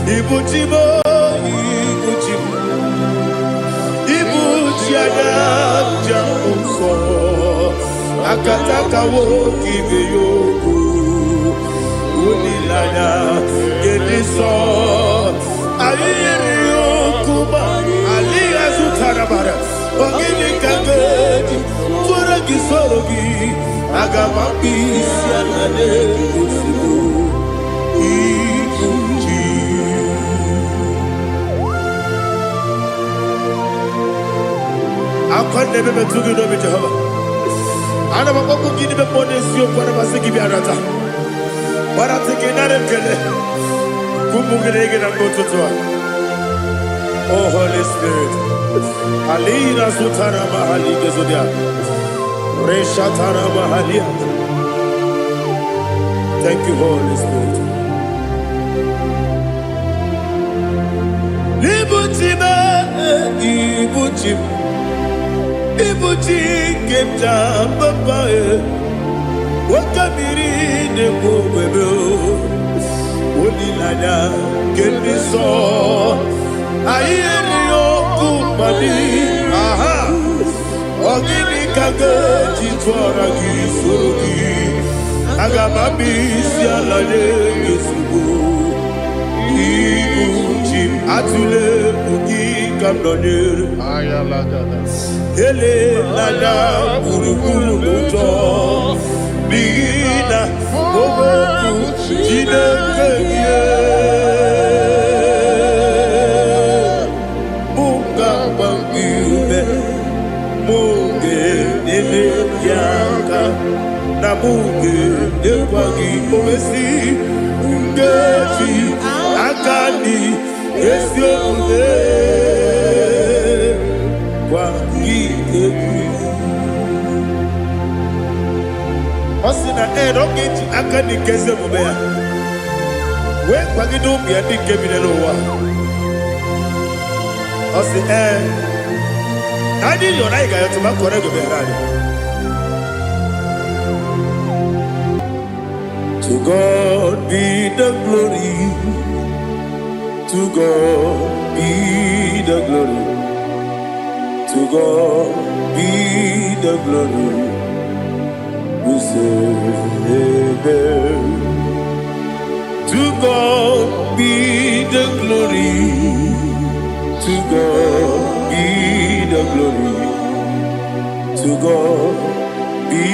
Ibuchimo, Ibuchimo, Ibuchiana, Jamuso, Akataka woki beyoku, Unilana, Gediso, Ayiriyokuba, Aliya Zutarabara, Ogini Kageti, Turagi Sorogi, Agamaki, Sianane, Usibu, Ibuchi. I can't never be too good over Jehovah. I never go to give the money, so you can never give you another. But I'm taking another killer. Kumugregin and go to Tua. Oh, Holy Spirit. Alina Sutana Mahali Gezodia. Reshatana Mahalia. Thank you, Holy Spirit. Ibuchima, Ibuchim. Ibuchi kemja papa wakamiri ne bobebe onilanya kemiso ayeni okumani aha ogini kage jitwara gisorogi agamami sialale yesugo Ibuchi atule ugi kamdonyer ayalagada ele lada buruburu moto bina oboku jinekeye munga bangibe munge nene yanka na munge nekwagi omesi ngeji akani esiode Osina rocket akani keze mubea. We kwagido bia dikebine lowa. Osi adi yona iga yoto makore go berani. To God be the glory. To God be the glory. To God be the glory. We say amen. To God be the glory. To God be the glory. To God be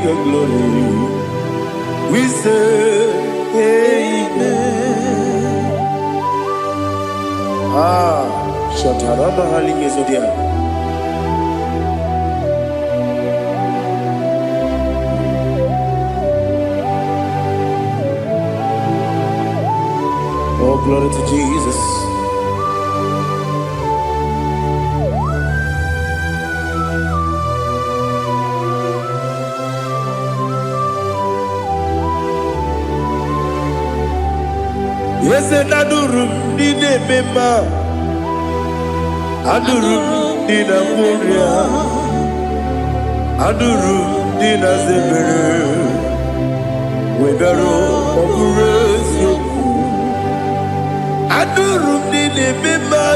the glory. We say amen. Shatarama Halingezodia. Oh, glory to Jesus. Yes, and Adurum did a member. Adurum did a warrior. Adurum did a zebra. We better operate you. Adurum did a member.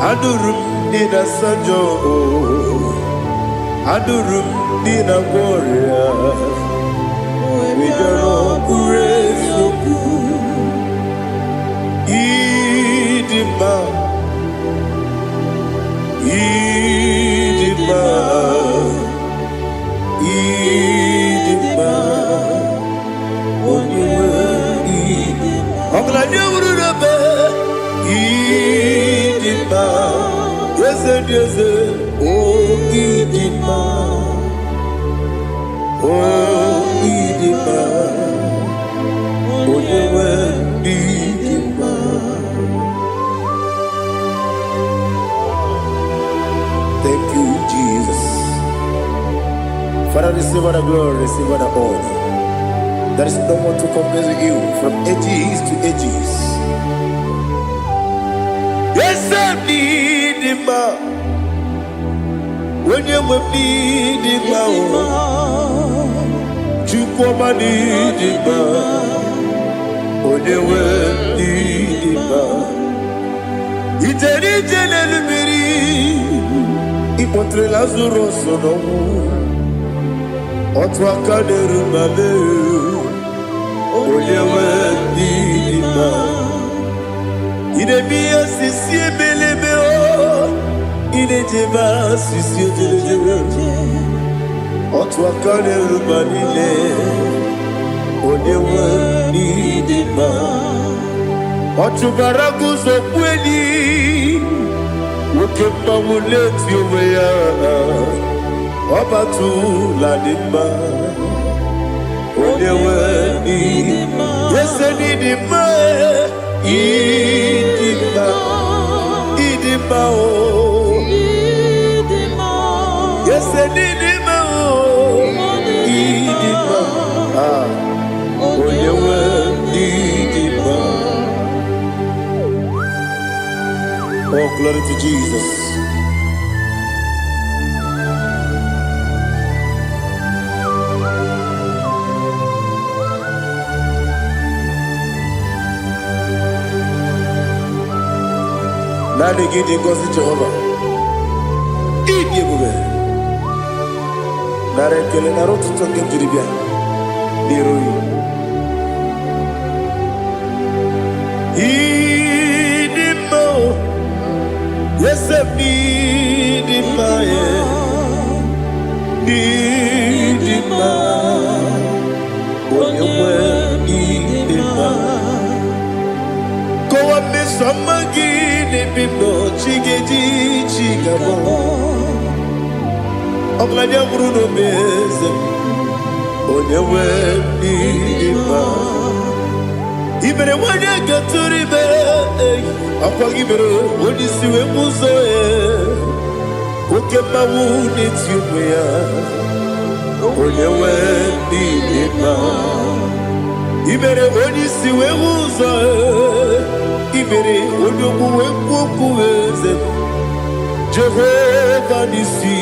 Adurum did a sanjo. Adurum did a warrior. We better operate you. Idima, Idima, Idima, Idima, yes, yes, oh, Idima, oh, Idima, oh, Idima. Thank you, Jesus. Father, receive all the glory, receive all the honor. There is no one to compare with you from ages to ages. Yes, I need him. When you need him, you come and need him. When you incontré Lazarus no otwa kaderu male oyewe dima ine biya sisi belebe o ine jeba sisi jebe otwa kaderu male oyewe dima otubaragu zo kweli Ukemba muleti uweya Wabatu la dima Onewe idima Yese nidima Idima Idima o Yese nidima o Idima Onewe idima Oh, glory to Jesus. Nani gidi ngozi Jehovah. Idi bube. Nare kele naro tutonge jiribia. Niroi. Idi mo. Yes, I need in my need in my when you were need in my go up me some again if you know chiggy chigabo Oglania Bruno Bez when you were need in my even when you get to the bed Apagibero, when you see a muso, Ukema wound it's you, when you went in Ibere, when you see a muso, Ibere, when you go Jehovah, Nissi,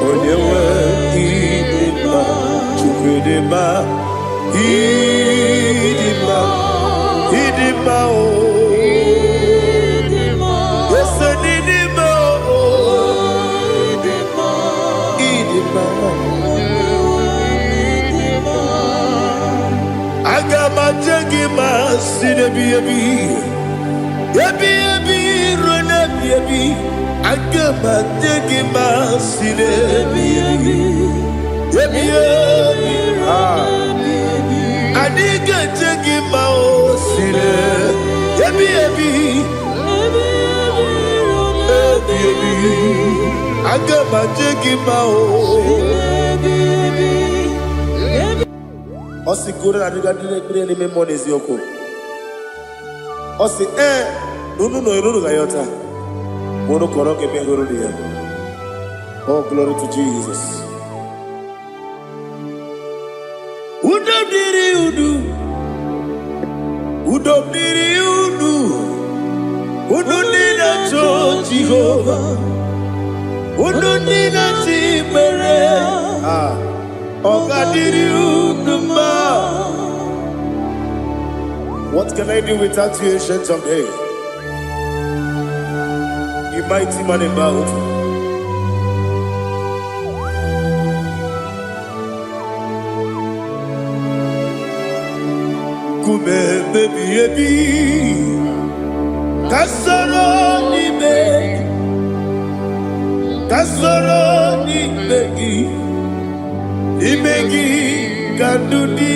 when you went in Chukudema, Idima, Agama jagima sine biyabi rona biyabi Agama jagima sine biyabi Adiga jagima sine biyabi Agama jagima Osi kure na diga dire me monezi yoko. Osi nunu no iruru gayota. Mono koroke me iruru dia. Oh, glory to Jesus. Udo diri udu. Udo nina to Jehovah. Udo nina timere. What can I do without you, ancient of days? You mighty man in battle. Kume baby, kasoro ni begi. Imegi kandudi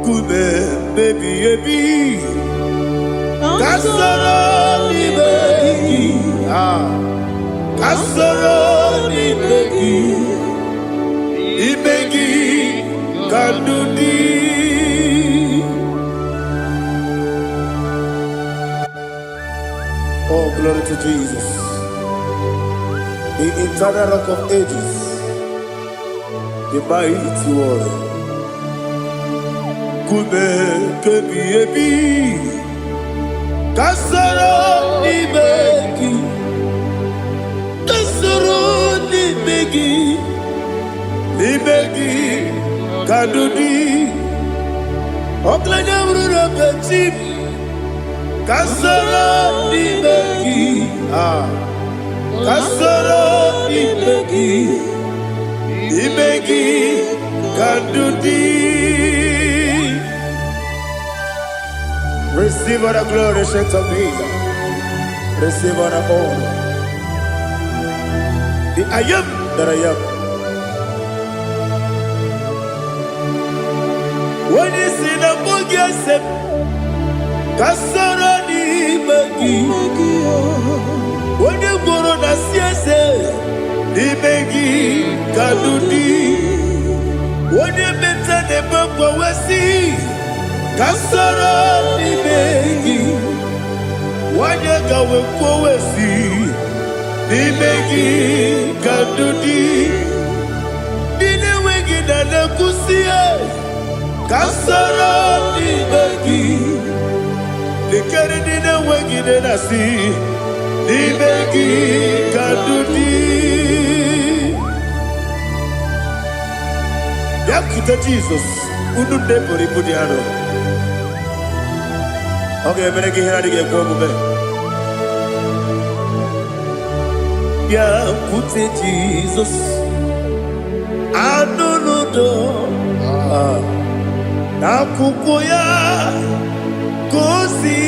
kume baby kasoro ni begi kasoro ni begi imegi kandudi Oh, glory to Jesus, the eternal rock of ages, the mighty one. Kube kebi kasoro ni begi kadudi oklanya urura petit kasoro ni begi Kasoro Ibegi Kandudi. Receive all the glory, strength of Jesus. Receive all the honor. The I am that I am. When you see the book, yes, Kasoro Ibegi. When you go on the CS, Ibegi Kandudi. When you better the book, we see. Kasoro Ibegi. Wanyaga wekowesi Ibegi Kandudi. Dine wegi na nekusie Kasoro Ibegi. Likeri dine wegi na nasi Ibegi Kandudi. Yakita Jesus Ununde poripudiano. Okay, I'm going to get here. Yeah, put it Jesus. I don't know. Na kukoya kosi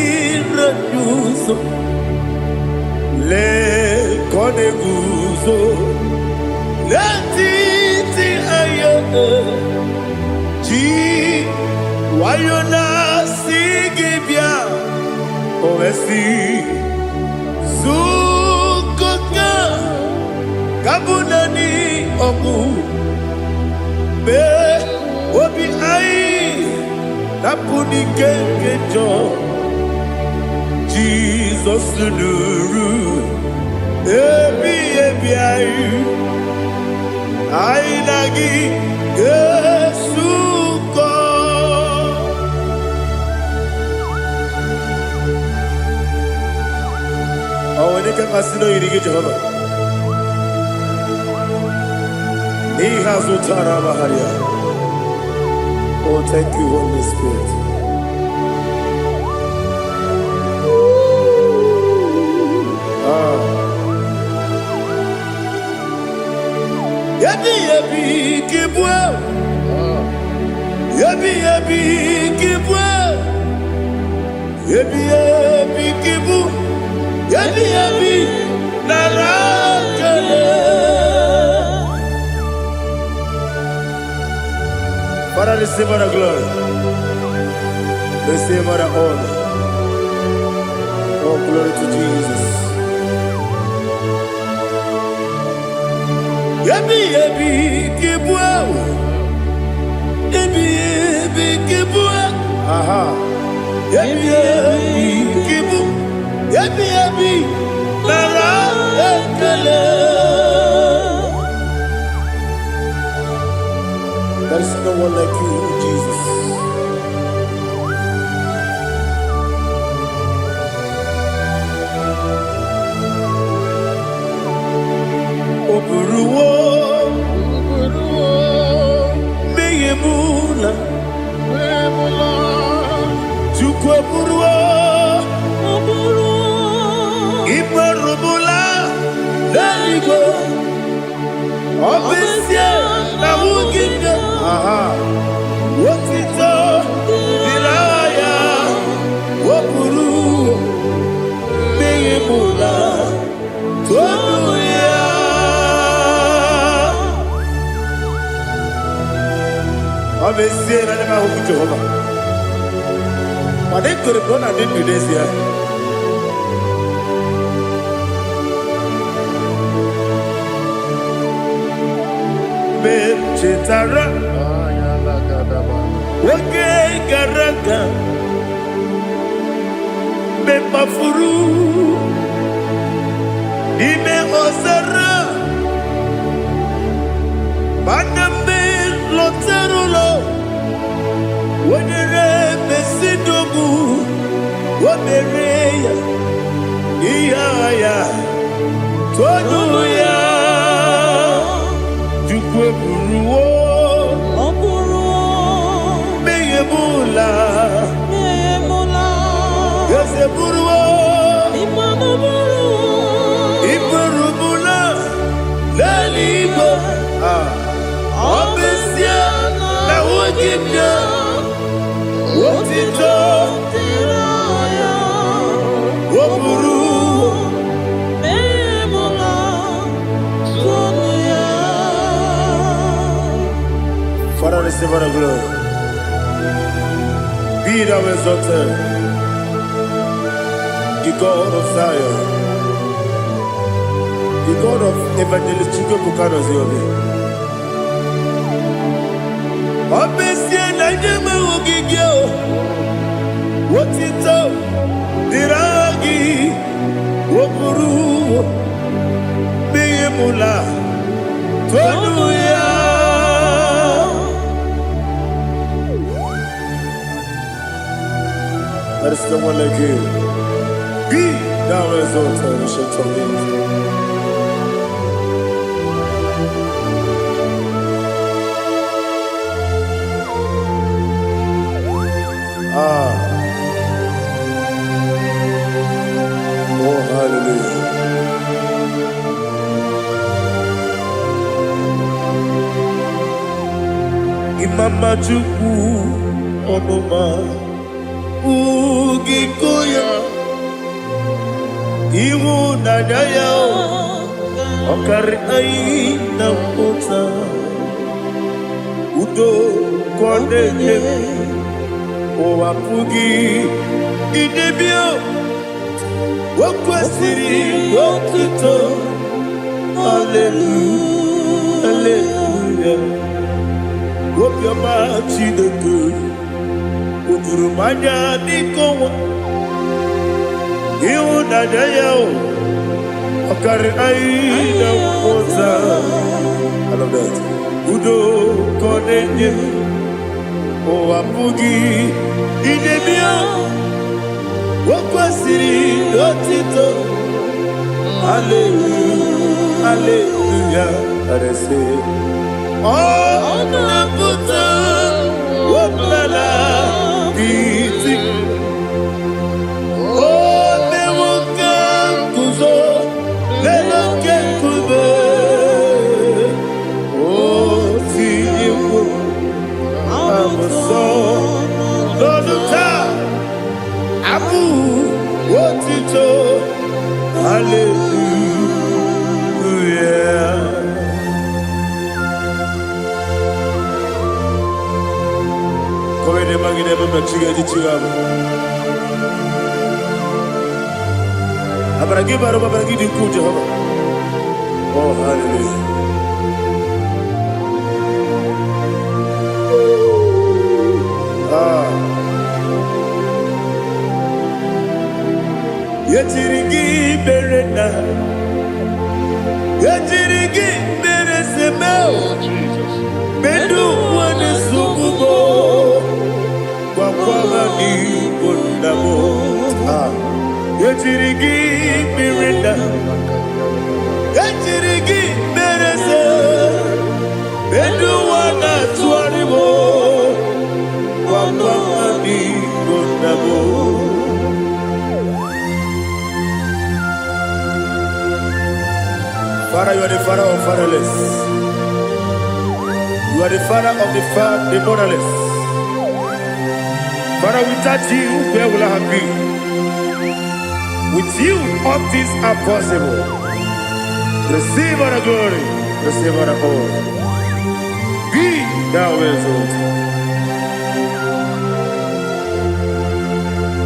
na yuso le kone guzo le titi ayane ji wayona sigibia oesi sukoka kabunani oku be obi ai napuni kenkejo Jesus nuru ebi ai nagi Yesuko. Oh, when you can masino irige Jehovah. He has utara baharia. Oh, thank you, Holy Spirit. Yabi kibwa. Yabi kibwa. Yabi kibu. Yabi narakale. Father, receive our glory. Receive our honor. Oh, glory to Jesus. Yabi kibwa. Yabi kibwa. Aha. Yabi kibu. Yabi narakale. There is no one like you, Jesus. Oburuwo, meyemula, chukweburuwo, ibarubula, leligo, obesia, na wuginde. Aha. Wotito diraya wopuru meyemula tonuya. Obesie na nema huku Jehovah. Made koribona dindu desia. Chetara Wage Garaka Bepafuru Ime Osara Baname Loterulo Wenere Besidobu Wabereya Iyaya Tonuya Jukweburuwo Meyemula Yeseburuwo Iburubu Father, receive all the glory. Be thou exalted, the God of Zion, the God of Evangelist Chico Bukano Ziobi. Obesia na nyama ogigio, wotito diragi, wopuru, beyemula, tonuya. There is no one like you. Be thou exalted, ancient of days. Oh, hallelujah. Imama Chukwu Onuma Ugikoya Iwu Nadaya Okari Aina Kota Udo Kondeye Owapugi Idebio Wakwasiri Wakito Hallelujah Hallelujah Wopiama Chideku Udurumanya Nikowa Iu Nadayao Okari Aina Kota I love that Udo Kondeye Owapugi Idebio Wakwasiri Otito Hallelujah Hallelujah I say Oh Naputa Waplala Biti Oh Newoka Kuzo Leloke Kube Oh Tiyiwo Amoso Loduta Abu Wotito Hallelujah Komene magine mama chiga chiga Abaragi baro abaragi diku Jehovah Oh hallelujah Yachirigi berena Yachirigi beresemeo Bedu wane sukubo Kwa ni kundamo Yachirigi berena Yachirigi berese Bedu wana tuaribo Kwa ni kundamo Father, you are the father of fatherless. You are the father of the motherless. Father, without you, where will I have been? With you, all things are possible. Receive all the glory, receive all the honor. Be thou exalted.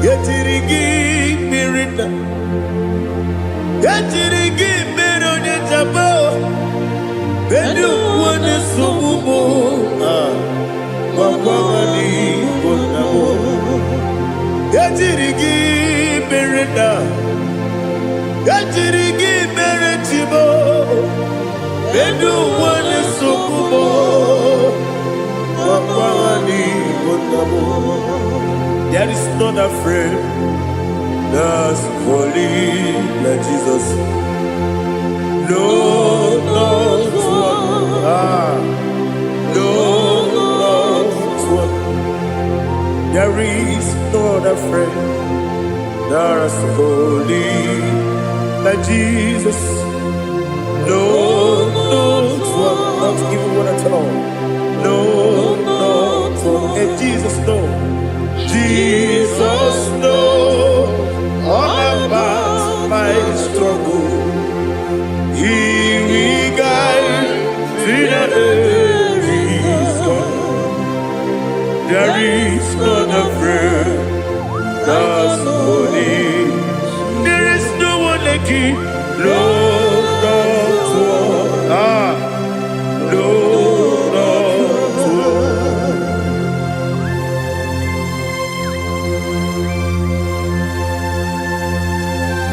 Yetirigi mirina, yetirigi mirone jabo. Bedu wane sumumo, wakwani konamo. Yetirigi mirina, yetirigi miretibo. Bedu wane sumumo, wakwani konamo. There is not a friend that's holy like Jesus. No, not one. No, not one. There is no other friend that's holy like Jesus. No, not one. Not even one at all. No, not one.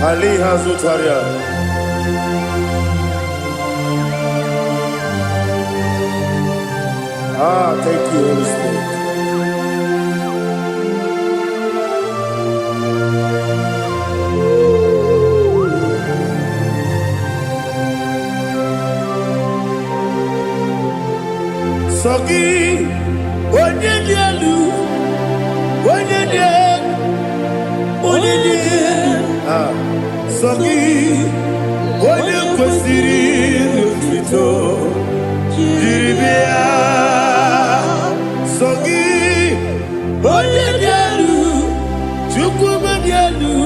Ali Hazutaria. Thank you, Holy Spirit. Sogi, onye dielu, onye dielu, onye dielu. Sogi, onye kwesịrị otuto, jiri bịa. Sogi, onye dielu, Chukwu dielu,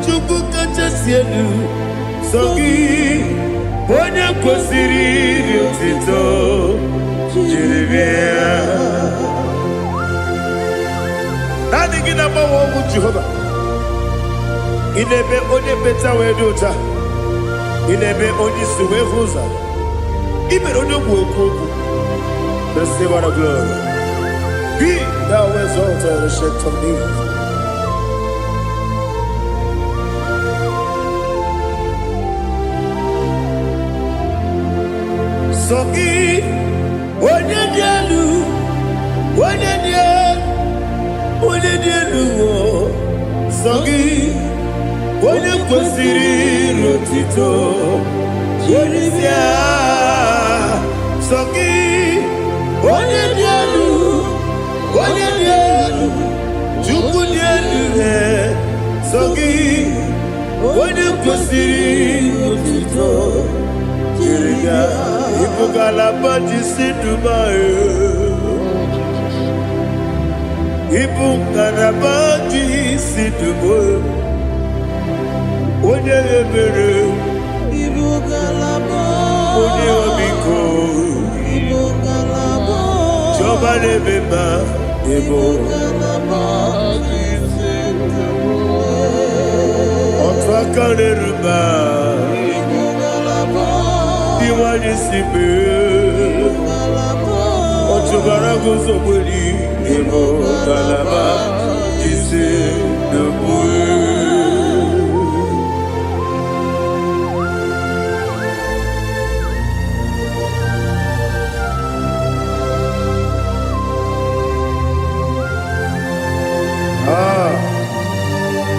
Chukwu kachasị elu. Sogi, onye kwesịrị otuto. Nothing in about what Jehovah. In a be only better way to ta. In a be only suwe hoza. Even on your work. Receive our glory. Be thou exalted and shed on me. Sogi. Onye dielu, onye dielu, Sogi, onye kwesịrị otito, jiri bịa. Sogi, onye dielu, Chukwu dielu, Sogi, onye kwesịrị otito, jiri bịa. Ibugalaba jisi Dubai. Ibugalaba jisi Dubai. Onye ebere. Ibugalaba. Onye omiko. Ibugalaba. Joba lebeba. Ibugalaba jisi Dubai. Otwakane ruba. Iwani sibe Otubara gozoboli Ebo galaba Jise debue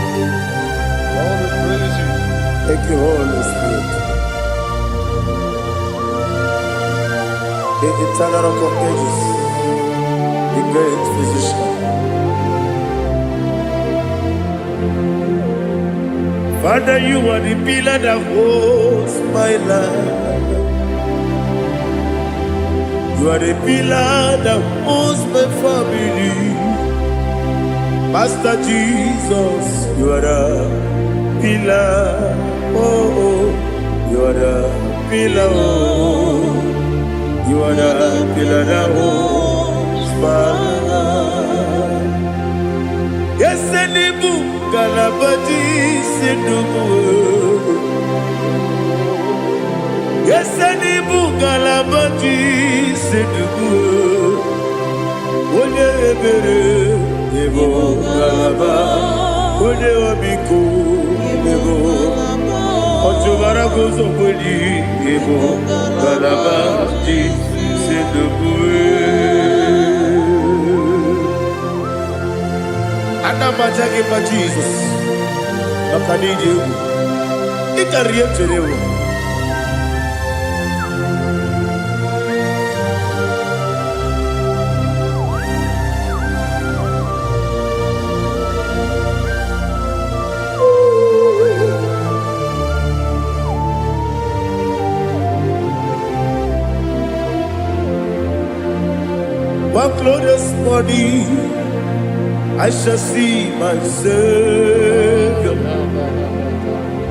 All the praise you. Thank you, Holy Spirit. The eternal rock of ages, the great physician. Father, you are the pillar that holds my life. You are the pillar that holds my family. Master Jesus, you are the pillar. Oh, you are the pillar. Oh. You are the pillar that holds my life. Yes, Enibu Galabati Sidubu. Yes, Enibu Galabati Sidubu. Onye ebere Ebo Galaba. Onye obiku Ebo. Otubara gozoboli Ebo Galaba Jisi Debue. Anamajagi ma Jesus. Makaniji ugu. Ikariye cherewo. One glorious morning, I shall see my Savior.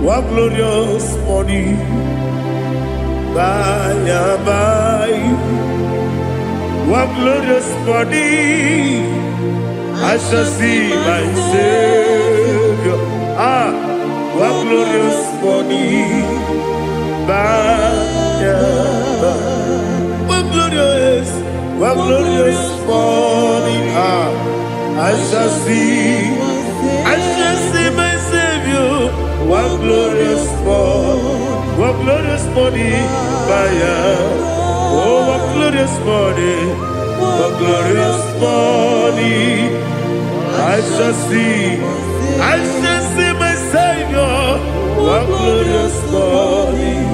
One glorious morning, by and by. One glorious morning, I shall see my Savior. One glorious morning, by and by. One glorious morning, I shall see my Savior. One glorious morning, what glorious morning, oh, what glorious morning, what glorious morning. I shall see my Savior, what glorious morning,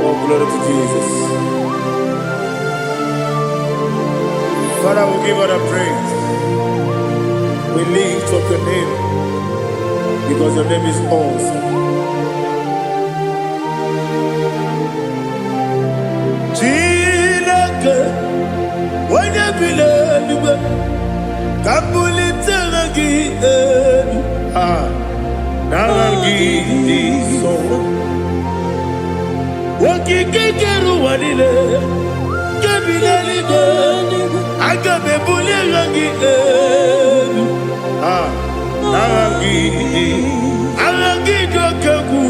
Oh, glory to Jesus. Father, we give all the praise. We lift up your name because your name is awesome. Chineke, onye bileliwe, kabulitela gị elu, n'agha gị dị nsọ. Okike kere ụwa niile, nke bi n'eluigwe, aga m ebuli agha gị elu, n'agha gị dị oke egwu.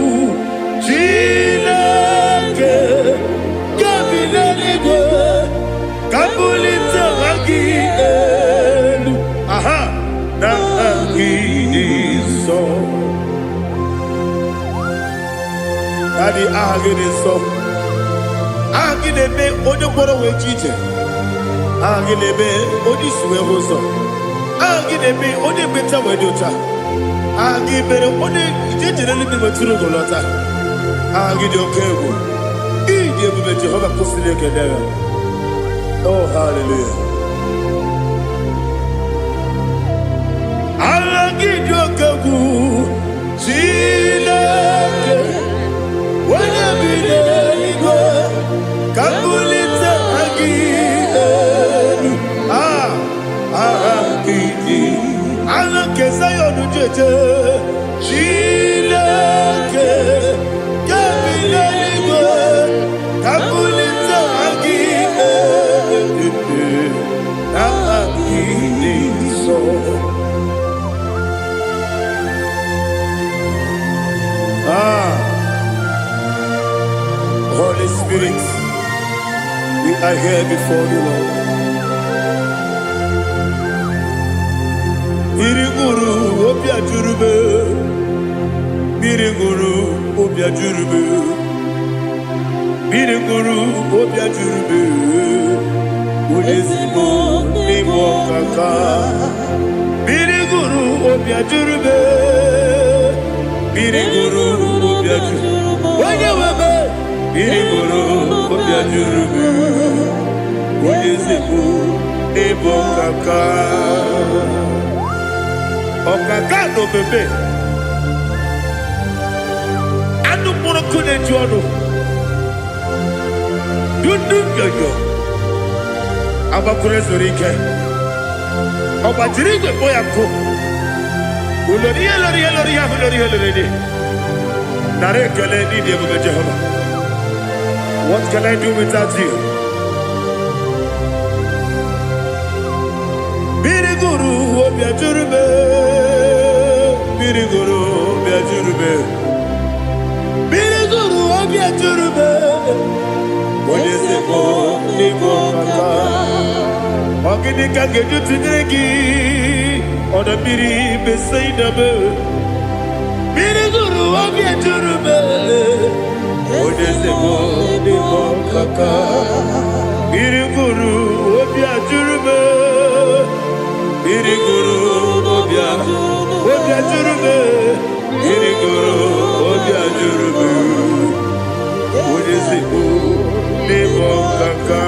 Chineke, nke bi n'eluigwe, ka mbulite agha gị elu, n'agha gị dị nsọ. Daddy, aha gị dị nsọ. Aha gị na-eme onye mkpọrọ wee ji ije. Aha gị na-eme onye isi wee hụ ụzọ. Aha gị na-eme onye mkpeta wee dị ụcha. Aha gị mere onye ije jere eluigwe wetụrụ ụgwọ lọta. Aha gị dị oke egwu. Ịdị ebube Jehova kwụsịrị ekele ya. Oh, hallelujah. Aha gị dị oke egwu. Chineke, onye bi n'eluigwe, ka mbulite agha gị elu, agha gị dị, agha nke Zayọn jeje. Chineke, ka bi n'eluigwe, ka mbulite agha gị elu, agha gị dị nsọ. Holy Spirit, we are here before you, Lord. Biriguru obia jurube, biriguru obia jurube, biriguru obia jurube. Ulezimo nimo kaka, biriguru obia jurube, biriguru obia jurube. Wanyewebe. Biriguru obia jurube, ulezimo nimo kaka. Okaka no bebe. Anu muro kune jono. Dundu yoyo. Abakure zorike. Obajirige boyako. Uloriya. Nare kele ni de Jehovah. What can I do without you? Biriguru obia jurube, biriguru obia jurube, biriguru obia jurube. Olezemo nimo kaka, ogini kangeju tinegi, ona biri beseinabe. Biriguru obia jurube, olezemo nimo kaka, biriguru obia jurube. Biriguru obia jurube, biriguru obia jurube. Ulezimo nimo kaka.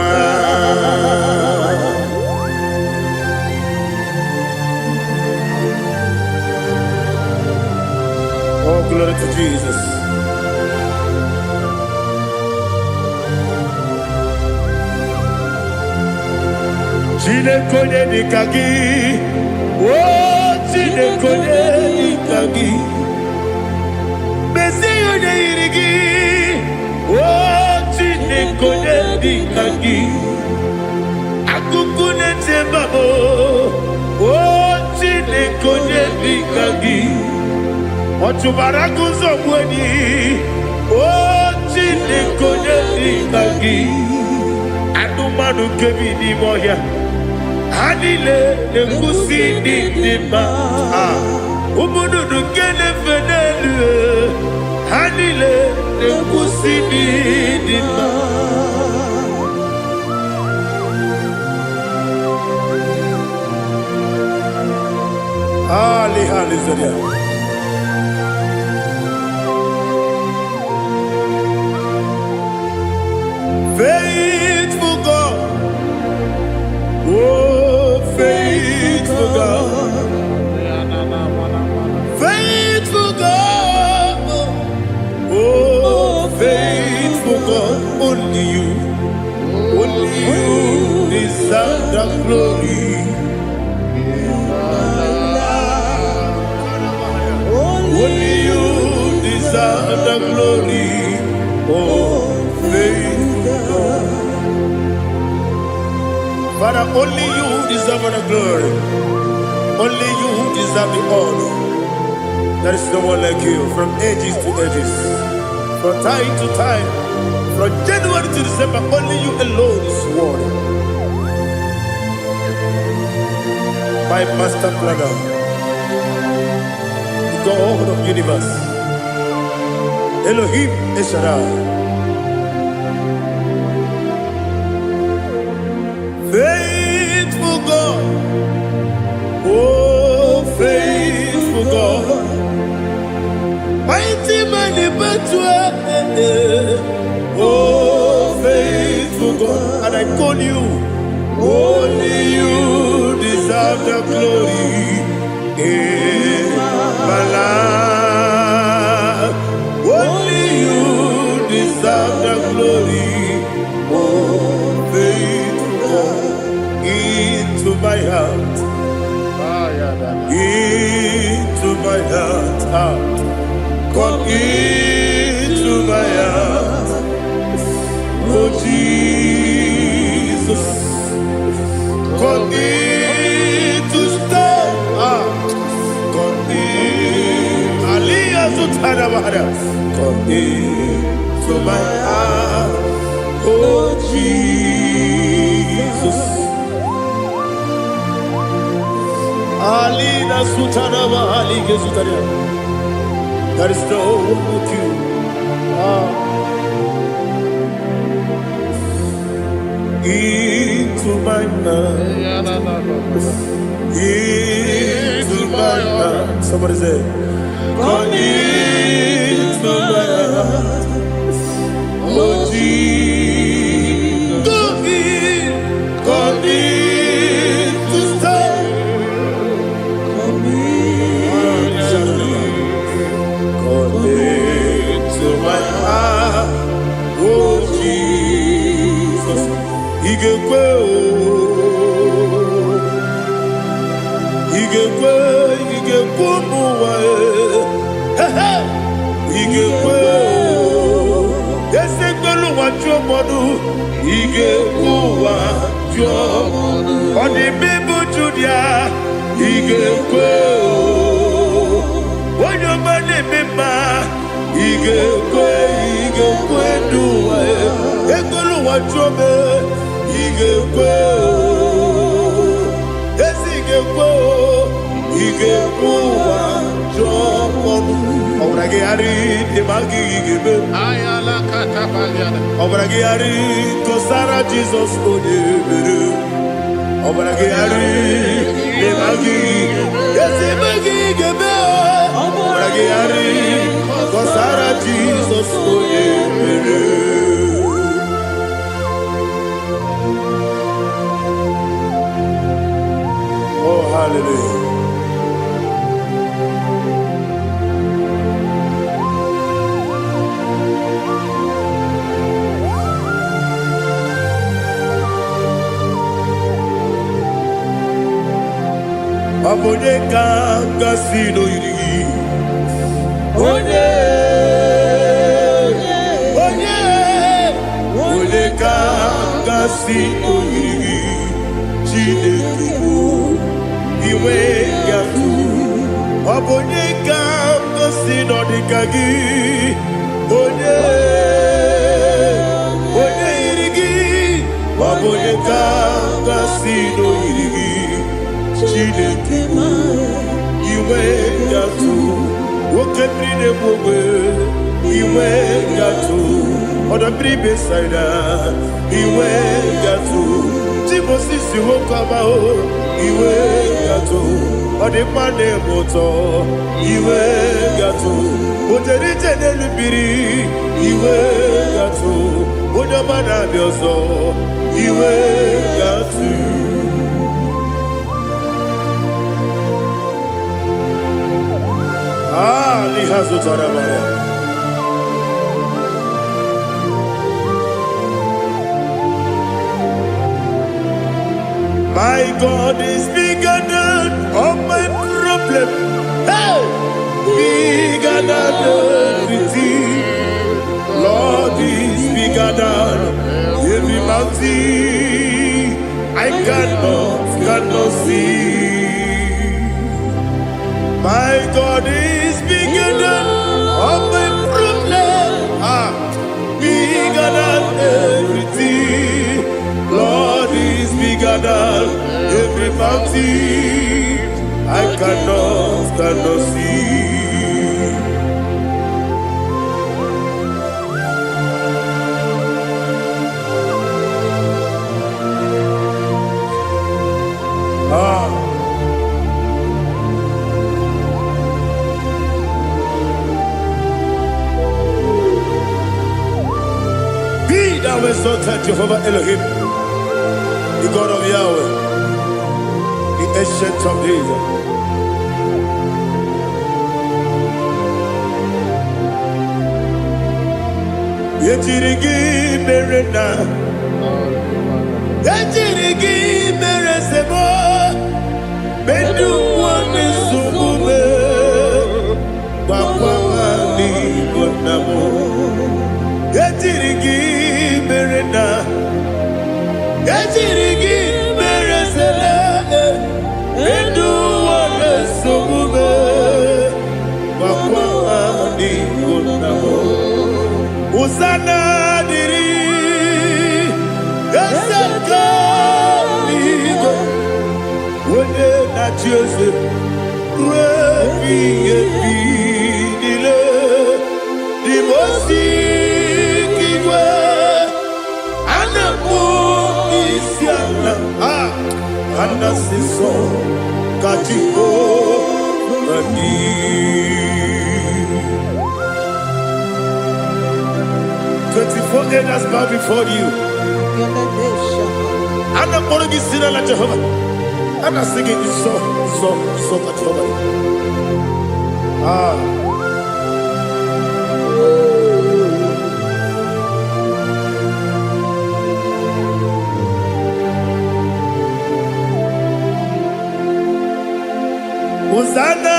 Oh, glory to Jesus. Chinekonye nikagi, oh chinekonye nikagi, Mesiyone irigi, oh chinekonye nikagi, akukune tembabo, oh chinekonye nikagi, otubarakuzo mweni, oh Chinekonye Ikagi Anumanu Kebi Nimoya Hanile Nekusi Nidima Umudu Nukene Fenelu Hanile Nekusi Nidima Ali Hallelujah. Faithful God, oh faithful God, faithful God, oh faithful God, only you deserve the glory. Only you deserve the glory, oh faithful God. Father, only you deserve the glory. Only you deserve the honor. There is no one like you, from ages to ages, from time to time, from January to December. Only you alone is worthy. My master planner, God of universe, Elohim Eshadai, faithful God, oh faithful God, mighty man in battle, oh faithful God, and I call you, only you deserve the glory. My life, only you deserve the glory. Oh, faithful God, into my heart, into my heart, come into my heart. Oh Jesus, come in to stay. Come into my heart, oh Jesus. Alina Sutanaba Alige Sutaria. There is no one like you. Into my heart, into my heart. Somebody say, come into my heart, oh Jesus. Come in to stay. Come into my heart, oh Jesus. Igekwe, igekwe muwa. Igekwe, esegbelu wa jomodu. Igekwe wa jomodu. Oni bibu Judia. Igekwe, wanyomane mema. Igekwe duwa. Egbelu wa jome. Igekwe, esigekwe, igekwe wa jomodu. Obragi ari demagi igebe. Ayala katapaliana. Obragi ari kosara Jesus onebere. Obragi ari demagi esimagi igebe. Obragi ari kosara Jesus onebere. Oh hallelujah. Abone kanga sino yiri. Onye kanga sino yiri. Chineke iwe yatu. Abone kanga sino dikagi. Onye si no yiri Chineke iwe gatu woke brine bogwe iwe gatu oda bribe saida iwe gatu timosi si wokama o iwe gatu odi mane moto iwe gatu ojeri tenelu biri iwe gatu oda mana bioso iwe gatu. Lihazo tarabaya. My God is bigger than all my problem. Hey, bigger than everything. Lord is bigger than every mountain. I cannot see. My God is bigger than all my problem. Bigger than everything. Lord is bigger than every mountain. I cannot see. Thou exalted Jehovah Elohim, the God of Yahweh, the ancient of days. Yetirigi merena, yetirigi meresebo, bedu wane sumube, wakwamani bonamo. Yetirigi merena, yetirigi meresele, bedu wane sumube, wakwamani bonamo. Usana diri, esaka ligo, wone na Joseph, rebi ebi dile, di mosi kiwe, anamu isiana, anasiso katiko mani. 24 elders bow before you. And I'm going to be singing like Jehovah. And I'm singing this song like Jehovah. Hosanna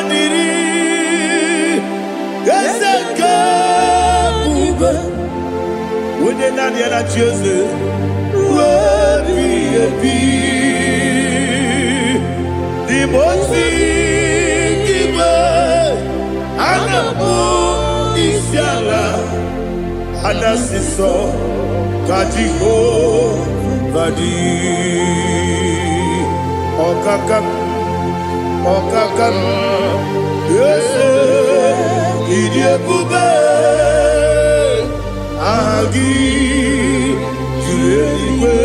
diri, Eseka. When they not yet at Joseph, the most giver, and the moon is yala, and the sister, Kajiho, Vadi, Okakam, yes, Idiabube. Agi jueliwe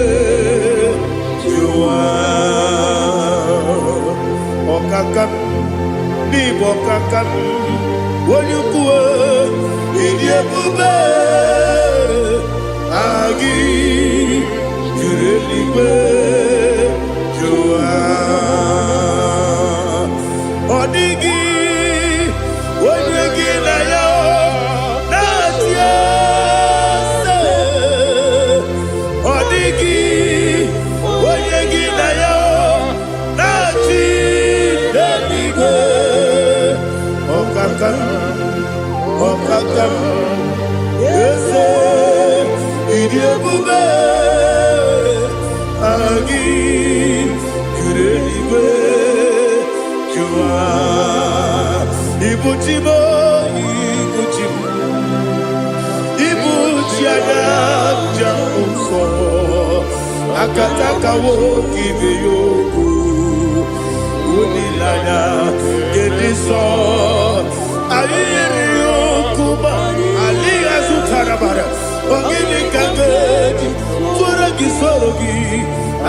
jua okakam ni bokakam wonyukue idiebube agi jueliwe jua odigi wonyegi na yo natia Okakam, yes, Idiabube, Agi, Kureliwe, Jua, Ibuchimo, Ibuchiana, Jamuso, akataka woki beyoku unilanya gediso ayiri yokuba aliya zutarabara ogini kangedi fura gisorogi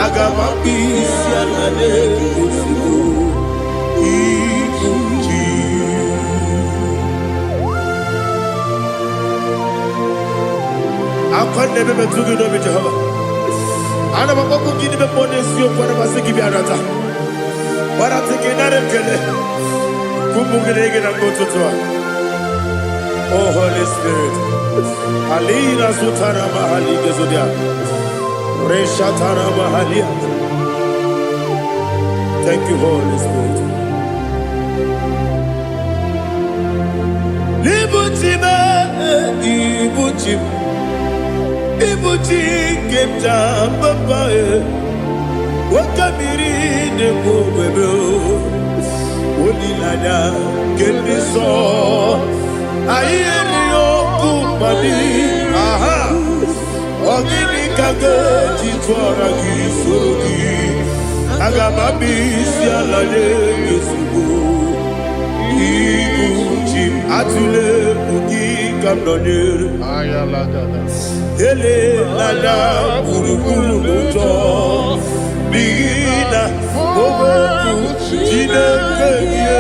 agamapi sianane kusibu ikuji akwande bebe tugi no bi Jehova ana bakoko gini be bone sio kwa na basiki bi arata bara tike nare kele kumugirege na mtoto. Oh Holy Spirit alina sutara mahali gezodia resha tara mahali. Thank you Holy Spirit. Libutime ibutim ibuti kemta papa wakamiri de bobebe olilanya kemiso ayeri okumani aha ogini kage titwara gisorogi agamabi sialale yesugo ibuti atule bugi kamdonir Ayalagada. ele lala buruburu moto bina ogoku jinekeye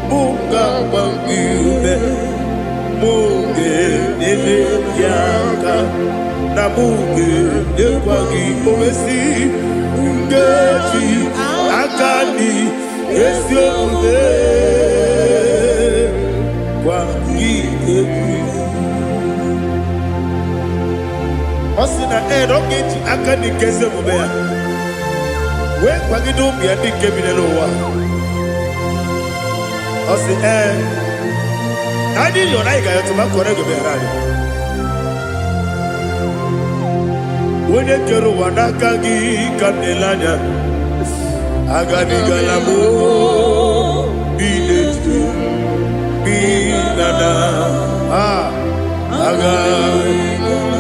munga bangiune munge nene yaka na munge nekwagi omesi ngeji akani esiode Osina rogeji akani keze mubea we kwagido bia di kebile wa osi nadi yo na igayo to makore go be rari wone kero wanaka gi kanelanya agadi galamo biletu binana aga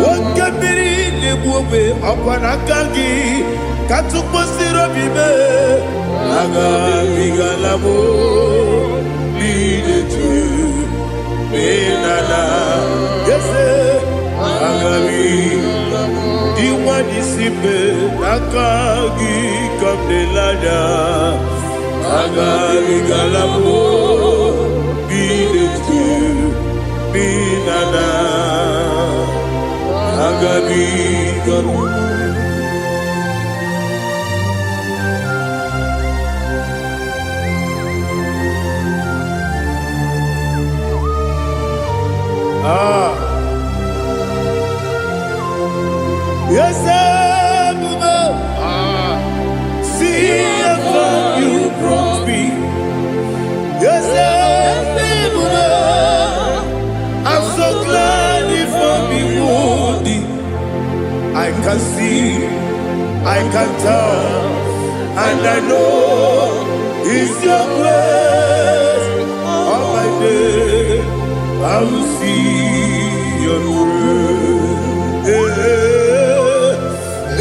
wakabiri lebuwe akwanakagi katuposiro bibe aga bigalamo biletu binana yese aga diwani sipe nakagi kamdelanya aga bigalamo biletu binana agabi garu yes see how you brought me. Yes I'm so glad if me woody. I can see, I can tell, and I know it's your grace. All my day I will see your grace.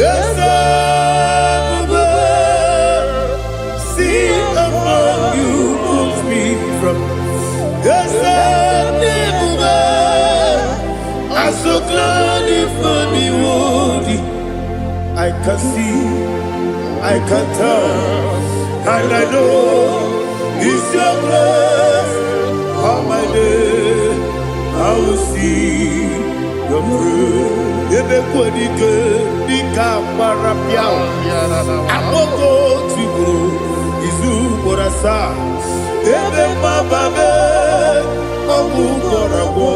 Yes, see among you moves me from. Yes, I'm so glad if me woody. I can see, I can tell, and I know it's your grace. All my day I will see your grace. Ebe kodike dika marapia, aboko tibro izu borasa. Ebe mababe obu korabo.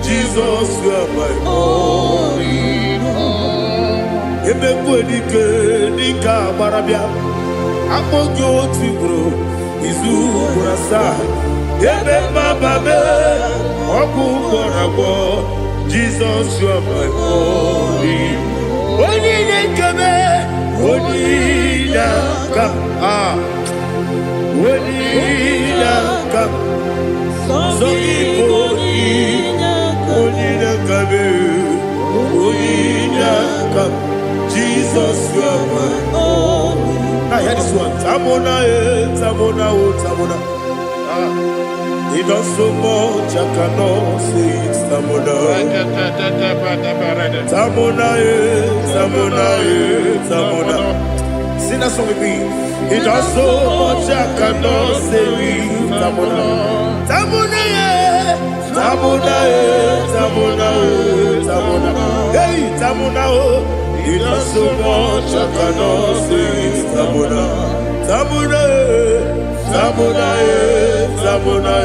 Jesus, you are my only home. Ebe kodike dika marapia, aboko tibro izu borasa. Ebe mababe obu korabo. Jesus, you are my only. Only kame, only come, only come. So only kame. Jesus, you are my own. Now hear this one. Tamona, Tamona, Tamona. He does so much, I cannot say it. Tamona. Tamona, Tamona, Tamona. Sing that song with me. He does so much, I cannot say it. Tamona. Tamona, Tamona, Tamona, Tamona. Hey, Tamona, he does so much, I cannot say it. Tamona. Tamona, Tamona, Tamona,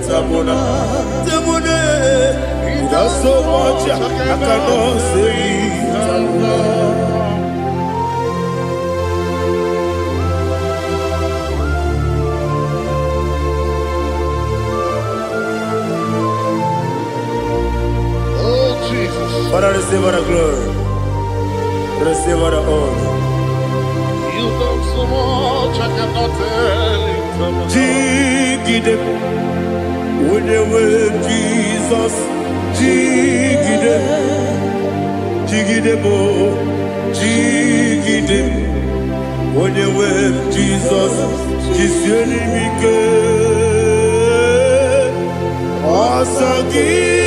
Tamona, Tamona. He does so much, I cannot say it. Tamona. Father, receive all the glory. Receive all the honor. You done so much, I cannot tell it. Jigide, with the way Jesus. Jigide, Jigide bo, Jigide, with the way Jesus. Jisieni mike, Asagi.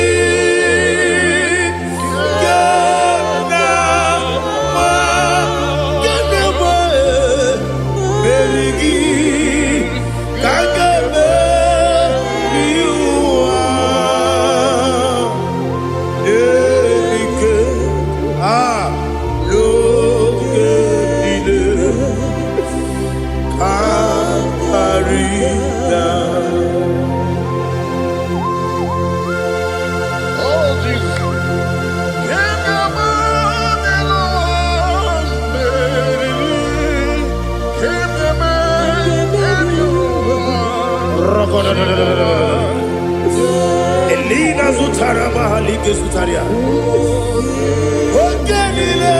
Elina Zutara Mahalike Zutaria. Ogenile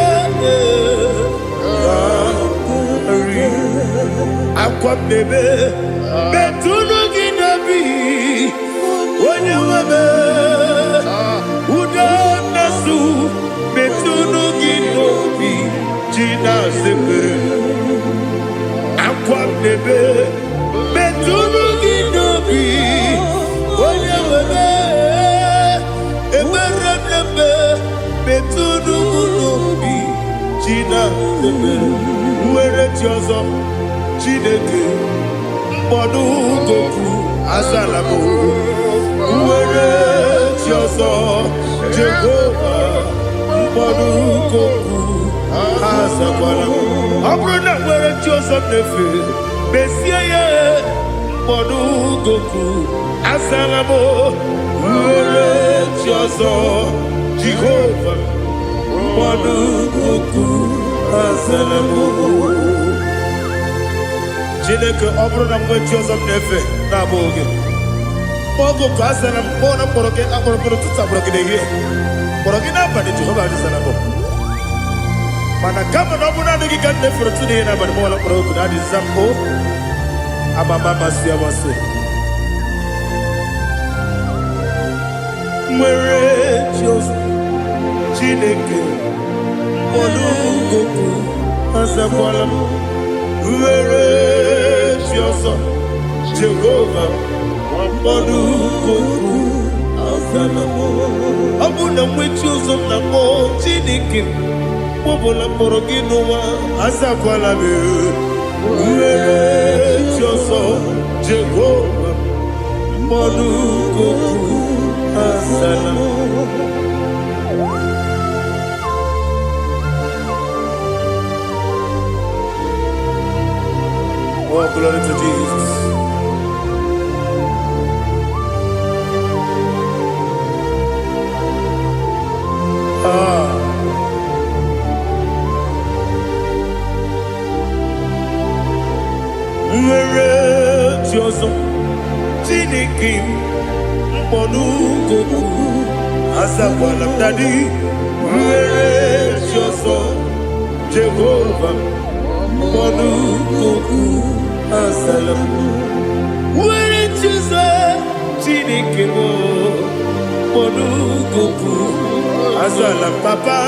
Aqua bebe Betunu Ginabi Onye webe Uda Nasu Betunu Ginobi Jina Zepere Aqua bebe Betunu Ginobi Onye webe Eberebe Betunu Ginobi Jina Zepere Uwere Tiozo Chineke Mbodu Goku Azalabo Uwere Tiozo Jehovah Mbodu Goku Azalabo Abrona Uwere Tiozo Nefe Besiye Mbodu Goku Azalabo Uwere Tiozo Jehovah Mbodu Goku Azalabo Chineke ọ bụrụ na mgbe chi ọzọ m na-efe na-abụ oge ogo ka a sara m kpọọ na mkpọrọ gị akpọrọ mkpọrọ ụtụtụ akpọrọ gị n'ehihie kpọrọ gị n'abalị Jehova adịzara m mana kama na ọ bụrụ na adịghị ka m na-efere otu n'ihe n'abalị mụọla mkpọrọ oku na adịza m o amama amasị amasị nwere chi ọzọ Chineke mkpọrọ oku azakwala m Uwere Chioso Jehovah Mbodu Goku Azalamo Abuna mwechi uzo na mo Chineke Mbobola mboro ginuwa Azakwala me Uwere Chioso Jehovah Mbodu Goku Azalamo Oh, glory to Jesus. Nwere Chioso Chineke Mbodu Goku Azakwala Dadi Nwere Chioso Jehovah Mbodu Goku Azalamo Nwere Chioso Chineke Mbodu Goku Azalam Papa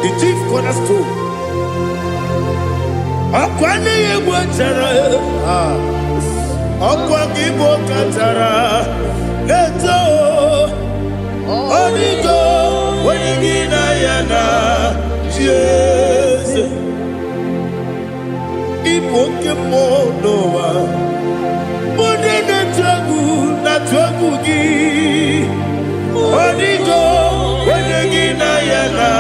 The chief cornerstone. Akwane Igbo chara, akwa Igbo kachara, leto, onigo, wenigina yana, Jesus. Igbo kemo noa, mone na tragu gi, onigo, wenigina yana,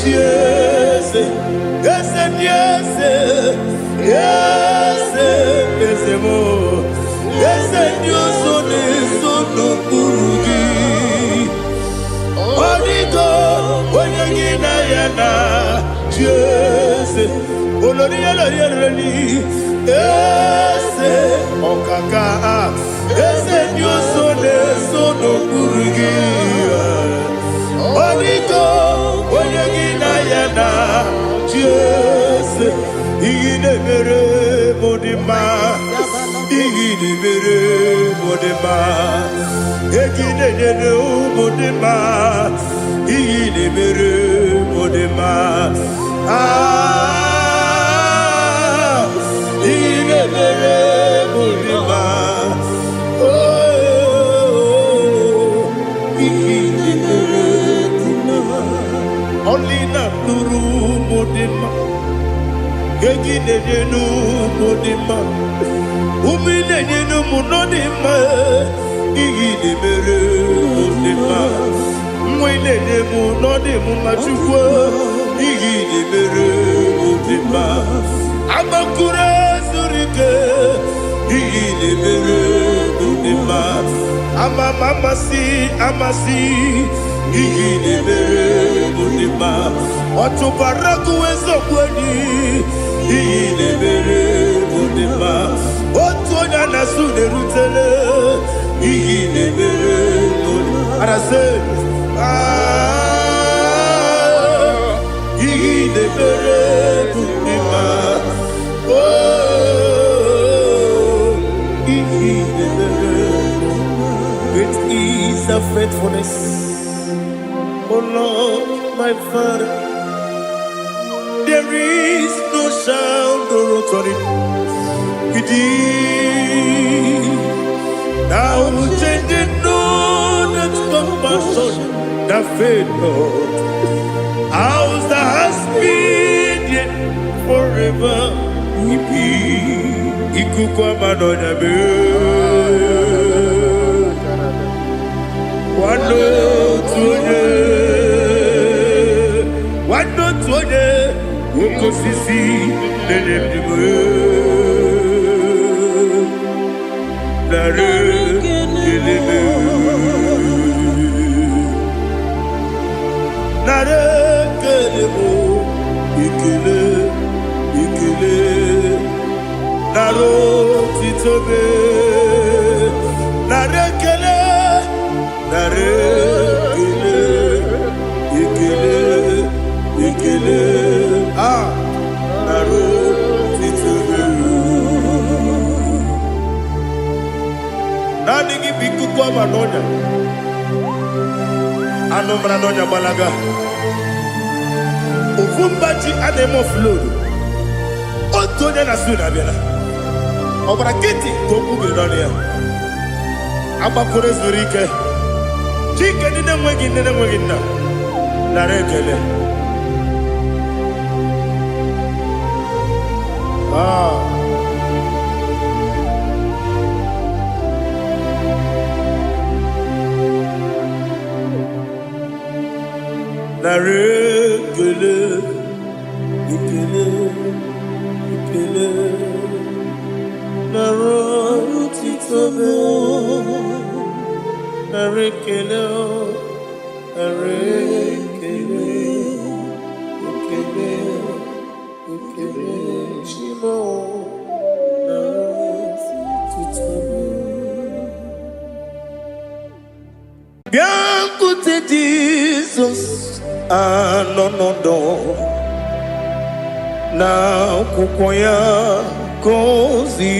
Jesus. Yes, yes, yes, yes, mo. Yes, Dios son eso no purugi. Onigo, oyegina yana, yes. Olori olori. Yes, okaka. Yes, Dios son eso no purugi. Onigo, oyegina yana. Yes, Igidebere Modima, Igidebere Modima, Igidebere Modima, Igidebere Modima, Igidebere Modima, oh, Igidebere Modima, only not Nuru Modima. Gegidenu Modima, Umidenu Munodima, Igidebere Modima, Mwidenu Nodimu Machukwa, Igidebere Modima, Amakure Zurike, Igidebere Modima, Amasi, Igidebere Modima, Otubaraku Ezokweni, Igidebere Modima, Otonya Nasude Rutele, Igidebere Modima. And I say, Igidebere Modima, oh, Igidebere Modima. Great is the faithfulness, oh Lord, my Father. There is no sound or authority. Now changing no that compassion, that faith, Lord. Ours that has been yet forever. Ikukwa manonya be. Wano tuone. Ukosisi nenebdiwe Nare kelebe Nare kelebo Ikele Naro titobe Nare kelebo no brano nya balaga. Ufumbaji ademo flood. Otonya na suna bela. Obra kiti koku bedonia. Abakure zurike. Chike nine mwegi na. Narekele. Narekele, ikele, narotitobe, narekele, ikele, shimo, narotitobe. Bien écoutez Jesus. Anonodo na kukoya kozi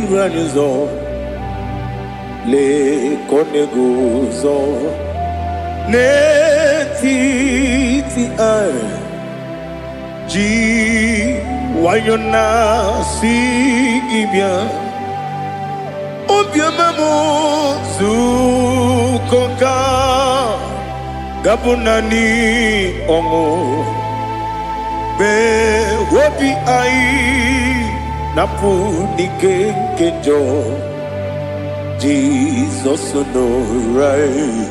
ranizo le koneguzo ne titi ai ji wayona si ibia obiamamo zukoka Gabunani ongo be wobi ai napu nike kenjo Jesus no right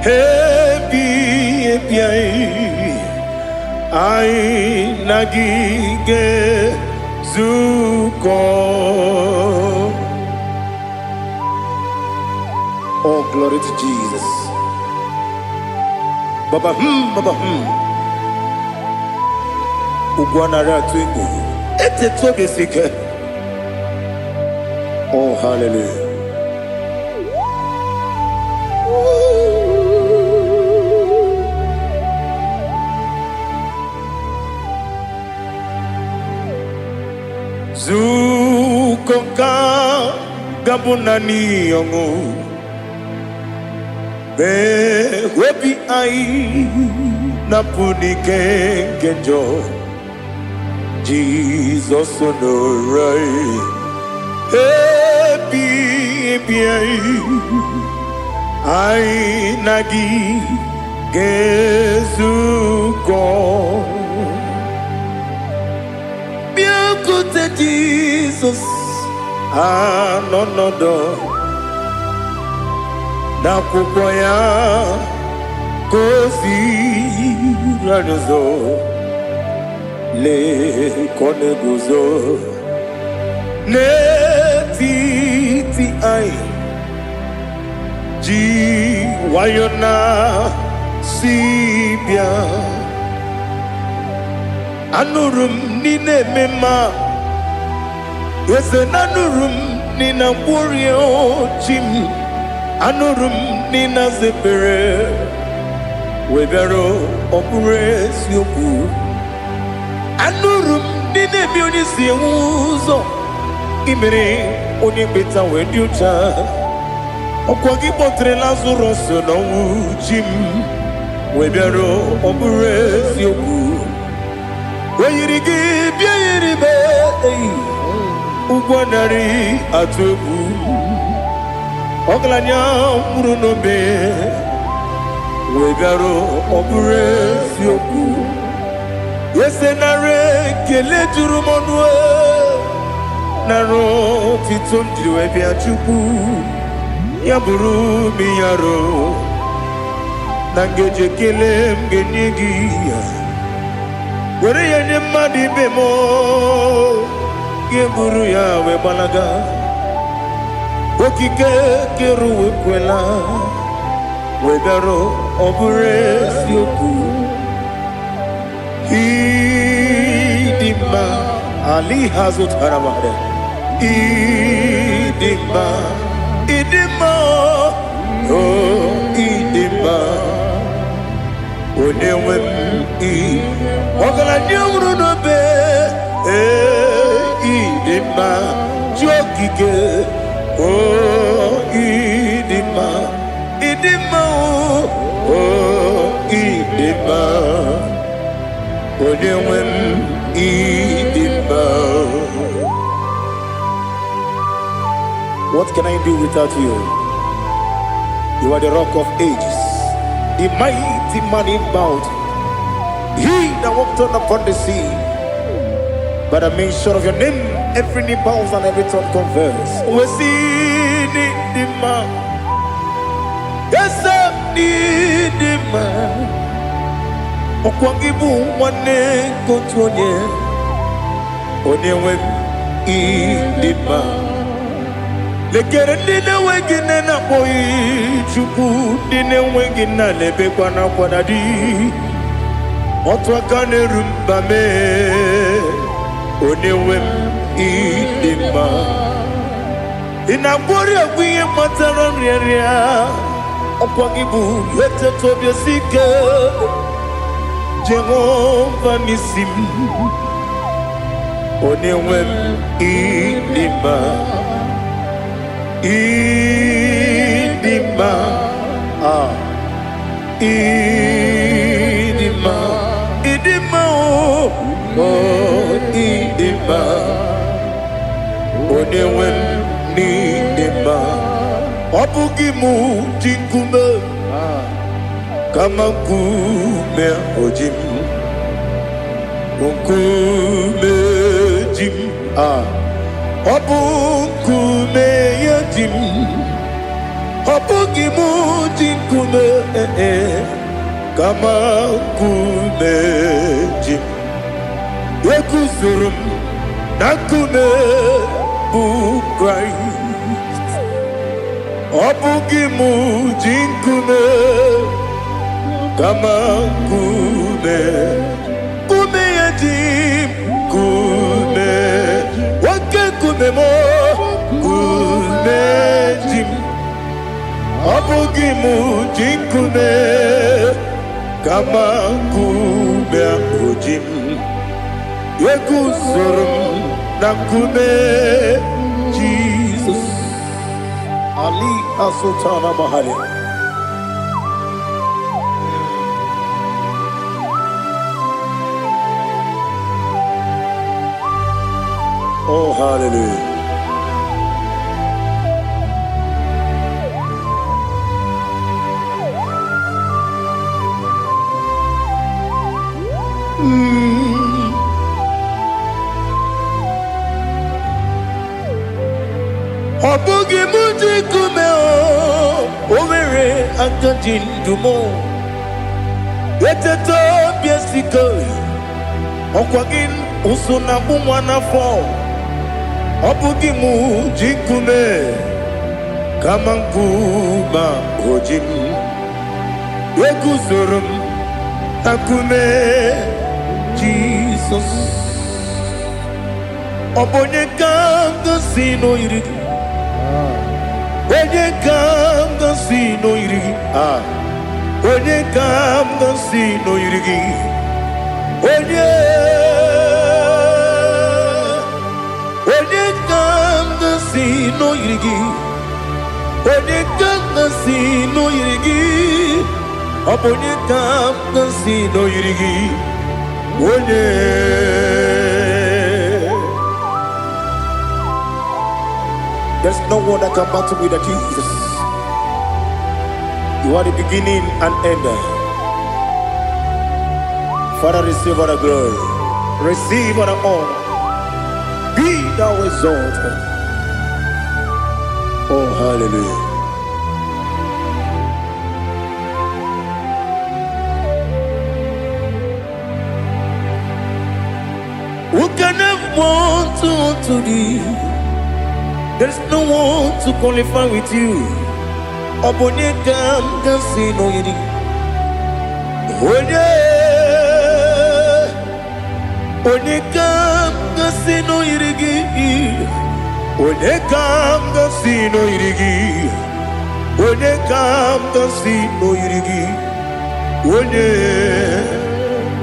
happy ai nagige zuko. Oh, glory to Jesus. Baba Ugwanara twingu ete tobe sike. Oh, hallelujah. Zukonka gabunani yongu be webi ai napuni kenjo Jesus no right happy ai nagi gezuko bien côté Jesus no na kukoya kozi ranizo le koneguzo ne titi ai ji wayona sibia anurum nine mema yese nanurum nina warrior jim anurum nina zepere webero opure sioku anurum nine bioni siuzo imere oni beta wediucha okwagi potre lazarus no jim webero opure sioku weyirigi biayiribe ugwanari atubu Oglanya murunobe wegaro obure sioku yesenare kele jurumonwe naro titondriwe biachuku yaburu miyaro nangeje kele mgenyigi were yenye madi bemo yeburu yawe balaga Okike keru kwela wegaro obure sioku idima ali hazut haramade idima oh idima onewe ogala nyamru no be idima jokike Oh, idima idima, oh, idima, onewem, idima. What can I do without you? You are the rock of ages, the mighty man in mountain, he that walked on upon the sea. By the mention of your name, every knee bows and every tongue confess. We see the man. Yes, the man. Okwangibu wane kotonye. Onyewe the man. Lekere nina wengine na boy chuku nina wengine lebe kwa na kwanadi. Otwakane rumba me. Onewem idima inabori agwiye matara nria okwagibu yete tobia sike Jehova nisim onewem idima idima idima idima oh idima onewem idima obugi mu jinkume kama kume ojim kume jim obukume yajim obugi mu jinkume kama kume jim Yekuzurum nakume bu Christ Obugimu jinkume kama kume Kume yajim kume Wake kume mo kume jim Obugimu jinkume kama kume ojim Yekuzurum nakume Jesus Ali Asultana Mahali. Oh hallelujah. Obugi muji kume o Owere akajin dumo Yeteto biesiko Okwagin usuna bumwana fo Obugi muji kume Kamankuma hojim Yekuzurum akume Jesus Obonye kanga sino irigi Onye kam gansi no irigi Onye kam gansi no irigi Onye kam gansi no irigi Onye kam gansi no irigi Onye kam gansi no irigi Onye There's no one that can battle with Jesus. You are the beginning and end. Father, receive all the glory. Receive all the honor. Be thou exalted. Oh, hallelujah. Who can have one to thee? There's no one to qualify with you. Obonye kam gansi no yiri. Onye kam gansi no yirigi. Onye kam gansi no yirigi. Onye kam gansi no yirigi. Onye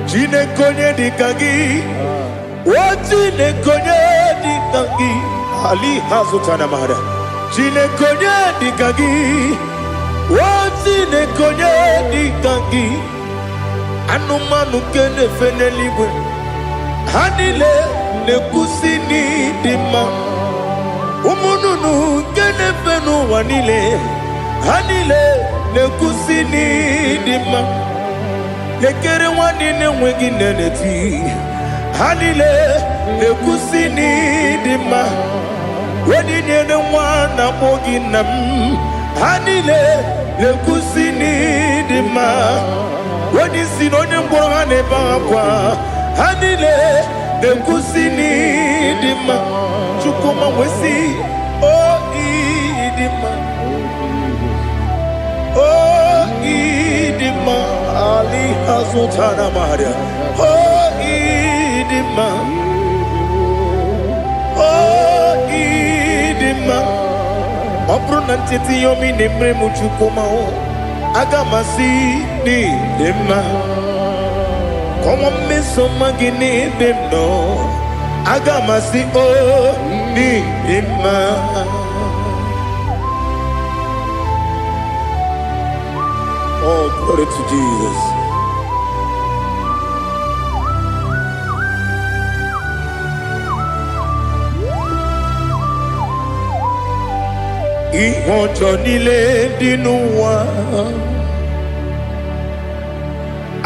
chine konye dikagi. O chine konye dikagi. Ali Hazutana Mahada. Chile Konya Dikagi. What Chineke onye dị ka gị, anụmanụ nke na-efe n'eluigwe ha niile na-ekwusi n'ịdị mma. Ụmụ nnụnụ nke na-efe n'ụwa niile ha niile na-ekwusi n'ịdị mma. Ekere nwanne na-enweghị nne n'eti ha niile na-ekwusi n'ịdị mma. Onyinye nwa na-akpọ gị nna m ha niile na-ekwusi n'ịdị mma. Onye isi na onye mkpọrọ ha na-ebe akwa ha niile na-ekwusi n'ịdị mma. Chukwuma nwesi o ịdị mma, o ịdị mma. Ali azụtara Maria o ịdị mma, o ịdị mma. Ọ bụrụ na ntete yomi na-emere m Chukwuma aga m asị n'ịdị mma. Kọnwa mmeso mma gị n'ebe m nọ aga m asị o n'ịdị mma. Oh, glory to Jesus. Ihe ọjọọ niile dị n'ụwa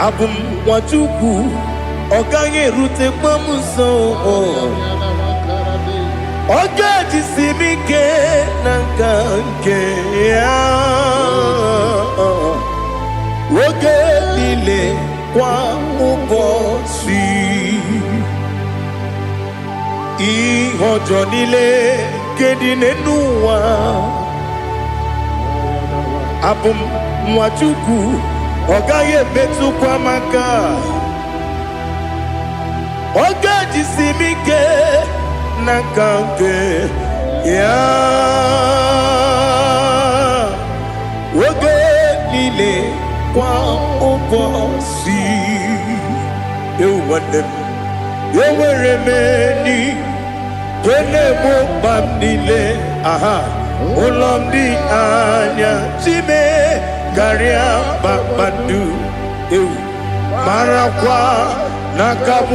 abụ m nwa Chukwu, ọ gaghị erutekwa m nso. Ọ ga-ejisi m ike na nka nke ya oge niile kwa ụbọchị. Ihe ọjọọ niile nke dị n'ụwa abụ m nwa Chukwu, ọ gaghị emetụkwa m aka. Ọ ga-ejisi m ike na nka nke ya oge niile kwa ụbọchị. Ewu nwanne m, enwere m enyi na-egbo mkpa m niile. Aha, ụlọ m dị anya chime karịa kpakpando. Ewu marakwa n'aka m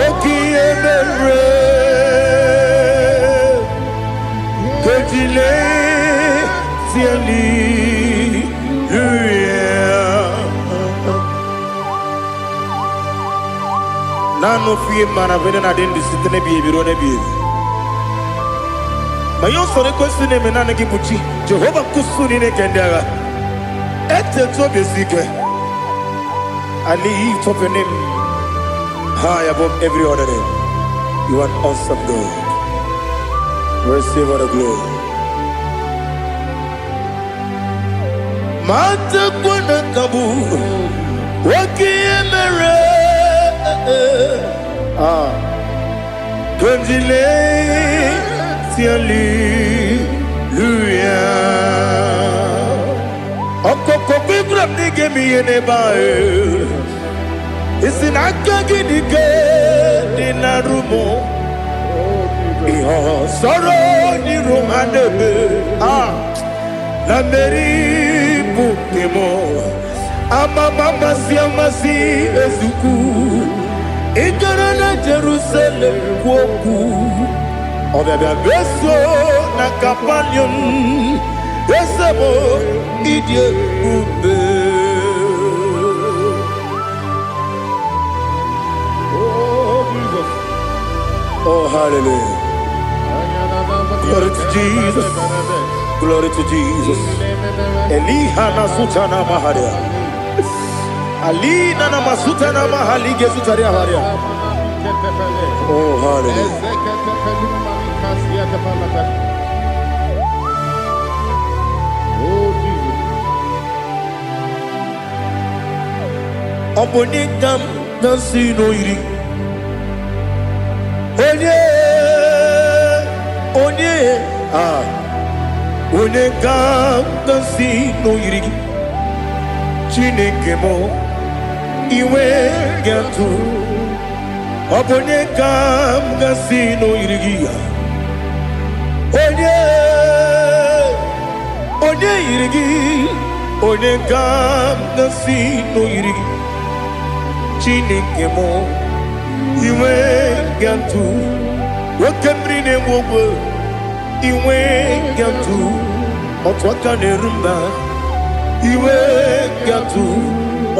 oke ihe mere kejile tieli nanu fie mana vene na den disitene bi ebiro ne bi. Ma yo sore kwesi ne menana ki buchi Jehova kusuni ne kendaga ete to besike. I lift up your name high above every other name. You are awesome God. Receive all the glory. Mata kuna kabu waki emere Kanjile tiali luya Okoko bibram nige miye nebae Isinaka gidike dinarumo Iho soro ni romanebe La meri bukemo Ama mama si amasi ezuku Ikarana Jerusalem kwoku Obebe beso na kapanion Esebo idye ube Oh Jesus. Oh hallelujah. Glory to Jesus. Glory to Jesus. Eliha na sutana maharia. Ali na masuta na mahali gesutaria haria. Oh hallelujah. Oh Jesus. Obonikam nasino iri. Onye Onikam nasino iri. Chineke mo iwe gatu. Obonikam nasino iri. Onye irigi onye gam nasi no yiri Chineke mo iwe gantu wakemri ne wogo iwe gantu otwaka ne rumba iwe gantu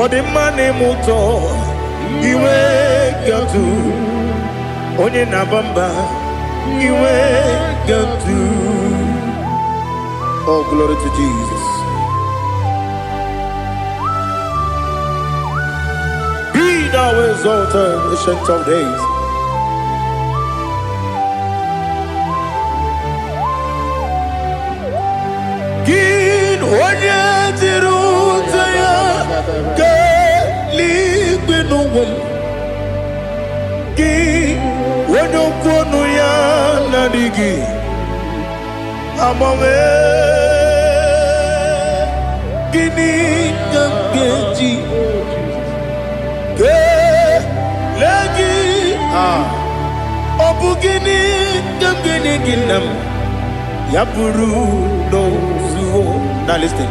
odemane moto iwe gantu onye nabamba iwe gantu. Oh, glory to Jesus. Be thou exalted, ancient of days. Gin onye tirutaya ke ligbinowum. Gin onye kwonu ya nadigi. Amame gini kamgeji ke lagi obu gini kamgeni ginam yapuru no zuo. Now listen,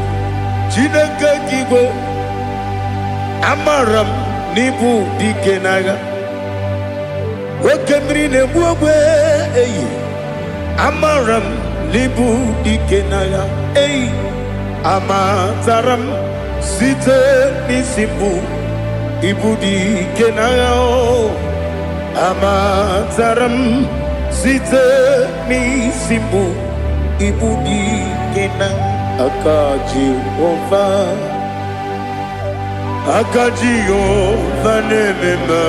Chineke kigwe amaram nibu dikenaga wakemri ne buogwe eyi amaram nibu dikenaya ei amataram site nisimbu ibu dikenaya o amataram site nisimbu ibu dikenaya akaji ova nemema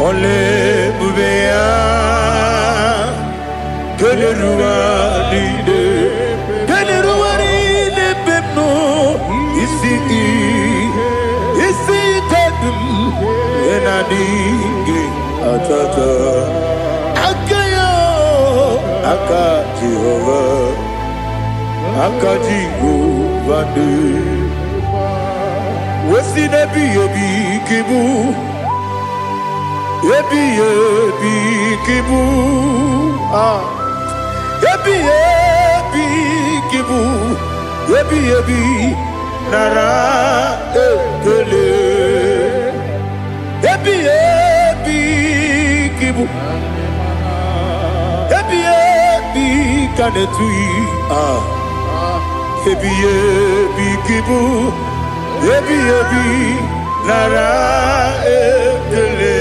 ole bubea Geleruari bebno isi kadum enadinge atata akayo akaji ovade wesi nebi ebi kibu ebi kibu Ebi kibu, ebi nara ekele. Ebi kibu, ebi kanetui. Ebi kibu, ebi nara ekele.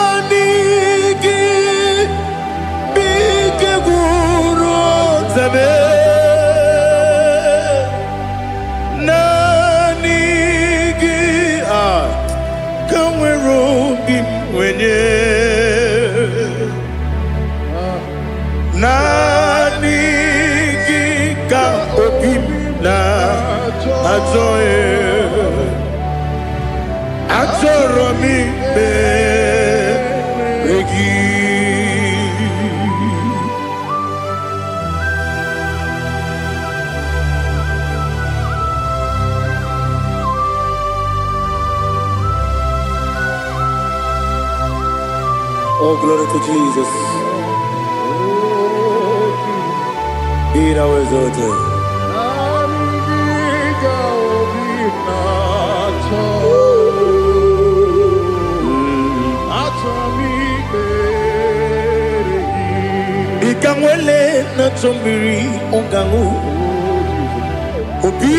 Nanigi bige guru zabe nanigi kamweru bimwenye nanigi ka obim na azoe Atoromi begi. Oh, glory to Jesus. Be thou exalted. Ikamwele na chombiri ongangu obi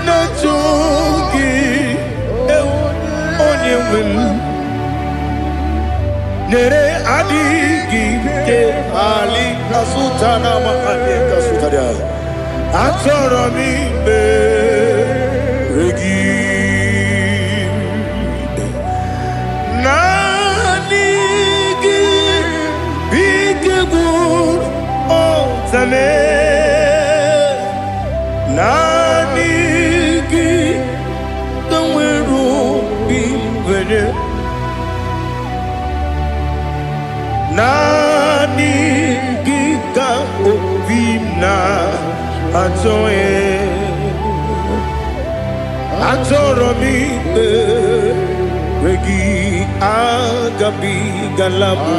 na chogi onye wem nere adigi ke ali kasutana mahali kasutaria atoro mi regi Zame nanigi kamweru bimwenye nanigi Atoe Atoromi Regi Agabi Galabu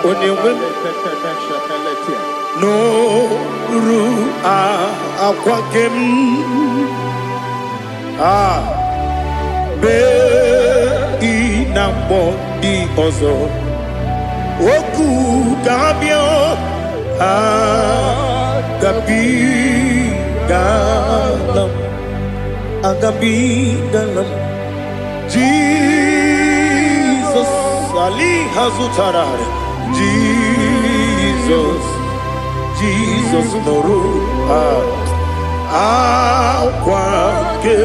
Onewem No Ru Aquakem Be Inambo Di Ozo Oku Gabio Agabi Galam Agabi Galam Jesus Ali Hazutarare Jesus Noru Aquake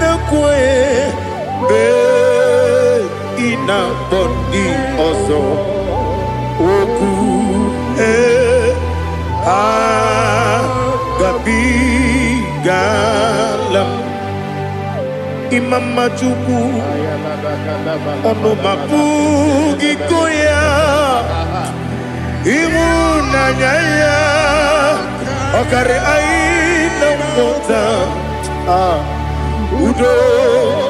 na kwe Be ina boni ozo Oku Agabi Galam Imam Majuku Ono Mapugi Koya Imuna Nyaya Okare Aina Mota Udo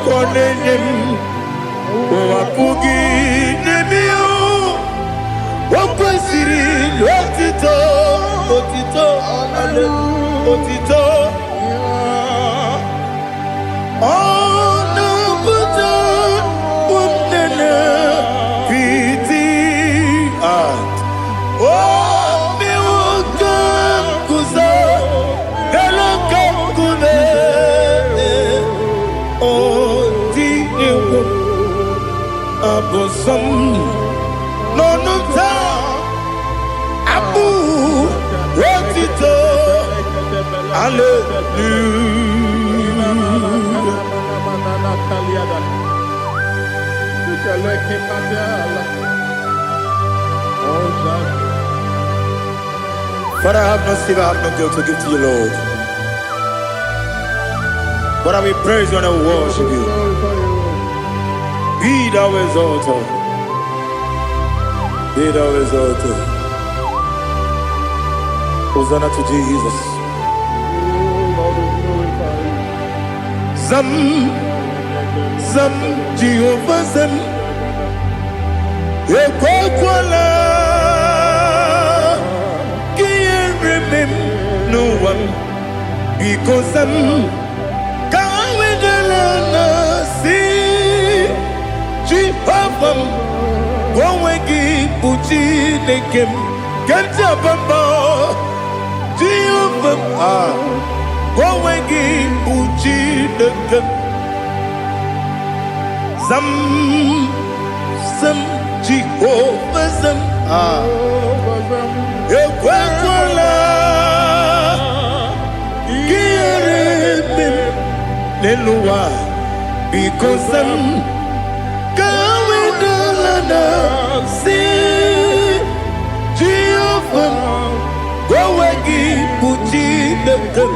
Konenyem Wapugi Nemio Wakwasiri Lotito Otito Otito Onubuto Unene Piti Miwaka Kuzo Eloka Kune Odinewo Abosom Nonuta Abu Otito Father, I have no silver, I have no gold to give to you, Lord. But I will praise you and I will worship you. Be thou exalted. Be thou exalted. Hosanna to Jesus. Zam Jehovah Zam Ekwakwala Can't remember no one because Zam Kawedalana see Jehovah Gwawegi Buchi Nekem Kentabamba Jehovah Gwawegi Buchi Nekem Zam Jehovah Zam Ekwakwala Kieremem Neluwa because Zam Kawedalana see Jehovah Gwawegi Buchi Nekem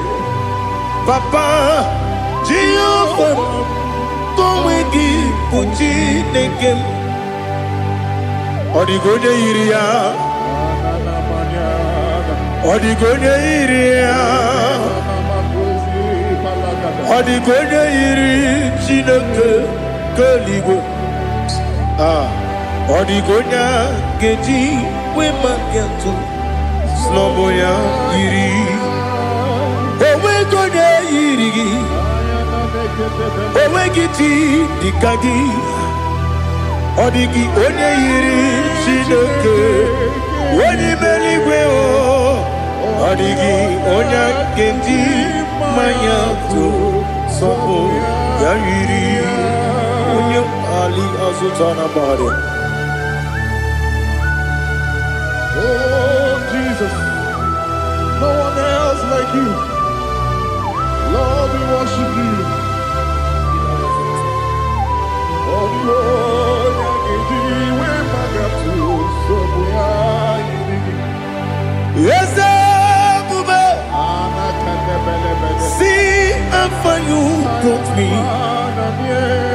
Papa Jehovah Gwawegi Buchi Nekem Odigonye Iria Odigonye Iria Odigonye Iri Chineke Keligwe Odigonya Geji Wemagentu Sloboya Iri Owegonye Iri Owegiti Dikagi Odigi onye yiri Chineke Onye meligwe Odigi onye kendi manya to Sopo ya yiri Onye Ali Azutana Bari. Oh Jesus, no one else like you. Lord, we worship you. Oh Lord, yes, Bube. See how far you brought me.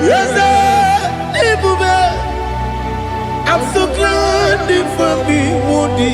Yes, Bube. I'm so glad you found me, Woody.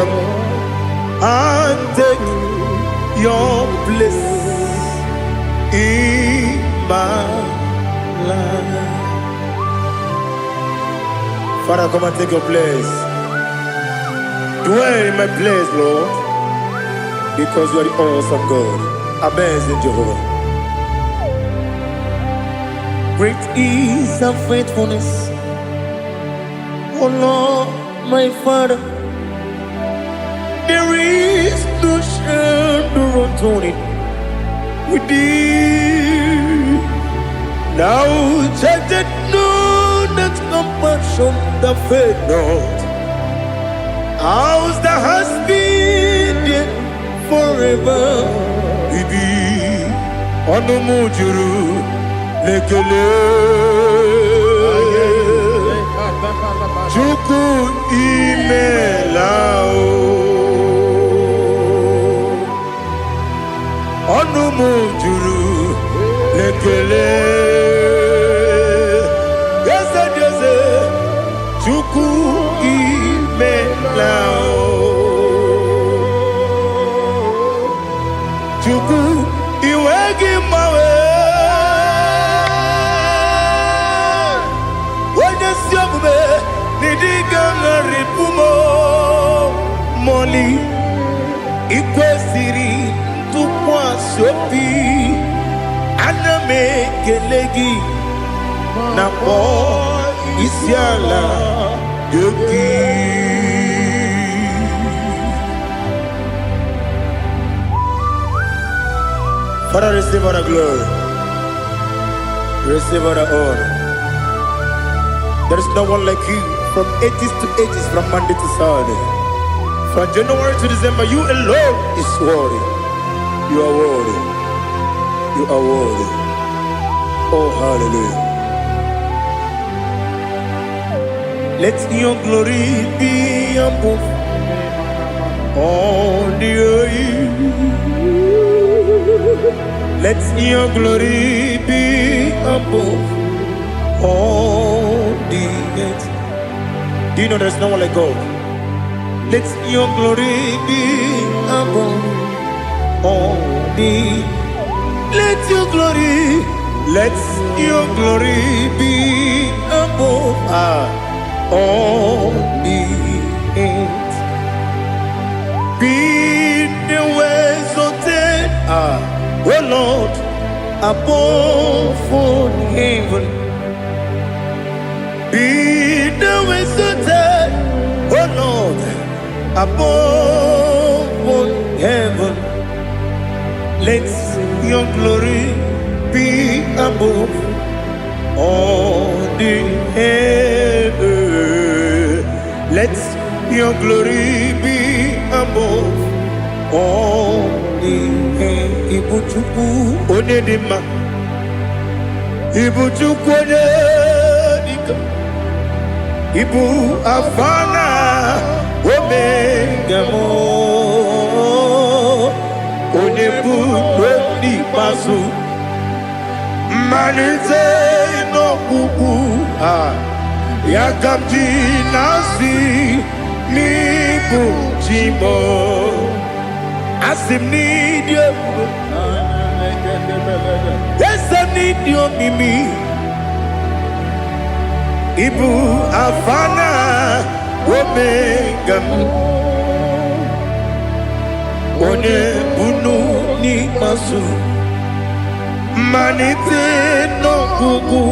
come and take your place in my life. Father, come and take your place. Dwell in my place, Lord, because you are the awesome God. Amazing Jehovah. Great is thy faithfulness, oh Lord, my Father. There is no shadow unto it with thee. Now check that no, that compassion that faith not. Ours that has been there forever. We be on the mujuru lekele. Chuku imelao. Onu mujuru lekele. Yese yese. Chuku imelao. Chuku iwegi mawe. Wanya siyakume nidiga ngaripumo. Moli ikwesiri tukwa sopi. Aname kelegi na po isiala yoki. Father, receive all the glory. Receive all the honor. There is no one like you from ages to ages, from Monday to Saturday. From January to December, you alone is worthy. You are worthy. You are worthy. Oh, hallelujah. Let your glory be above all the earth. Let your glory be above all the earth. Do you know there's no one like God? Let your glory be above all the. Let your glory be above all the earth. Be the ways of death, oh Lord, above all heaven. Be the ways of death, oh Lord, above all heaven. Let your glory be above all the heaven. Let your glory be above all the heaven. Ibuchuku onedima, Ibuchuku onedika, Ibu afana omega mo, onebu oni pasu, manite no kuku yakamji nasi nibu chimo. Asim need you. Yes, I need you, Mimi. Ibu Afana Omega. One Bunu ni Masu. Manite no Gugu.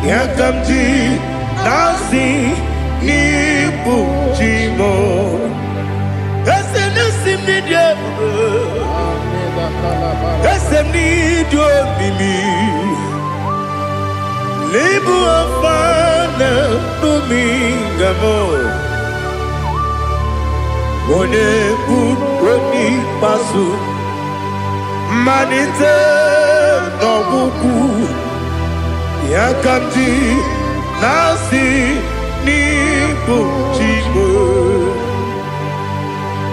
Yakamji Nasi Nibu Chimo. Esem need you. Esem need you, Mimi. Lebu afana numingamo. One buni pasu. Manite no buku. Yakamji nasi nibu chibo.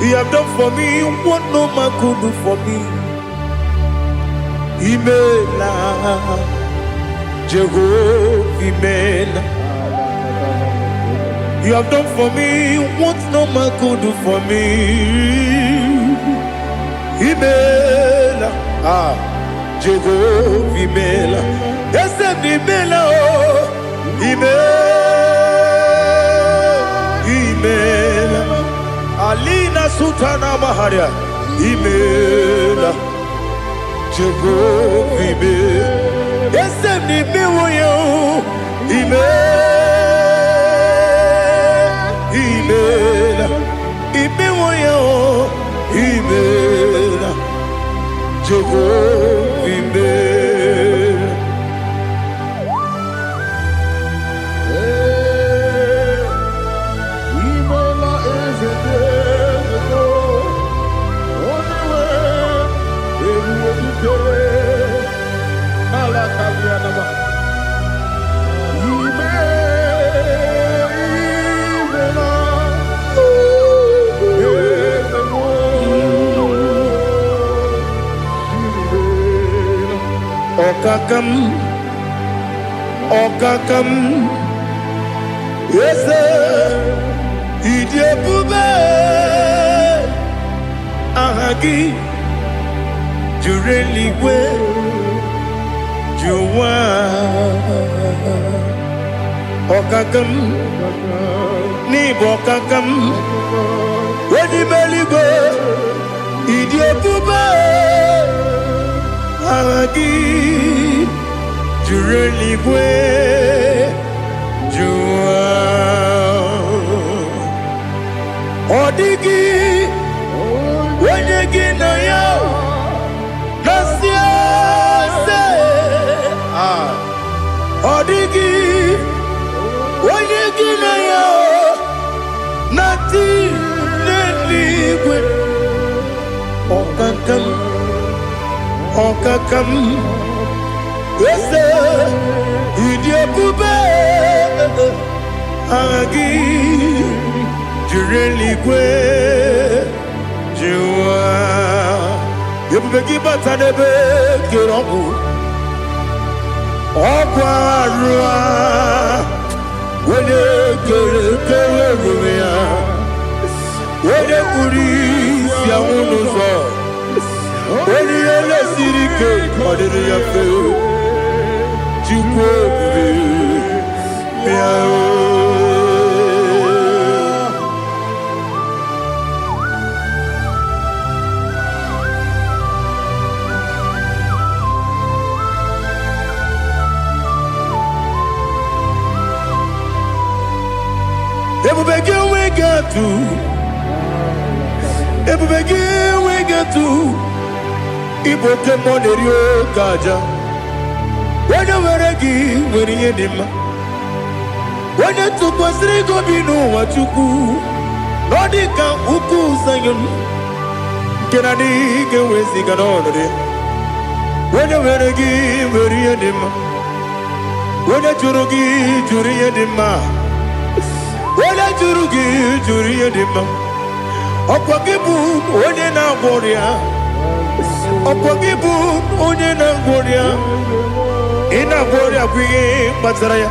He have done for me what no man could do for me. Imela, Jehovah, Imela. You have done for me what no man could do for me. Imela, Jehovah Imela, yes, Imela, Imela, Alina Sutana Maharia, Imela, Jehovah Imela, yes, Imela, Imela, Jehovah Imela. Imela is a day, only way, Alakalianaba. Okakam, yes, Idiabube, Ahagi, Jureligwe, Juwa, Okakam, Nibokakam, Wedi Meligwe, Idiabube, Ahagi, Jureligwe, Juwa, Odigi, Wenyegi na ya, Nasia se, Odigi, Wenyegi na ya, Nati Neligwe, Okakam, Okakam. Yes, Idiabube, Agi, Jureligwe, Jua, Yabegi Batanebe, Kiroku, Okwarua, when you get when you Kuris, Yamunuzo, when you let Sirike, what did you feel? we get to Igbo Kemonerio Kaja. When you were a gay, when you did, when you took us, they go be no what you do. Nodika Uku Sayon Kennedy get with the Ganone. When you were a gay, when you did, when you Jurugi, Juria Dima, when you Jurugi, Juria Dima, Opagibu, Odena Boria, Opagibu, Odena Boria. Ina Boria Guye Matraya.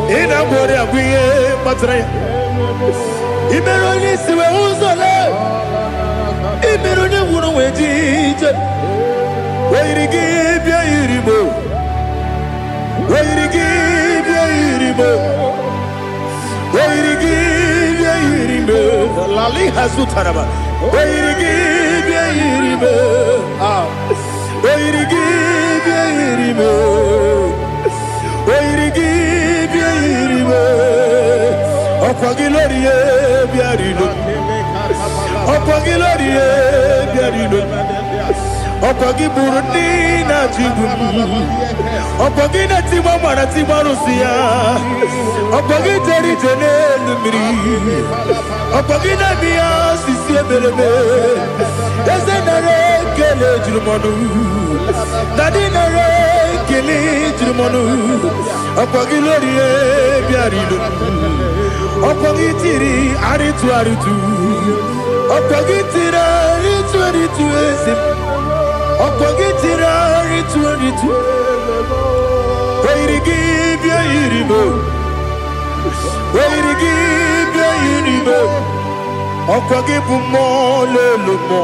Ina Boria Guye Matraya. Imeroni Siwe Uzole. Imeroni Wunu Wejije. Where you give your Iribo. Where you give your Iribo. Where you give your Iribo. Lali Hasutaraba. Where you give your Iribo. Where you give Where give you Opagilorie Biarino Opagilorie Biarino Opagiburni Najibu Opagina Timamana Timarusia Opagiteri Tenelumri Opagina Mia Sisia Belebe Yasenare Kele Jumanu Nadinare Kele Jumanu Opagilorie Biarino Opagitiri Aritu Aritu Opagitira Aritu Aritu Esim Opagitira Aritu Aritu Where you give your Iribo Oyirigi bia yiribe. Okwagi bu mo lelu mo.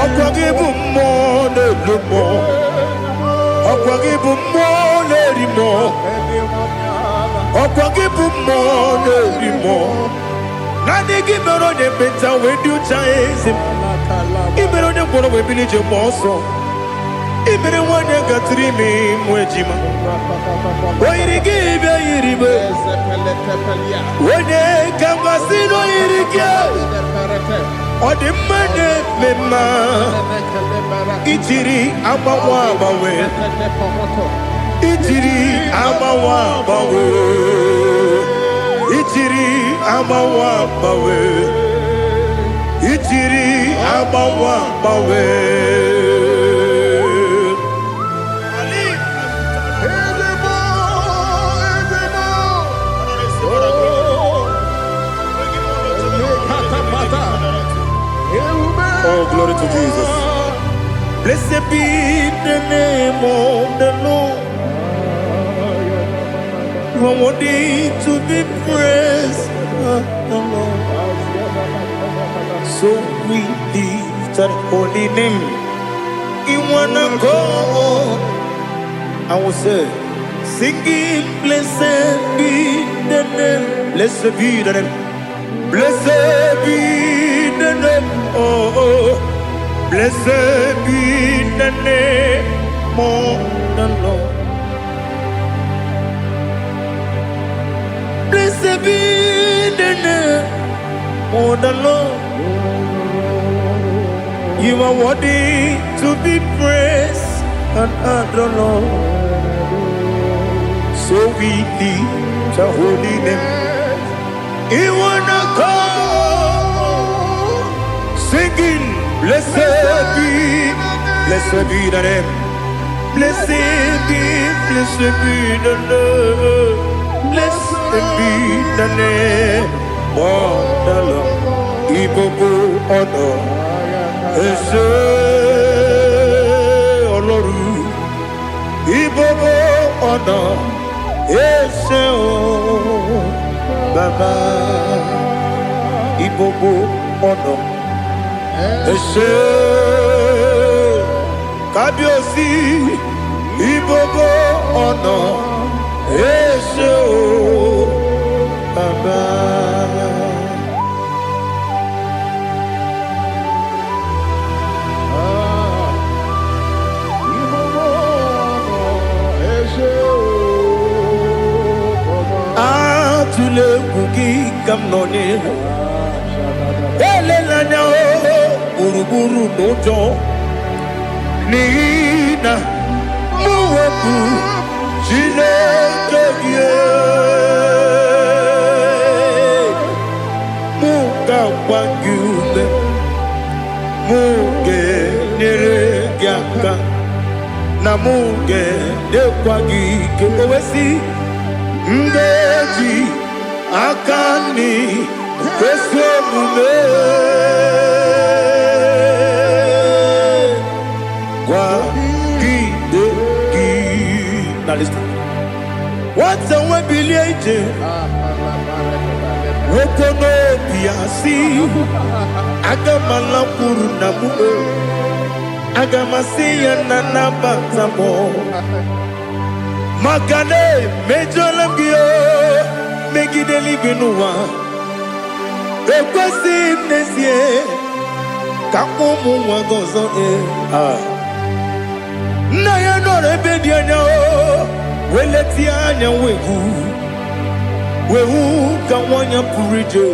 Okwagi bu mo lelu mo. Okwagi bu mo lelu mo. Okwagi bu mo lelu mo. Nani gimero de beta we do chase. Ibero de bono we bilije moso. Ibere wanya gatrimi mwejima. Oyirigi bia yiribe. Wene kamasino yirige. Odimane mema. Itiri amawa bawe. Itiri amawa bawe. Itiri amawa bawe. Itiri amawa bawe. Oh, glory to Jesus. Blessed be the name of the Lord. You are worthy to be praised. So we lift that holy name. You wanna go? I will say, singing, blessed be the name. Blessed be the name. Blessed be the name. Oh, blessed be the name of the Lord. Blessed be the name of the Lord. You are worthy to be praised and adored, Lord. So we lift the holy name. You wanna call, singing, blessed be the name. Blessed be the Lord. Blessed be the name of the Lord. Igbo honor. Ese Oloru. Igbo honor. Ese Baba. Igbo honor. Ese Kabiosi. Igbo honor. Ese Baba. Atule kuki kamnoni. Elelanya uruburu nojo. Nina muweku. Chineke muka wangyume muge neregiaka na muge dekwagike owesi ngeji akani kwesomume kwa now listen. What's the way biliaje? Wokono biasi. Agamala kurunamu. Agamasiya nanabatamo. Magane mejolamgio. Megideli binua. Ekwesi mnesie. Kamumu wagozo na ya no rebedianya o weleti anya wehu ka wanya purije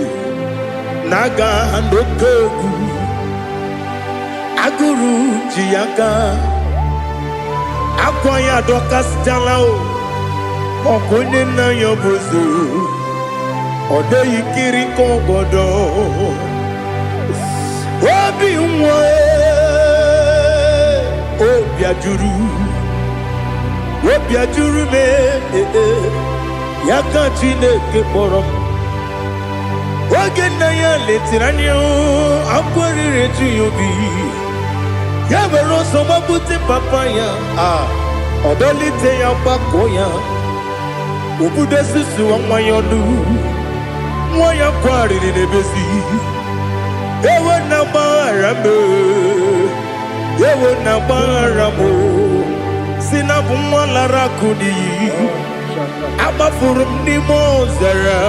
naga ndokogu aguru jiyaka akwanya dokas jalao okonye na yobozo ode yikiri kogodo obi nwa Obiajuru me Yaka Chineke kpọrọ oge nna ya letiri anya akwarịrị eju ya obi ya were ọsọ gbapute papa ya ọdọlite ya gbakọ ya Ubude susu wa mwayonu Mwaya kwari ni nebezi Ewe na marame Ewe na maramo Sinabu mwala rakudi Abafurum ni mozara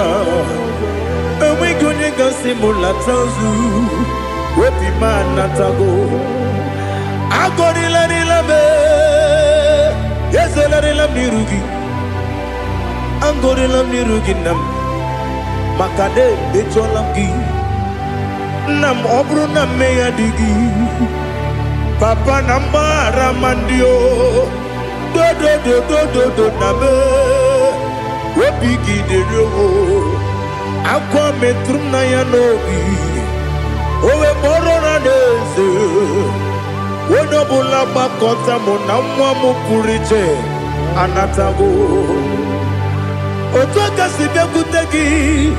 Ewe gonye gasi mulatanzu Wepi manatago Agorila nilabe Yezela nilam nirugi Angorila nirugi nam Makade becholamgi Nam obru nam meyadigi Papa namara mandio Do do do do do do nabe Wepigi de rogo Akwa metrum na yanogi Owe borona neze Wenobula bakota mona mwamu puriche Anatago Otoka sibe kutegi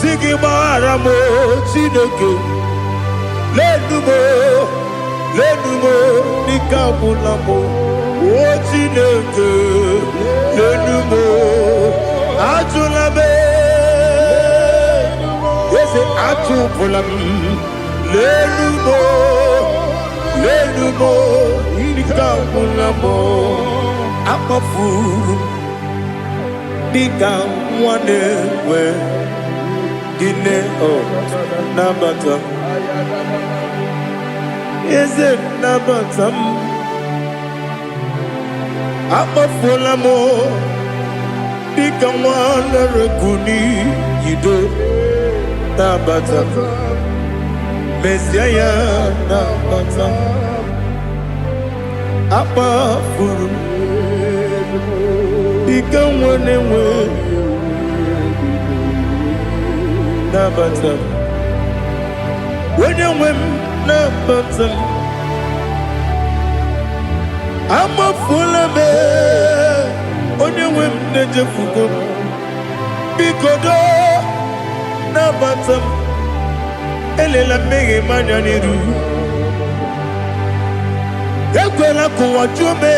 Sigi maramo Chineke Lenumo Nikabulamo O Chineke Lenumo Ajulabe Yese Ajupulam Lenumo Nikabulamo Amafu Nika mwane we Dine o Nabata Is it Nabatam Amafulamo Nika mwane rekuni Yido Nabata Messiah Nabata Amafuru Ika mwane we Nabatam When you win Nabatam I'm a full of it When you win Nejafugo Bikodo Nabatam Elela mege manyaniru Yakwela kuwa jume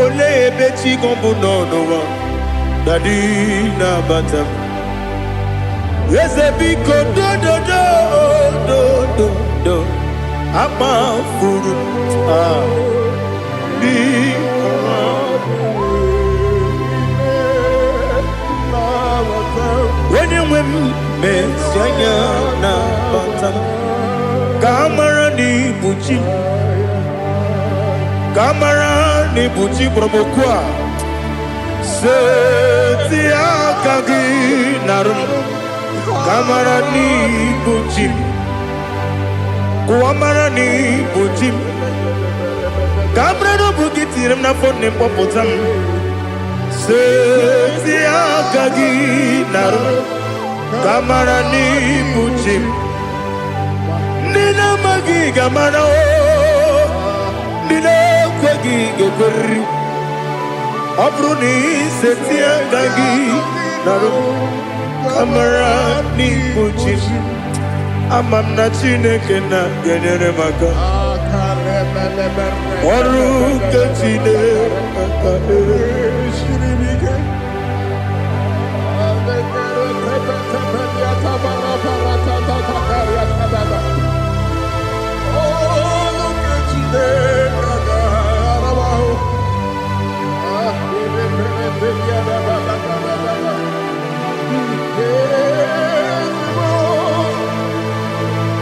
Ole ebechi gombu nonowa Dadi Nabatam Yes, a big do. I'm a fool. When you win, Messiah, Nabata. Kamara ni buchi promokwa. Setia kagi narum. Kamara ni buchim Kuamara ni buchim Kamara no bukitirim na fone popotam Sezi akagi naru Kamara ni buchim Nina magi kamara o Nina kwagi gekori Obru ni sezi akagi naru Kamara ni buchim Amam na Chineke na genere maka Oru ke Chineke Shiribike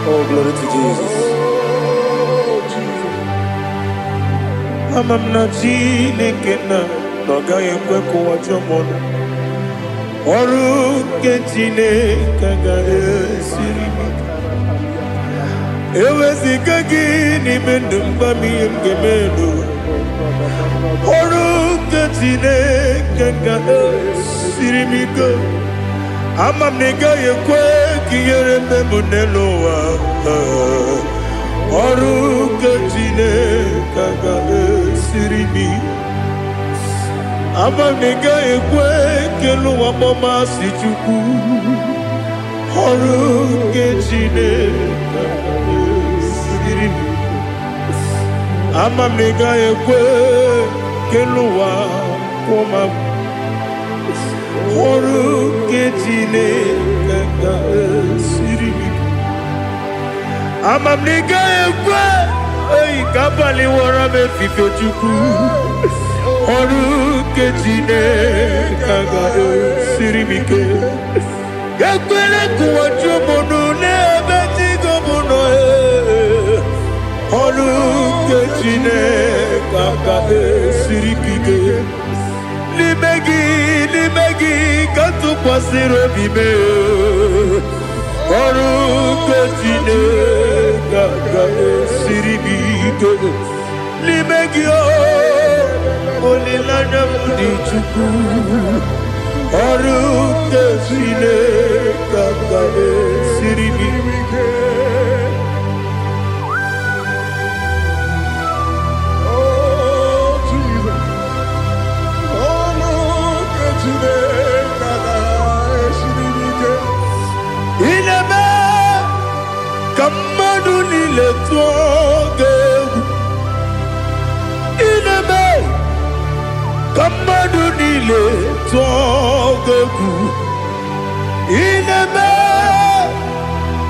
Oh, glory to Jesus. Amam na Chineke na noga yekwe kuwa chomono. Oru ke Chineke ga esiri. Ewezi kagi ni mendumba mi mgemeno. Oru ke Chineke ga esiri miko. Amam nega yekwe kiyere memunelo wa Oru kachine kaga sirimi Amam nega yekwe kelu wa mama sichuku Oru kachine kaga sirimi Amam nega yekwe kelu wa mama Ọrụ nke Chineke ga-esiri ike. Ama m na ị gaghị ekwe oyi ka abalị wara m efife Chukwu. Ọrụ nke Chineke ga-esiri m ike. Ekwela ka ụwa jụọ m ọnụ n'ebe chi gị bụ nọ. Ọrụ nke Chineke ga-esiri m ike. N'ime gị ka tụkwasịrị obi m. Ọrụ nke Chineke ga-esiri m ike. N'ime gị olileanya m dị Chukwu. Ọrụ nke Chineke ga-esiri m ike. Ineme ka mmadụ niile tụọ gị egwu. Ineme ka mmadụ niile tụọ gị egwu. Ineme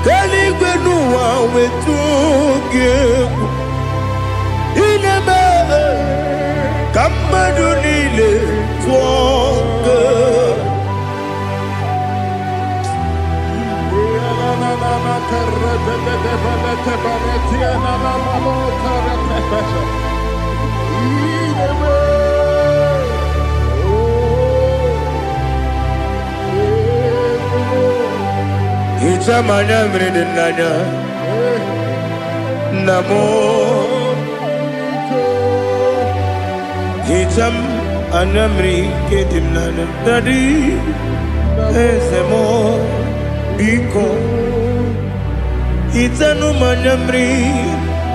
ka eluigwe n'ụwa wee tụọ gị egwu. Ineme ka mmadụ niile tụọ gị egwu. Hicham anya mmiri dị n'anya nna m. Hicham anya mmiri nke dị m n'anya Daddy eze m biko. Hitanụ m anya mmiri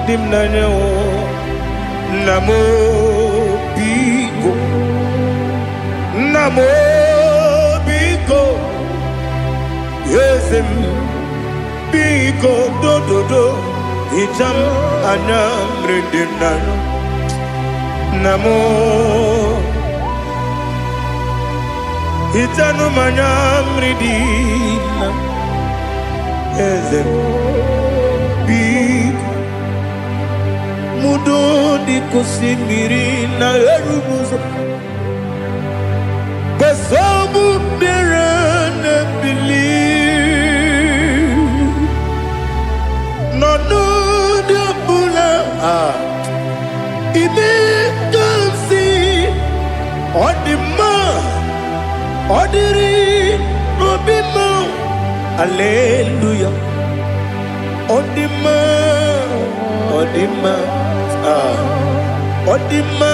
dị m n'anya nna m biko. Nna m biko. Eze m biko dododo. Hicham anya mmiri dị m n'anya nna m. Hitanụ m anya mmiri dị na eze m biko. Mudo dị ka osimiri na-eru m ụzọ. Nsogbu bịara na-ebili n'ọnọdụ ọbụla. Ime ka m si ọ dị mma, ọ dịrị n'obi m. Hallelujah. Ọ dị mma, ọ dị mma, ọ dị mma,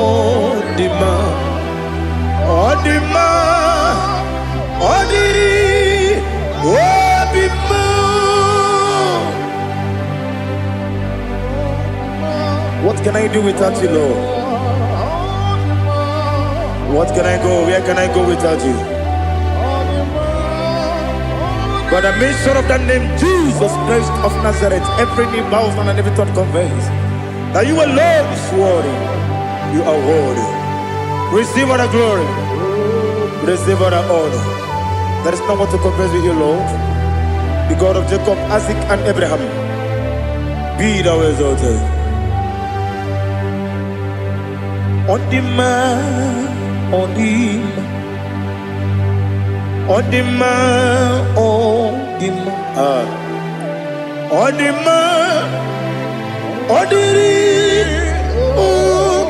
ọ dị mma, ọ dị mma, ọ dịrị obi m. What can I do without you, Lord? What can I go? Where can I go without you? By the mention of that name, Jesus Christ of Nazareth, every knee bows down and every tongue confesses that you alone is worthy. You are worthy. Receive all the glory. Receive all the honor. There is no one to compare with you, Lord. The God of Jacob, Isaac, and Abraham. Be thou exalted. On the man, on the man. On the man, on the man, on the man, on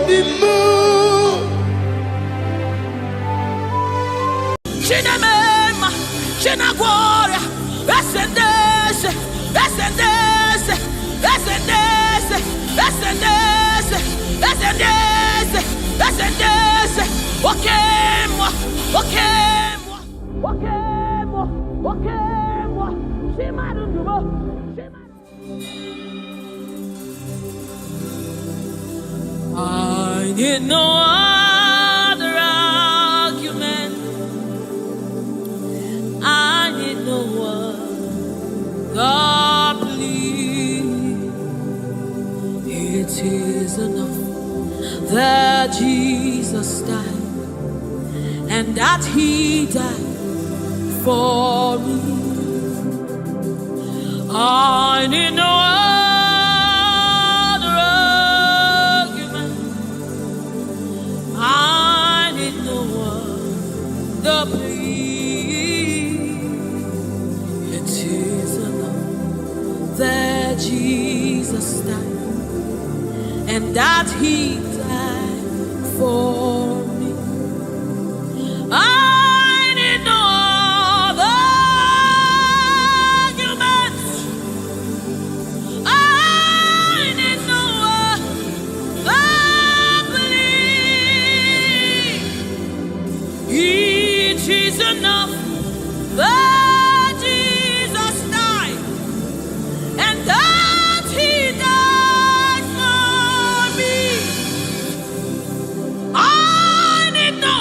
the man. Chinemema, Chinagwaria, Ascendese, Ascendese, Ascendese, Ascendese, Ascendese, Ascendese, okay, moi, okay, moi, okay, moi, okay, moi, Shimarudubo, I need no other argument. I need no one. God, please. It is enough that Jesus died and that he died for me. I need no other argument. I need no other plea. It is enough that Jesus died, and that he died for me. I need no other argument. I need no other plea. It is enough that Jesus died, and that he died for me. I need no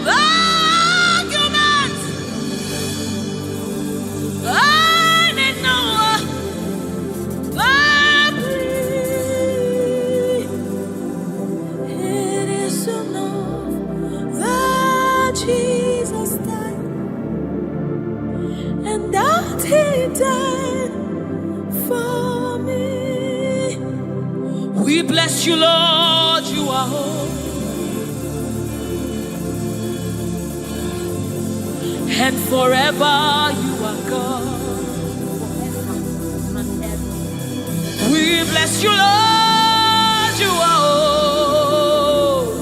argument. I need no plea. It is enough that Jesus died, and that he died for me. We bless you, Lord, you are holy. And forever you are God. We bless you, Lord, you are holy.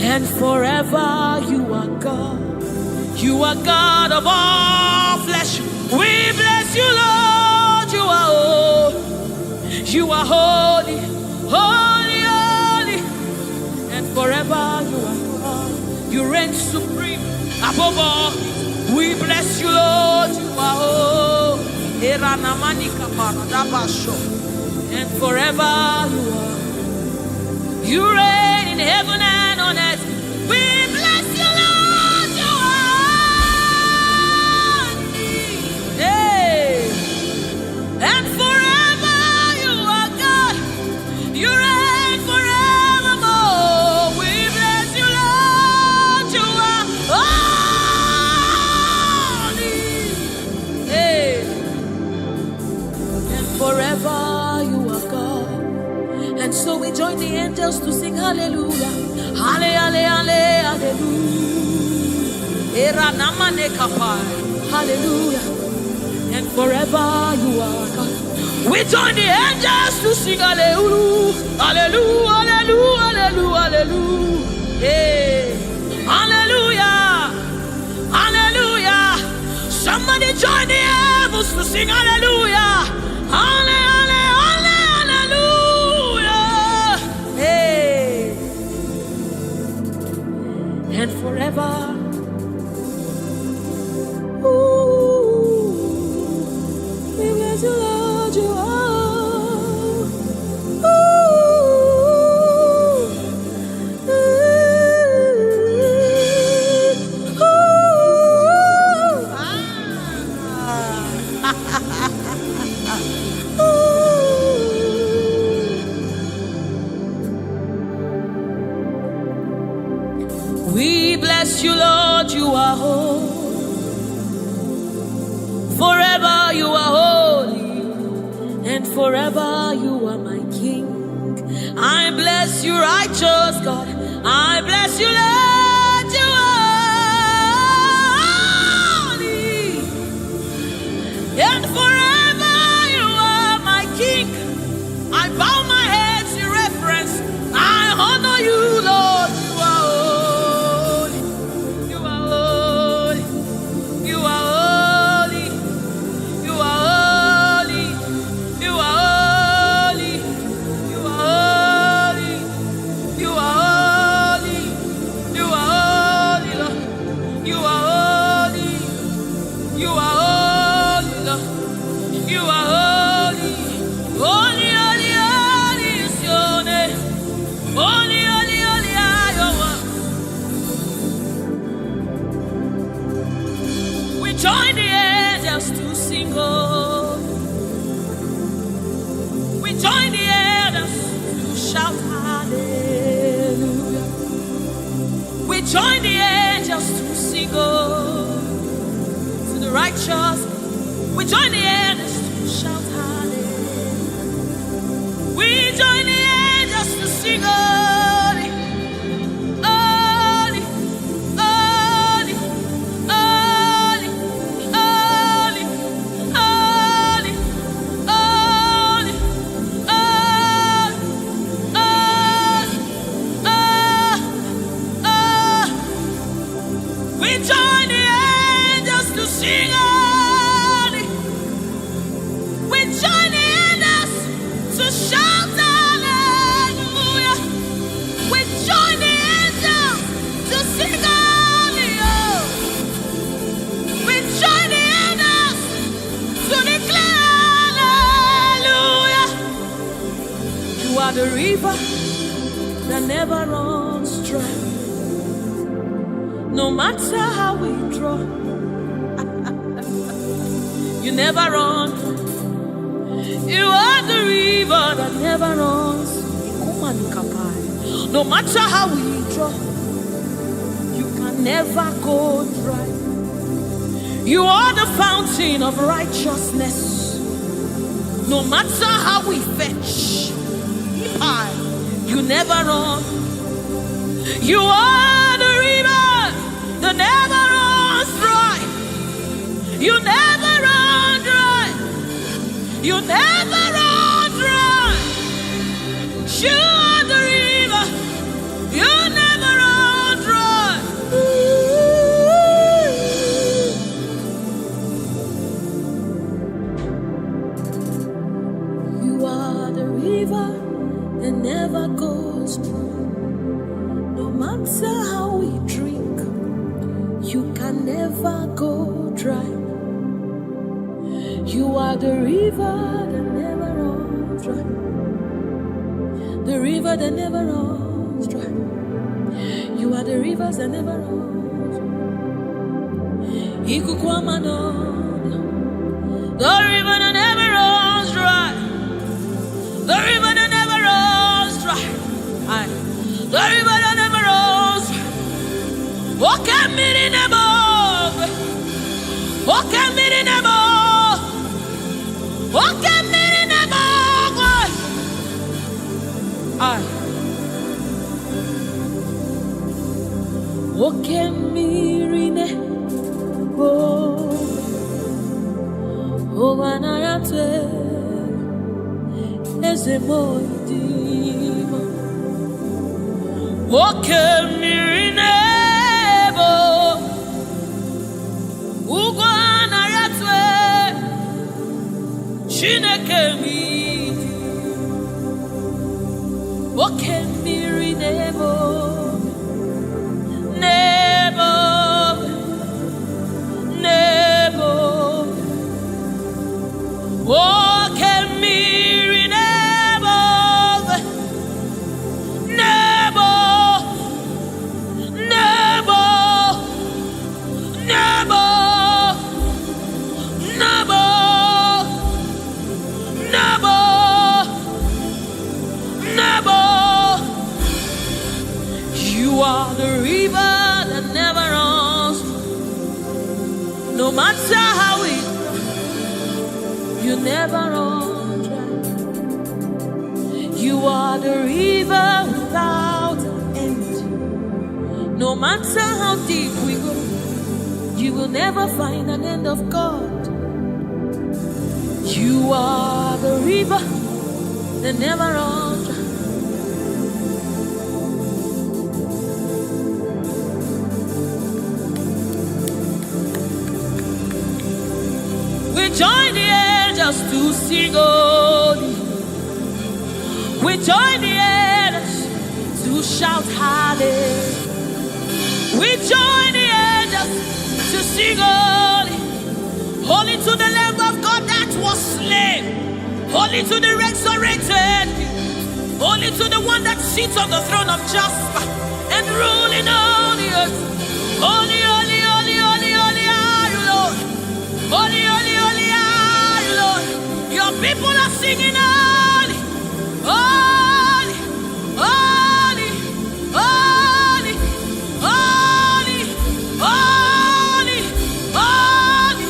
And forever you are God. You are God of all flesh. We bless you, Lord, you are holy. You are holy, holy, holy. And forever you are God. You reign supreme above all. We bless you, Lord, you are holy. And forever you are. You reign in heaven and on earth. We bless you, Lord, you are. Hey. And forever you are God. You reign forevermore. We bless you, Lord, you are holy. Hey. And forever you are God. And so we join the angels to sing hallelujah. Hallelujah, hallelujah. Hallelujah. And forever you are God. We join the angels to sing hallelujah. Hallelujah, hallelujah, hallelujah, hallelujah. Hey. Hallelujah. Hallelujah. Somebody join the heavens to sing hallelujah. Hallelujah, hallelujah. Hey. And forever. Ooh, we bless you, Lord, you are. Ooh, ooh, ooh. We bless you, Lord, you are holy. Forever you are holy, and forever you are my King. I bless you, righteous God. I bless you, Lord, you are holy, and forever you are my King. I bow my head in reverence. I honor you, Lord. You are holy. You are holy. You are holy. You are holy. You are holy. You are holy. You are holy, Lord. You are holy. You are holy, Lord. You are holy. Holy, holy, holy is your name. Holy, holy, holy are your words. We join the angels to sing, oh. We join the angels to shout hallelujah. righteous. We join the angels to shout hallelujah. We join the angels to sing holy, holy, holy, holy, holy, holy, holy, we join the angels to sing holy. We join the angels to shout hallelujah. We join the angels to sing holy. Oh. We join the angels to declare hallelujah. You are the river that never runs dry. No matter how we draw, you never run. You are the river that never runs. No matter how we draw, you can never go dry. You are the fountain of righteousness. No matter how we fetch, you never run. You are the river that never runs dry. You never run dry. You never run dry. You are the river. You never run dry. You are the river that never goes dry. No matter how we drink, you can never go dry. You are the river that never runs dry. The river that never runs dry. You are the rivers that never runs dry. The river that never runs dry. The river that never runs dry. The river that never runs dry. Walk at me in the boat. Walk at me in the boat. Walk at me in the boat. Walk at me in the boat. Overnight, as a boy, walk at me in the boat. Chineke mi, oke mmiri nebo, nebo, nebo, oke mmiri nebo, nebo, nebo, nebo, nebo. You are the river that never runs. No matter how it, you never run dry. You are the river without end. No matter how deep we go, you will never find an end of God. You are the river that never runs dry. We join the angels to sing holy. We join the angels to shout hallelujah. We join the angels to sing holy. Holy to the Lamb of God that was slain. Holy to the resurrected. Holy to the one that sits on the throne of Jasper and ruling all the earth. Holy, holy, holy, holy, holy are you, Lord. Holy, holy, holy are you, Lord. Your people are singing holy, holy, holy, holy, holy, holy, holy,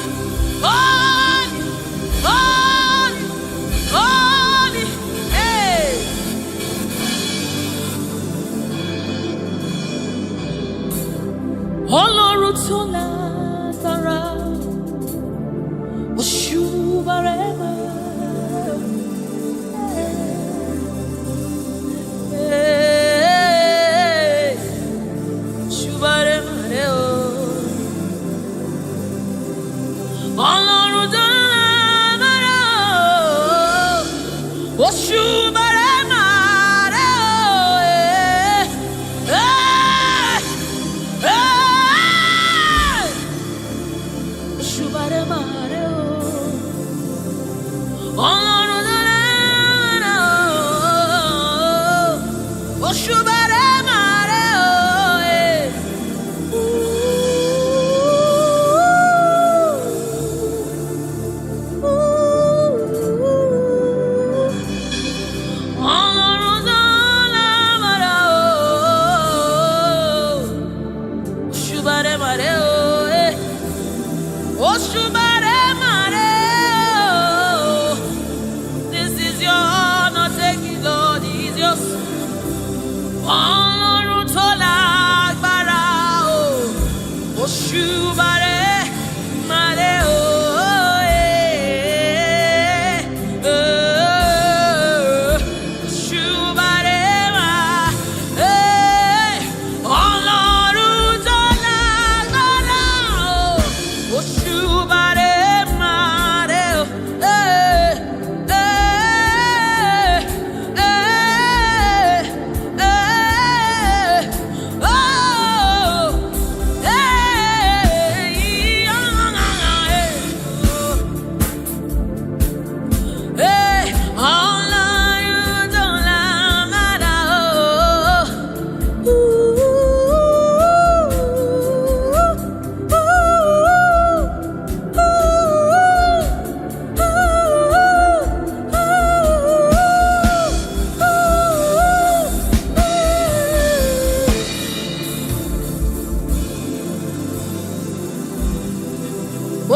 This is your honor, take it, Lord, is yours. Ọlọ́run tó lágbára o, Òṣùbàrè màrè o.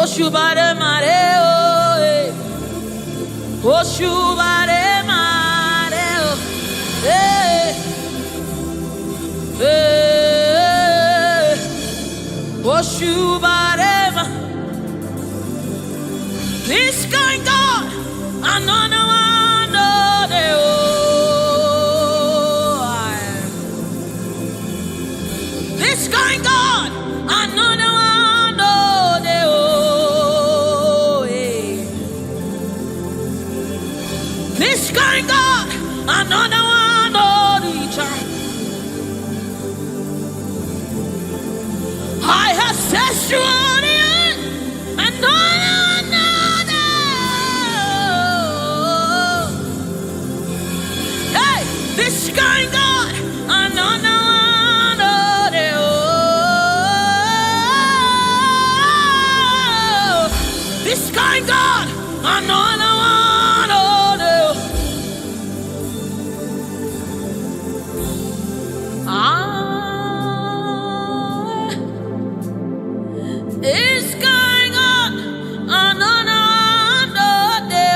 Òṣùbàrè màrè o, Òṣùbàrè màrè o, Òṣùbàrè mà. This kind God, another one, no, this kind God, another one. This kind God, another one, oh, the child. I have set you on the end, another. Hey, this kind God, another one, oh, this kind God, another one. It's going on another day.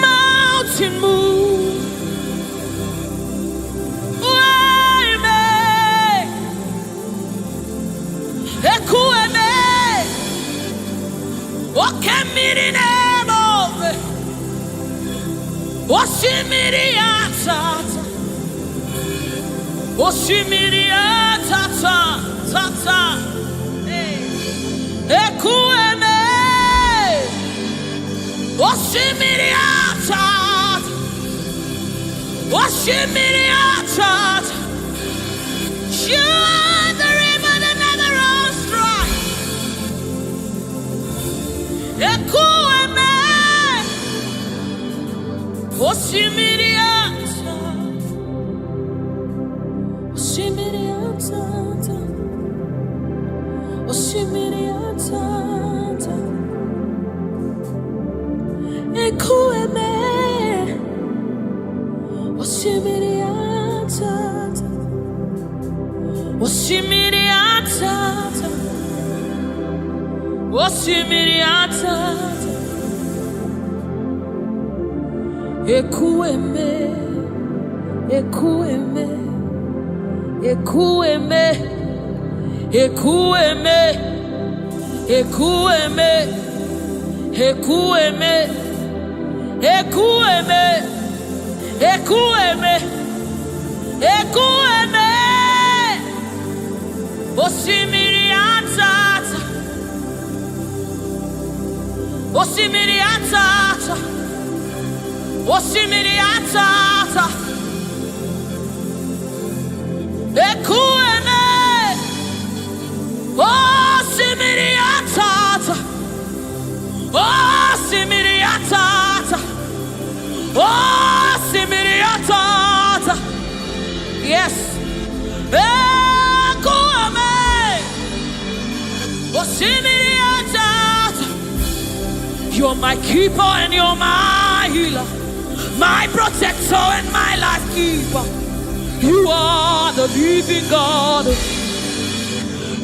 Mountain move. Ekueme, okemiri nemove, oshimiri atata, oshimiri atata, tata. Ekueme, oshimiri atata, oshimiri atata. You are the river that never runs dry. Ekueme, oshimiri atata, oshimiri atata, oshimiri atata. Ekueme, oshimiri atata, oshimiri atata, oshimiri atata. Ekueme, ekueme, ekueme, ekueme, ekueme, ekueme, ekueme, ekueme, ekueme. Oshimiri atata, oshimiri atata, oshimiri atata. Ekueme, oshimiri atata, oshimiri atata, oshimiri atata. Yes. You're my keeper and you're my healer, my protector and my life keeper. You are the living God.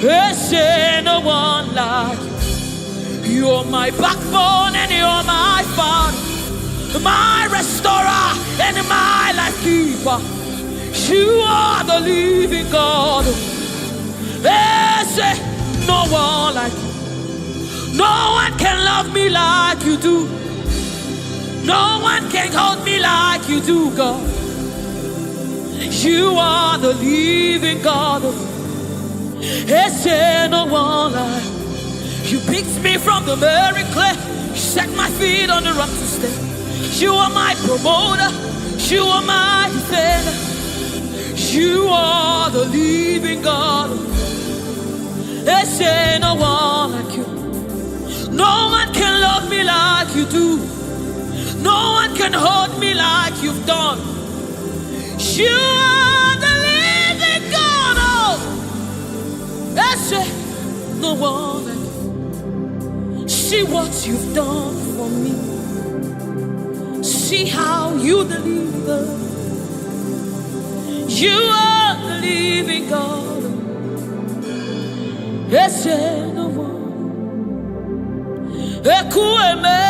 There's no one like you. You're my backbone and you're my father, my restorer and my life keeper. You are the living God. There's no one like you. No one can love me like you do. No one can hold me like you do, God. You are the living God. There's no one like you. You picked me from the very clay. You set my feet on the rock to stay. You are my promoter. You are my defender. You are the living God. There's no one like you. No one can love me like you do. No one can hold me like you've done. You are the living God. Oh, that's it. No one like you. See what you've done for me. See how you deliver. You are the living God. That's it. No one. Ekueme,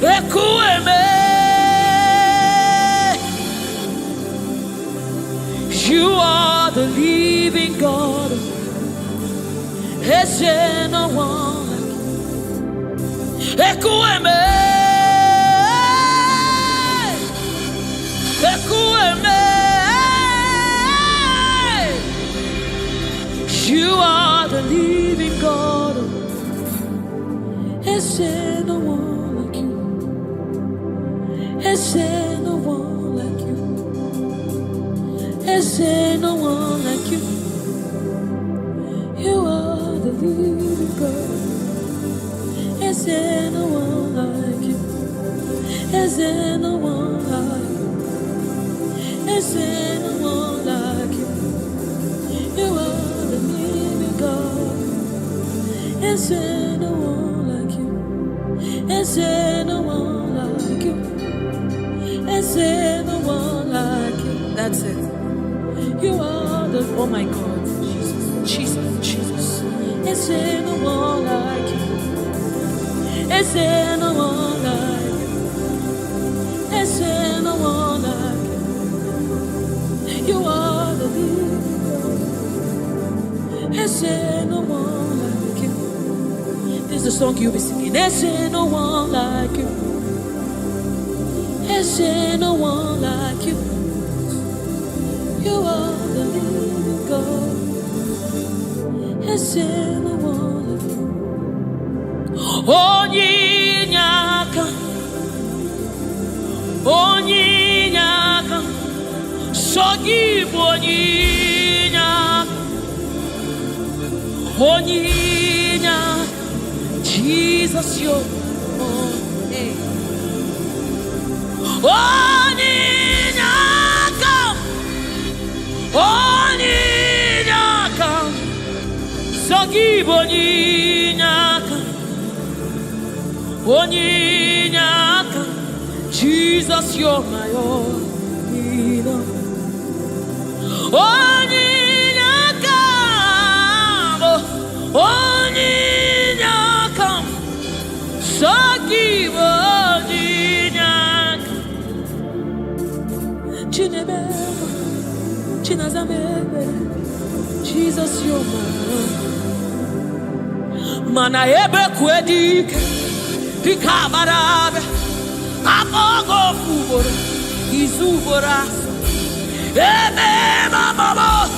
ekueme. You are the living God. There's no one like you. Ekueme, ekueme. You are the living God. There's no one like you. There's no one like you. There's no one like you. You are the living God. There's no one like you. There's no one like you. There's no one like you. You are the living God. Is there no one like you? Is there no one like you? Is there no one like you? That's it. You are the, oh my God, Jesus, Jesus, Jesus. Is there no one like you? Is there no one like you? Is there no one like you? You are the leader. Is there no one like you? This is the song you'll be singing. Is there no one like you? Is there no one like you? You are the living God. Is there no one like you? Onyinyaka, Onyinyaka, Sogibu Onyinyaka, Onyinyaka, Jesus, your name. Onyinyaka, Onyinyaka, Sogibu Onyinyaka, Onyinyaka, Jesus, you're my own. Onyinyaka, Onyinyaka, Sogibu Onyinyaka, Chinebe, Chinazamebe, Jesus, you're my own. Mana ebe kwedike. Pikabarabe, amogo fubora, izubora, eme mama,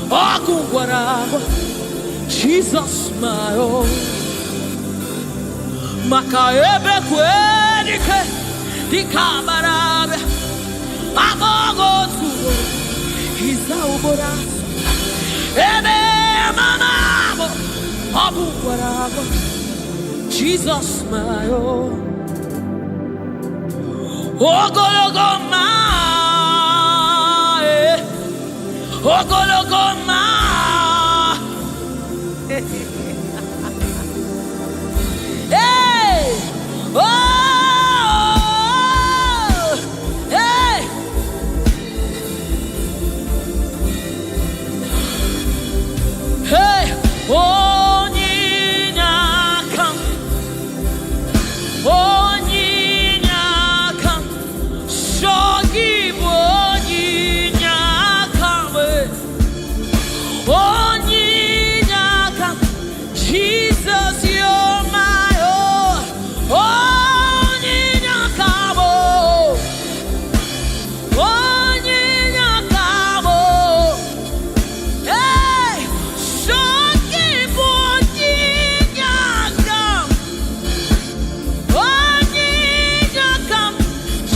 ogungwarabo, Jesus my own. Makaebe kwenike, pikabarabe, amogo fubora, izubora, eme mama, ogungwarabo. Jesus, my own. Ogologoma, Ogologoma. Hey, oh, hey. Hey, oh. Onyinyaka, Sogibu Onyinyaka, Onyinyaka, Jesus, you're my own. Onyinyaka, Onyinyaka, hey, Sogibu Onyinyaka.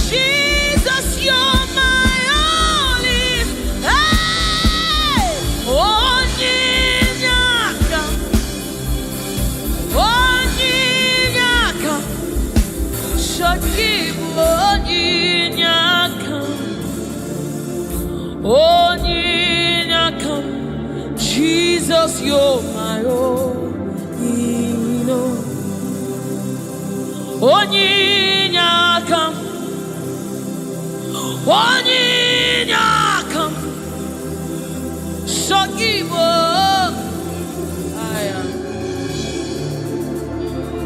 Jesus, you're my only. Hey, Onyinyaka, Onyinyaka, Sogibu Onyinyaka, Onyinyaka, Jesus, you're my own. Onyinyaka, Onyinyaka, Sogibu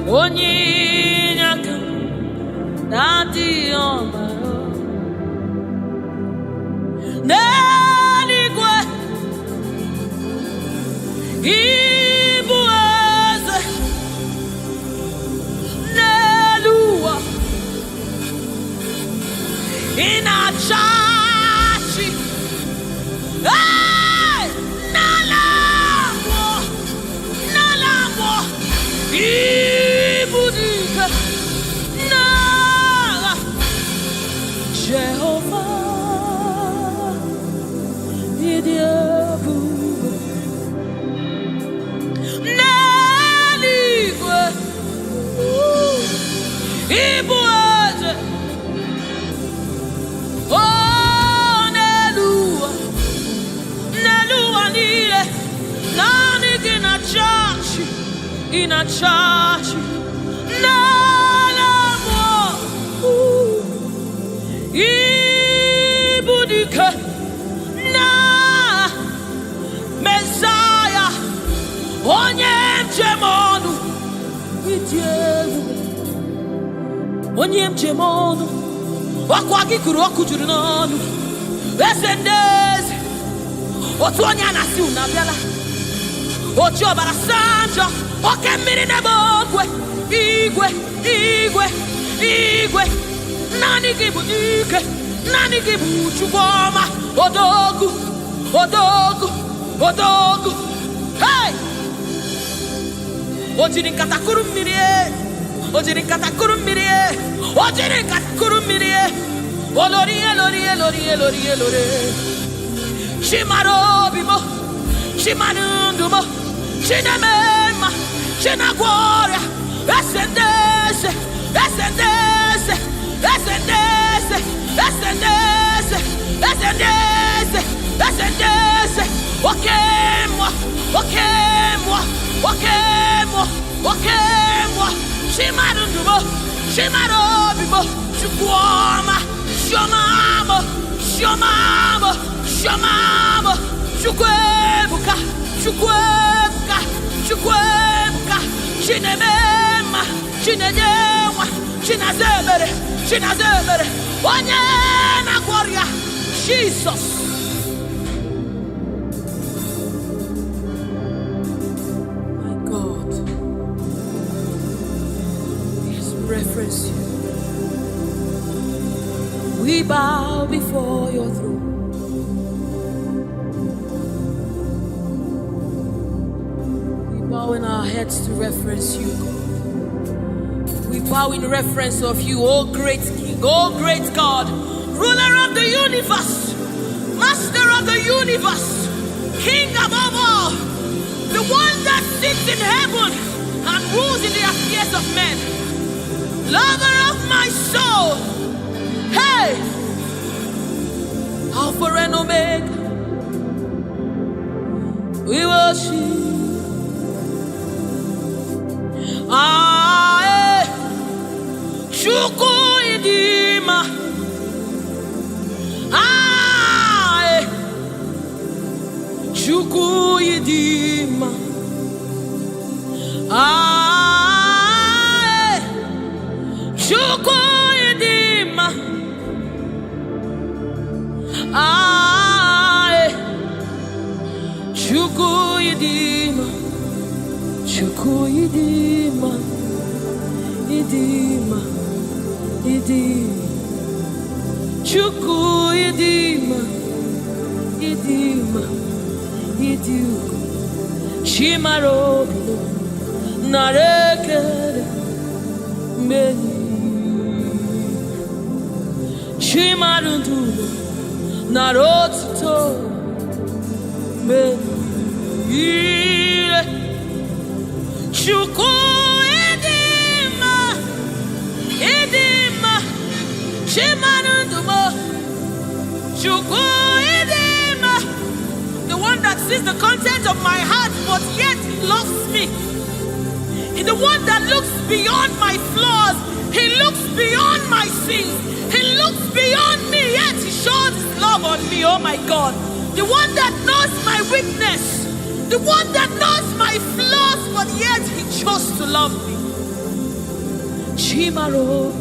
Onyinyaka, Daddy on my own. Neligwe, Igbo eze, Neluwa, Inachachi, hey, Nalamo, Nalamo, Ibudike, Nala, Jehovah, Idiebu, Neligwe, Igbo eze. Oh, Nelua, Nelua nile, nani in a church, Nalamo, Ibudike. onye njem ọnụ ọkwa gị kụrụ ọkụ juru n'ọnụ eze ndị eze otu onye a na-asị unu abịala oji ọbara saa njọ oke mmiri n'ebe ogwe igwe igwe igwe naanị gị bụ ike naanị gị bụ Chukwu ọma odogwu odogwu odogwu hey o jiri nkata kụrụ mmiri o jiri nkata kụrụ mmiri o jiri nkata kụrụ mmiri olori elori elori elori elori chimara obi mo chimara ndụ mo chineme mma chinagwọ ọrịa eze ndị eze eze ndị eze eze ndị eze eze ndị eze eze ndị eze eze ndị eze oke mmụọ oke mmụọ oke mmụọ oke mmụọ chimara ndụ mo chimara obi mo Chukwu ọma chiọma mo chiọma mo chiọma mo Chukwu ebuka Chukwu ebuka Chukwu ebuka chineme mma chinenye nwa chinaza emere onye na-agwọ ọrịa Jesus. My God, yes, reference you. We bow before your throne. We bow in our heads to reference you, God. We bow in reference of you, O great King, O great God, ruler of the universe, master of the universe, King above all, the one that sits in heaven and rules in the affairs of men, lover of my soul. Hey, Alpha and Omega, we worship. Chukwu idima, Chukwu idima, Chukwu idima, Chukwu idima, Chukwu idima, idima. Chukwu idima, idima, idiuko chimara obi narekere meni chimara ndu narotuto meni Chukwu idima, idima Chukwu idima, the one that sees the content of my heart, but yet he loves me. He's the one that looks beyond my flaws. He looks beyond my sins. He looks beyond me, yet he shows his love on me. Oh my God. The one that knows my weakness. The one that knows my flaws, but yet he chose to love me. Chimaro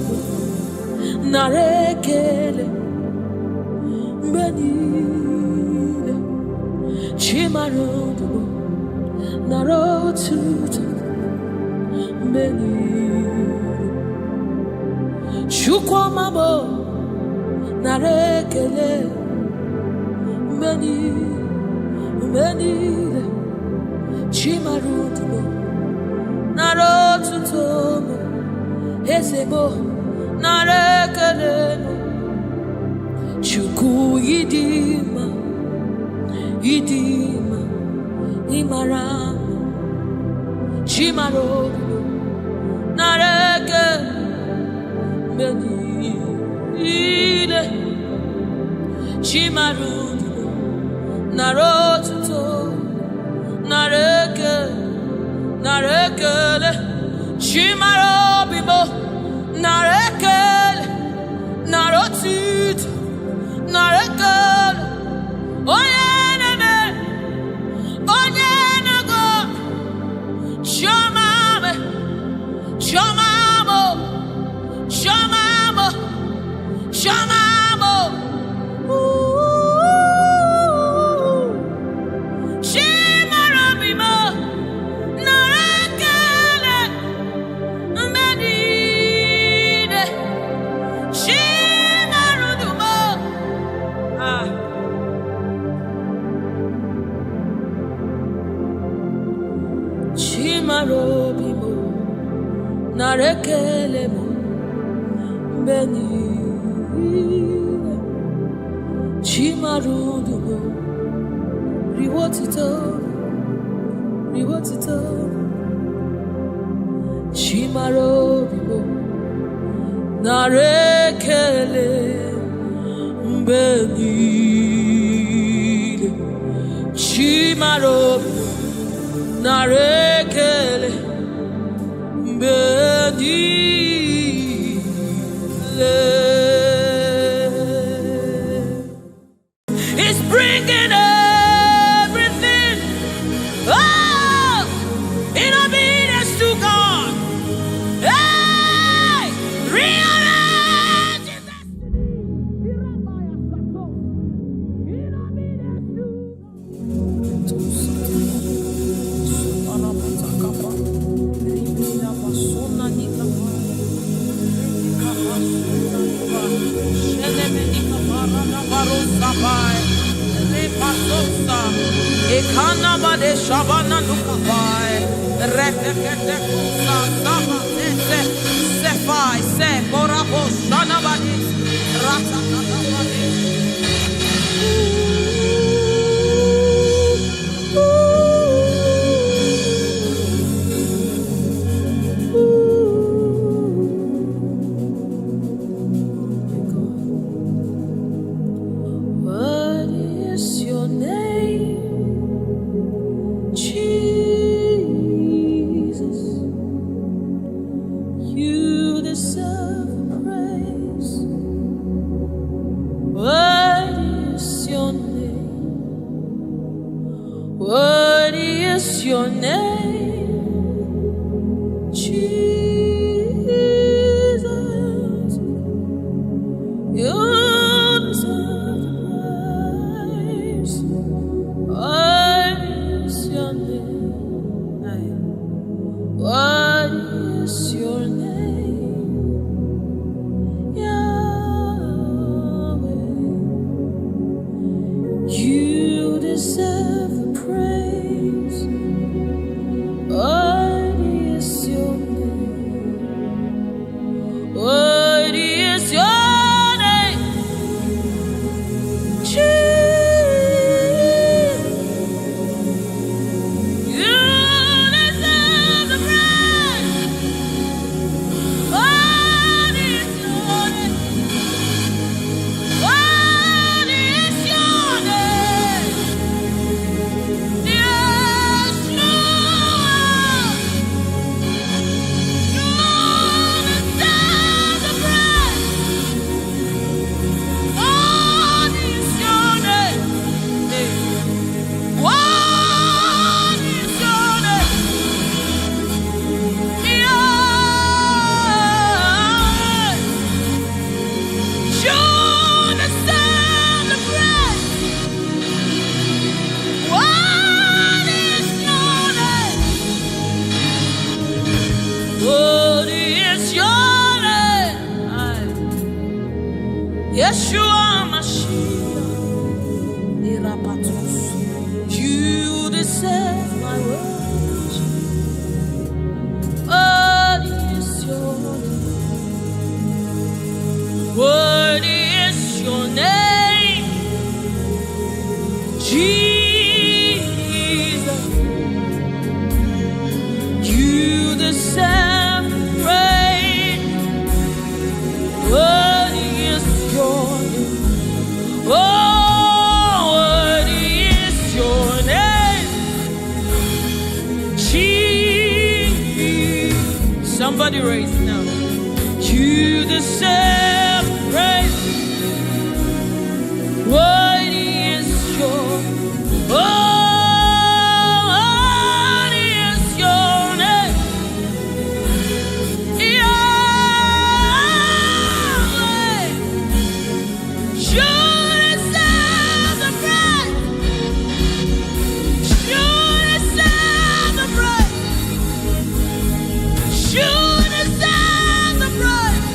narekele benile chimarodo narotuto benile chukwamabo narekele benile chimarodo narotuto esebo narekele Chukwu idima, idima, imara chimaro nareke menile chimaru narotuto nareke narekele chimaro bibo narekele narotit narekele onye nago shomame shomamo shomamo Chimarudugo, Riwotito, Riwotito, Chimarobibo, Narekele, Benile, Chimarobibo, Narekele, Benile. It's bringing everything, oh, in obedience to God. Hey, rearrange your destiny. In obedience Ekanabade Shabana Nukapai, Rekete Kusa, Saba, Sefai, Se, Korabo, Shanabadi, Ratakabadi. What is your name? Jesus, you deserve praise. What is your name? What is your name? Jesus, you deserve praise. What is your name? What is your name? Yahweh. You deserve the praise. What is your name? What is your name? Jesus. You deserve the praise. What is your name? What is your name? Yeshua. You deserve the praise. What is your name? What is your name? Yahweh. You deserve the praise. What is your name? What is your name? Yeshua Mashiach, Irapatos. You deserve my worship. What is your name? What is your name? Jesus, you deserve praise. What is your name? Oh, what is your name? Jesus. Somebody raise it now. You deserve praise. What is your Oh, what is your name? Yahweh. You deserve the praise. You deserve the praise. You deserve the praise.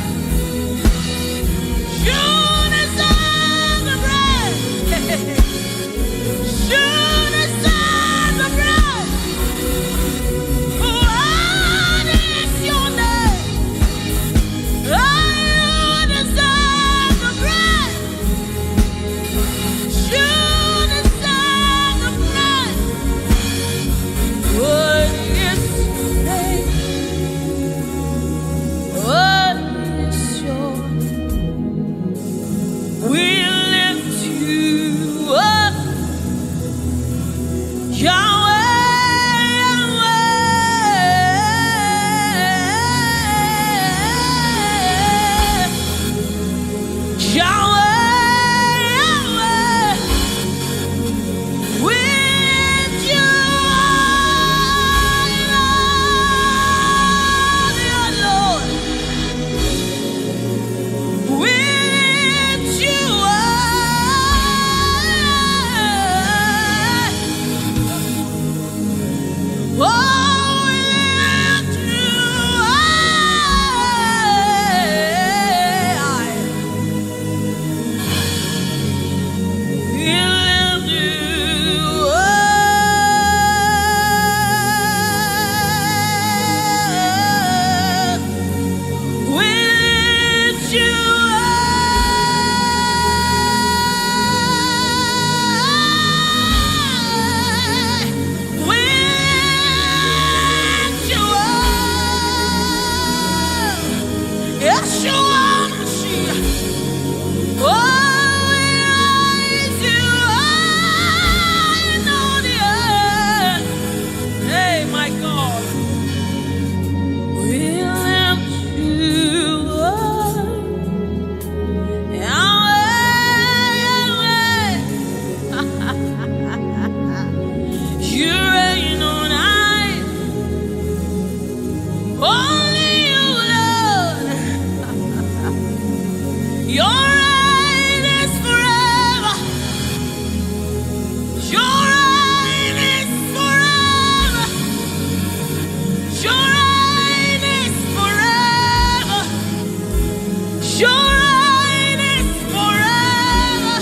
Your reign is forever.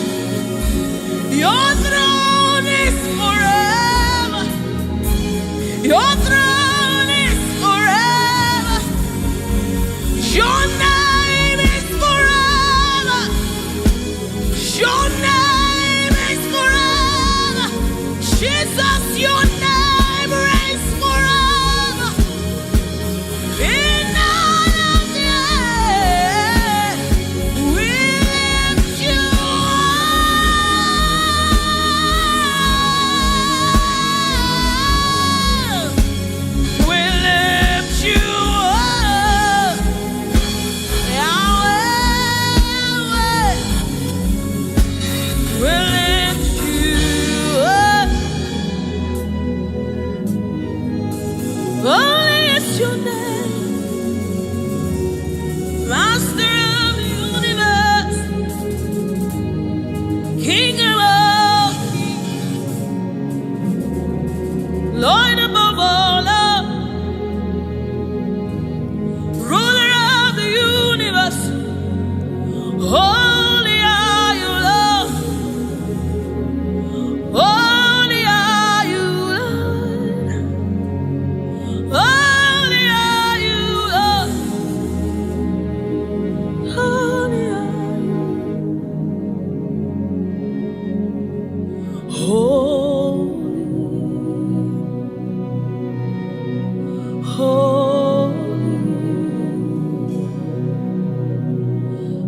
Your throne is forever. Your throne is forever. Your name is forever. Your name is forever. Jesus, your name reigns forever. In all of the earth, we lift you up. We lift you up. Yahweh, we lift you up. Holy is your name, Master of the universe, King of all kings, Lord above all love, Ruler of the universe. Holy are you, Lord. Holy are you, Lord. Holy are you, Lord. Holy are you. Holy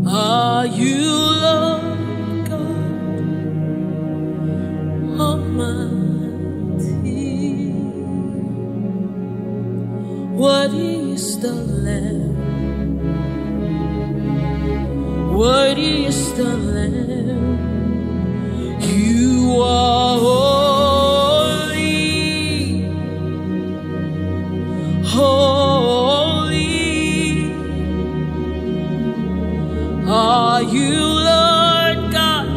are you, Lord God Almighty. Worthy is the Lamb. Worthy is the Lamb. You are holy, holy are you, Lord God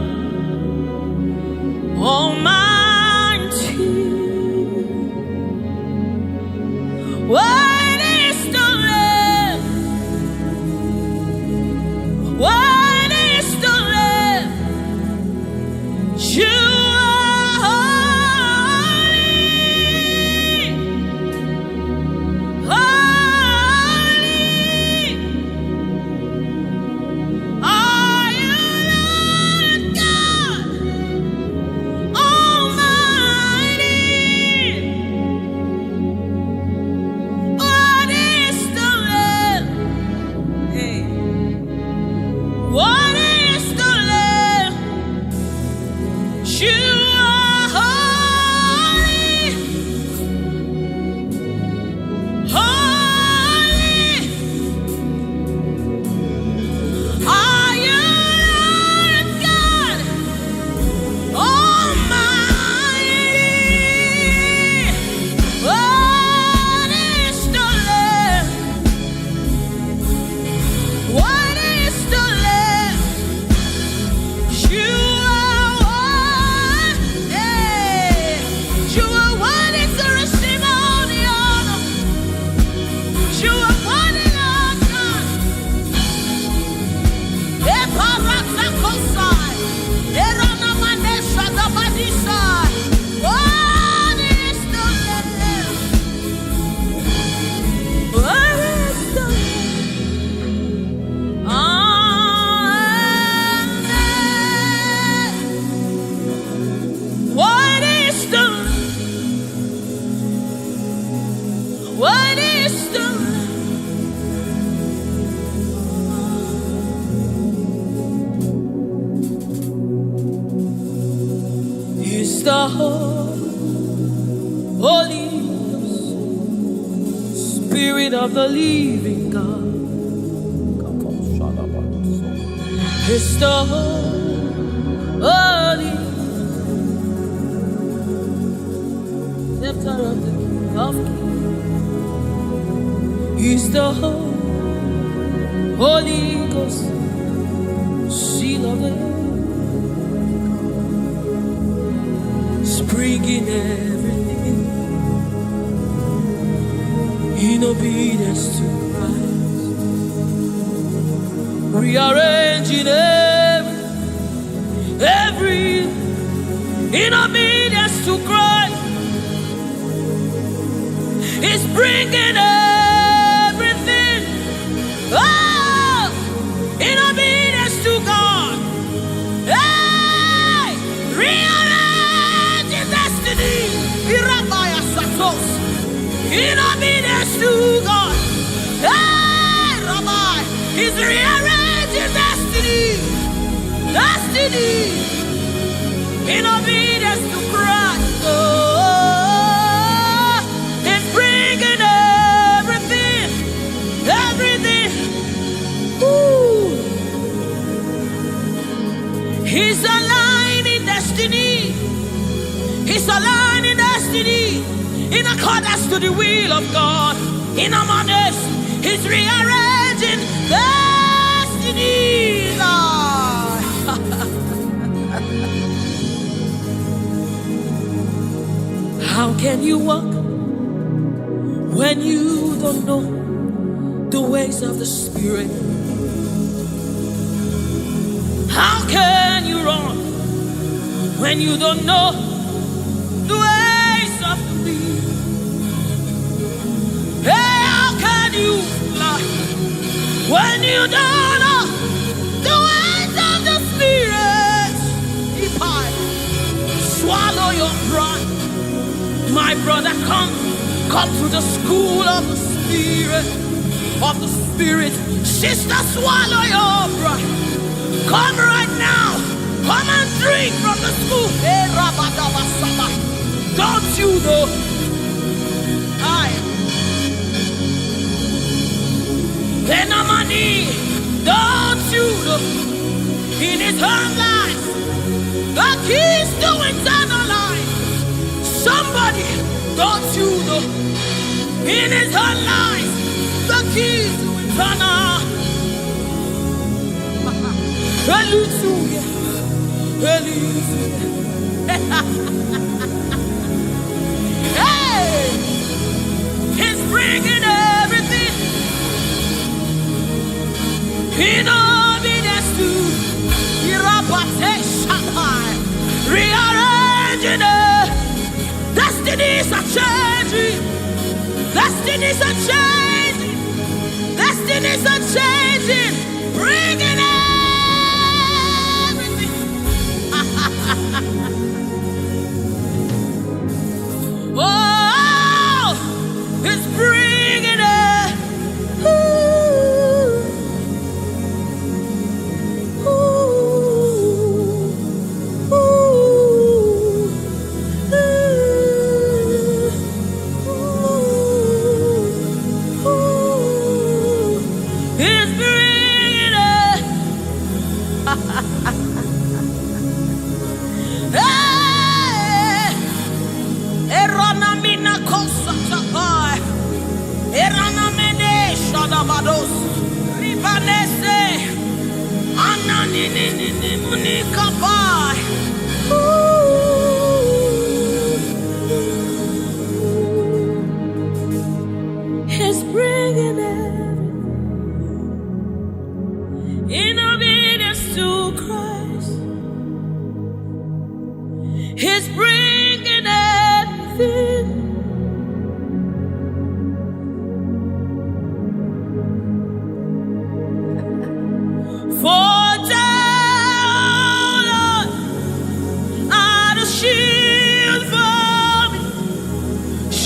Almighty. Worthy is the Lamb. Worthy is the Lamb. You are holy, holy are you, Lord God Almighty. What is the Lamb? Hey. What is the Lamb? You are holy, holy are you, Lord God Almighty. What is the Lamb? What is the Lamb? You are one. Hey. You are one is to receive all the honor. You are one in our God. Eparakosai. Eranamanesha dabadisai. What is the Lamb? What is the Lamb? Amen. What is the What is the Is the Holy Spirit of the living God. Is the Holy Scepter of the King of Kings. Is the Holy Ghost, seal of the spring in everything, in obedience to Christ. rearranging every in obedience to Christ. He's bringing everything, oh, in obedience to God. Hey, rearranging destiny, in obedience to God. Hey, Rabbi, He's rearranging destiny, in obedience to Christ. Oh, He's bringing everything. Ooh. He's aligning destiny. He's aligning destiny in accordance to the will of God. In Amadeus, He's rearranging destiny. How can you walk when you don't know the ways of the Spirit? How can you run when you don't know the ways of the wind? Hey, how can you fly when you don't know the ways of the Spirit? If I swallow your pride, my brother, come to the school of the Spirit. Sister, swallow your pride. Come right now. Come and drink from the school. Hey, don't you know? Don't you know? In his own life, the keys to eternal life. Somebody, don't you know? In his own life, the keys to eternal. Hallelujah. Hey, He's bringing everything in obedience to rearranging destinies are changing. Destinies are changing. Destinies are changing. Bringing everything. Oh, He's bringing it. He's bringing it in obedience to Christ. He's bringing everything. For down are the shield for me.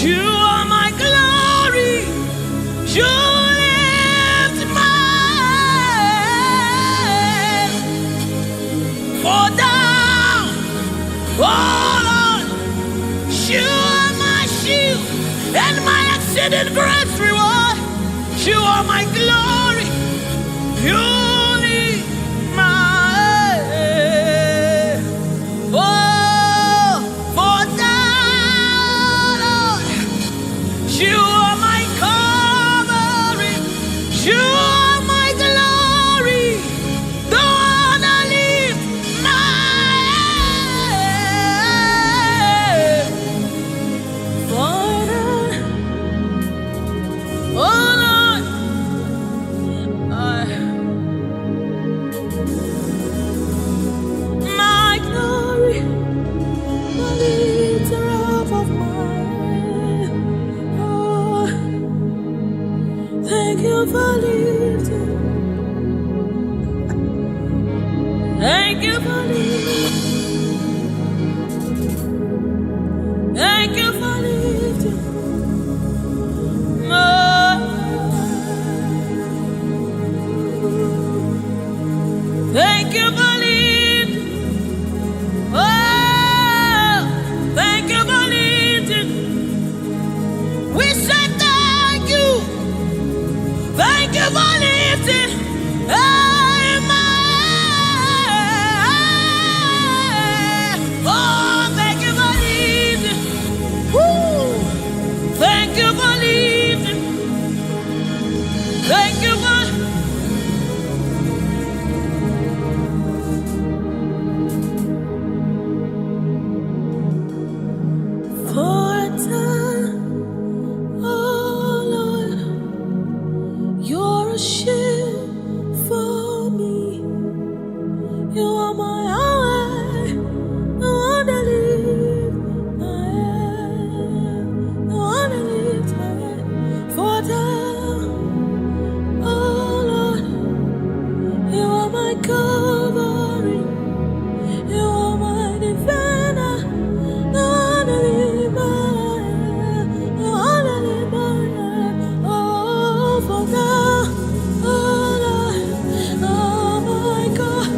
You are my glory. You lift my head. For down, oh Lord, you are my shield and my exceeding great reward. You are my glory. You Thank you for lifting. Thank you for lifting. Thank you for lifting. Oh, thank you for lifting. We say thank you. Thank you for lifting. Amen. Oh, thank you for lifting. Woo. Thank you for lifting. Thank you for. For a time, oh Lord, you're a shield for me. You are my eye, the one that lifts my head, the one that lifts my head. For a time, oh Lord, you are my covering, you are my defender, the one that lifts my head, the one that lifts my head. Oh, for now, oh Lord, oh my God.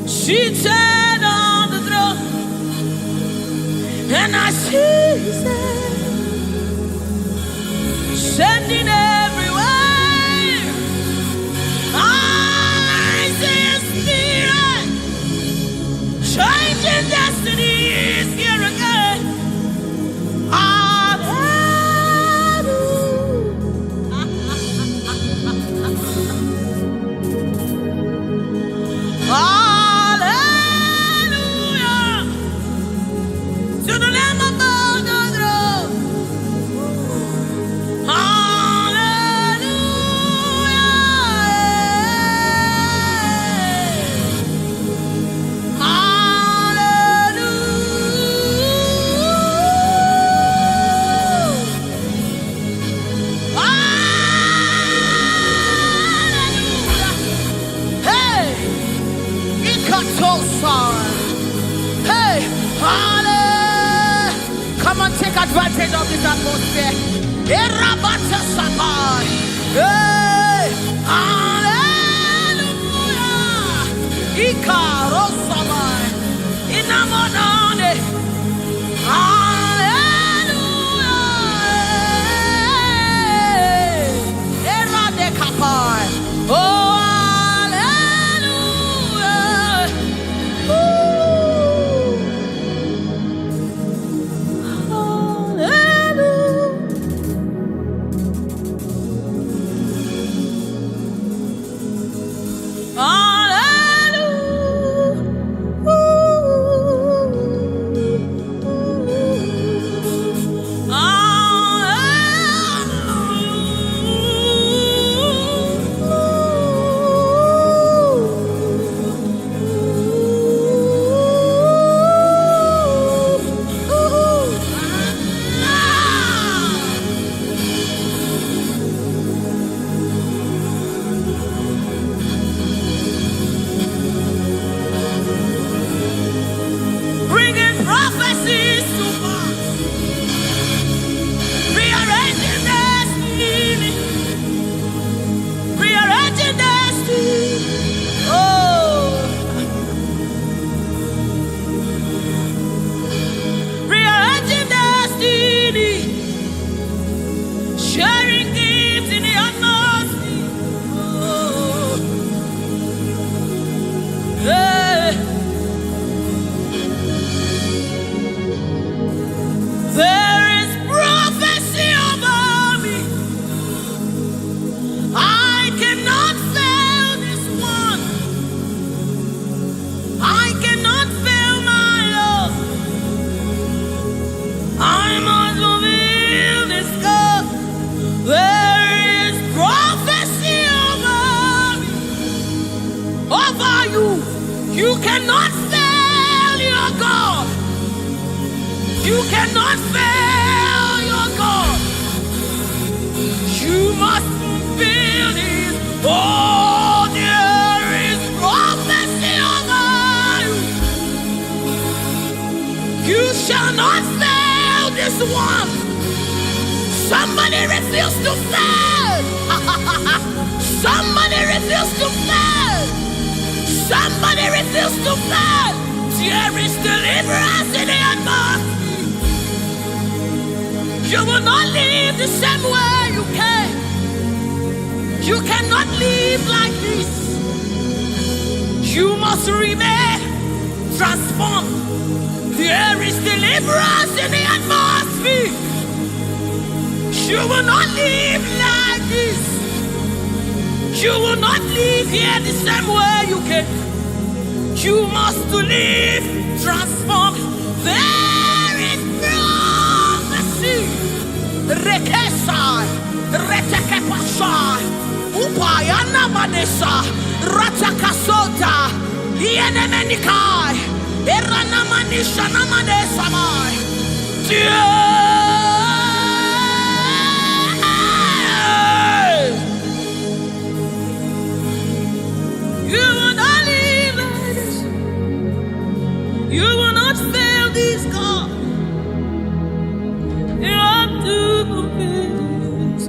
Seated on the throne, and I see His hand sending everywhere. I see His Spirit changing destinies here again. Hey, come on, take advantage of this atmosphere. Hey, hallelujah. Ikarosamai. Inamonane. Hallelujah. Eradekapai. Oh. You cannot fail your God. You cannot fail your God. You must fulfill His. Oh, there is prophecy over you. You shall not fail this one. Somebody refuse to fail. Somebody refuse to fail. Somebody refuse to fail. There is deliverance in the atmosphere. You will not live the same way you came. You cannot live like this. You must remain transformed. There is deliverance in the atmosphere. You will not live like this. You will not live here the same way you came. You must live transformed. There is prophecy. Rekesai, retekepasai, upayana manesa, ratakasota, ienemenikai, eranamanisha namanesamai. You will not live like this. You will not fail this God. You have to fulfill this.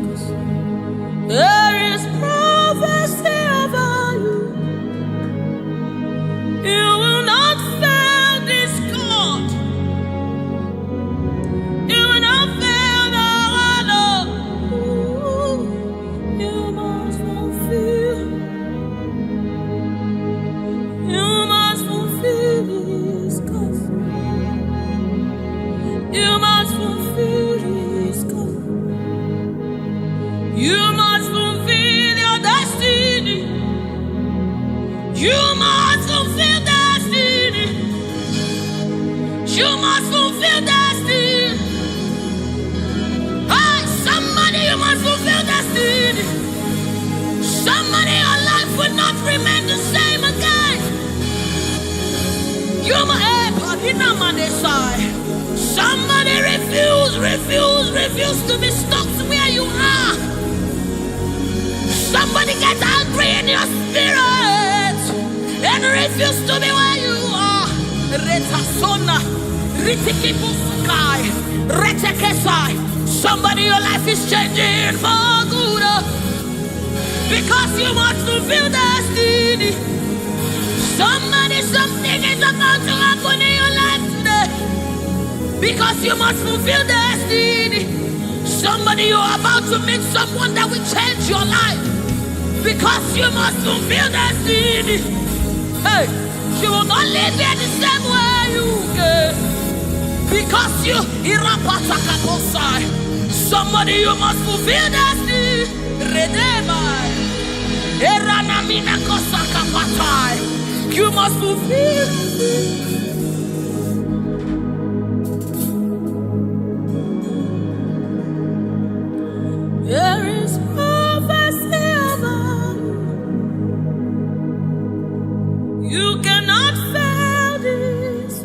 There is prophecy over you. You will not fail this God. You will not fail our Lord. You must fulfill. You must fulfill His cause. You must fulfill His cause. You must fulfill your destiny. You must fulfill destiny. You must fulfill destiny. Hey, somebody, you must fulfill destiny. Somebody, your life will not remain the same again. You must, somebody refuse to be stuck where you are. Somebody get angry in your spirit and refuse to be where you are. Somebody, your life is changing for good because you must fulfill destiny. Somebody, something is about to happen in your life today because you must fulfill destiny. Somebody, you are about to meet someone that will change your life because you must fulfill destiny. Hey, you will not live here the same way you came because you somebody, you must fulfill destiny. You must fulfill. There is prophecy over you. You cannot fail this.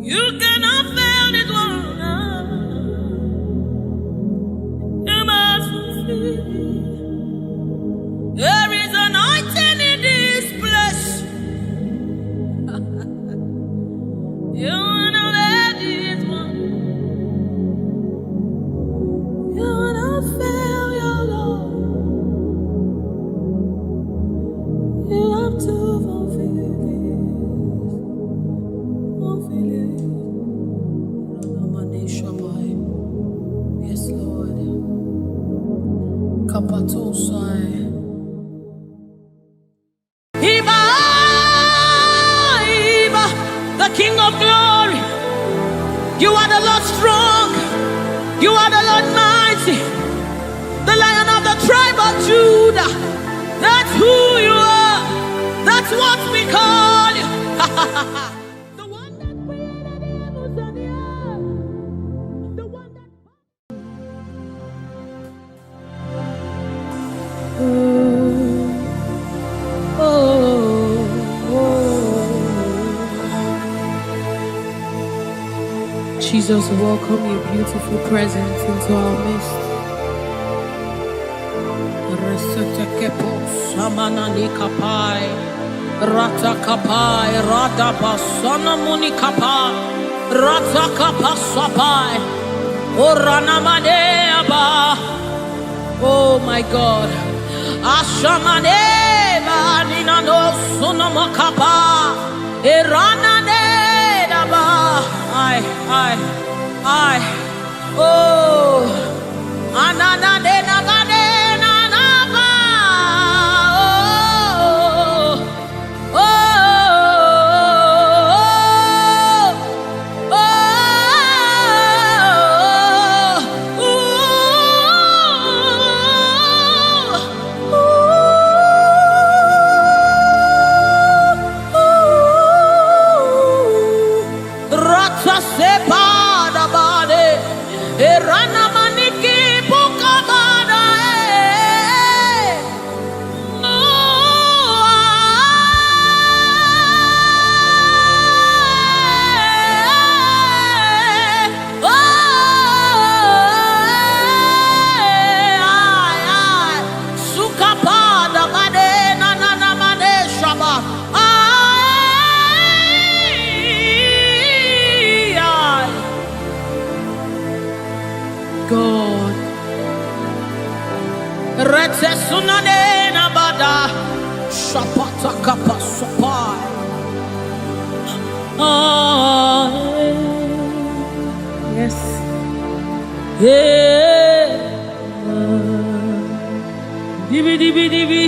You cannot fail this one. You must fulfill. There is anointing in this place. You wanna let this one. You wanna fail your Lord. You have to fulfill this. Fulfill it. Yes, Lord. Kapatosai. King of glory, you are the Lord strong, you are the Lord mighty, the Lion of the tribe of Judah. That's who you are, that's what we call you. The one that created the heavens and the earth, the one that... Jesus, welcome your beautiful presence into our midst. Resetekepo samanani kapai, rata kapai, rada basana muni kapai, rata kapasapai, orana maneaba. Oh my God, ashamaneba nina no sunamakapa, erana nedaba. I, oh, anana nena gadena naba, oh, oh, oh, Rata sepada bade, erana maniki buka bada, suka pada bade, nana mane shaba. God, rete sunane na bada, shapata kapa sopai. Yes, yeah, dibi dibi dibi,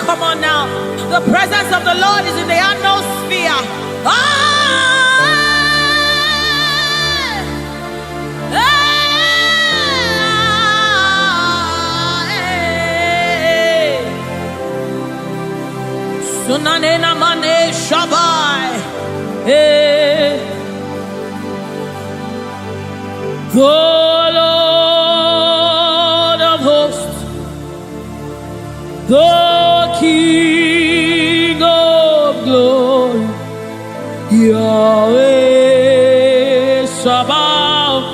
Come on now. The presence of the Lord is in the atmosphere. Sunanena mane shabai. The Lord of hosts, the King of glory, Yahweh Sabaoth,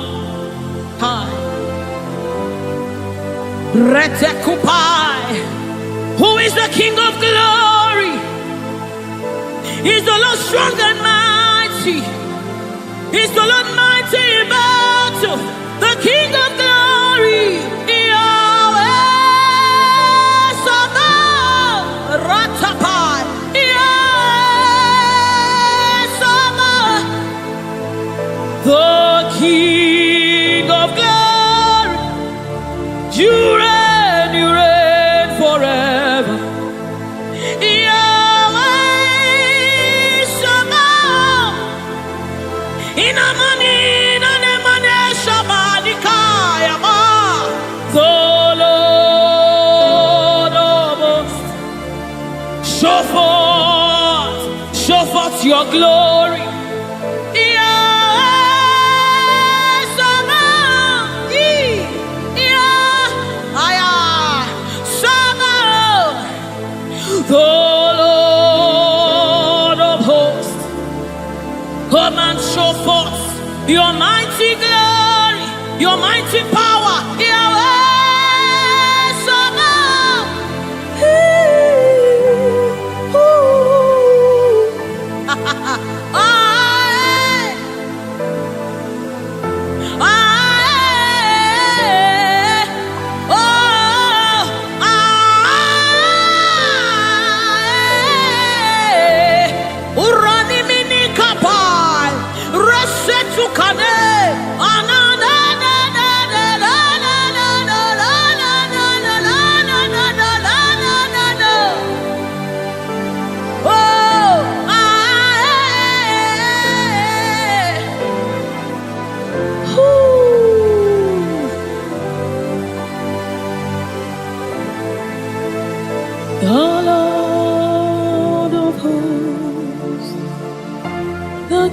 Retekupai. Who is the King of glory? He's the Lord strong and mighty. He's the Lord mighty in battle. The King of glory, Yahweh Sabaoth, Ratapai, Yahweh Sabaoth, the King of glory. You reign forever. Yahweh Sabaoth, inamani nanemane shabadikaya ma. The Lord of hosts, show forth your glory. The Lord of hosts, come and show forth your mighty glory, your mighty power. Yahweh Sabaoth.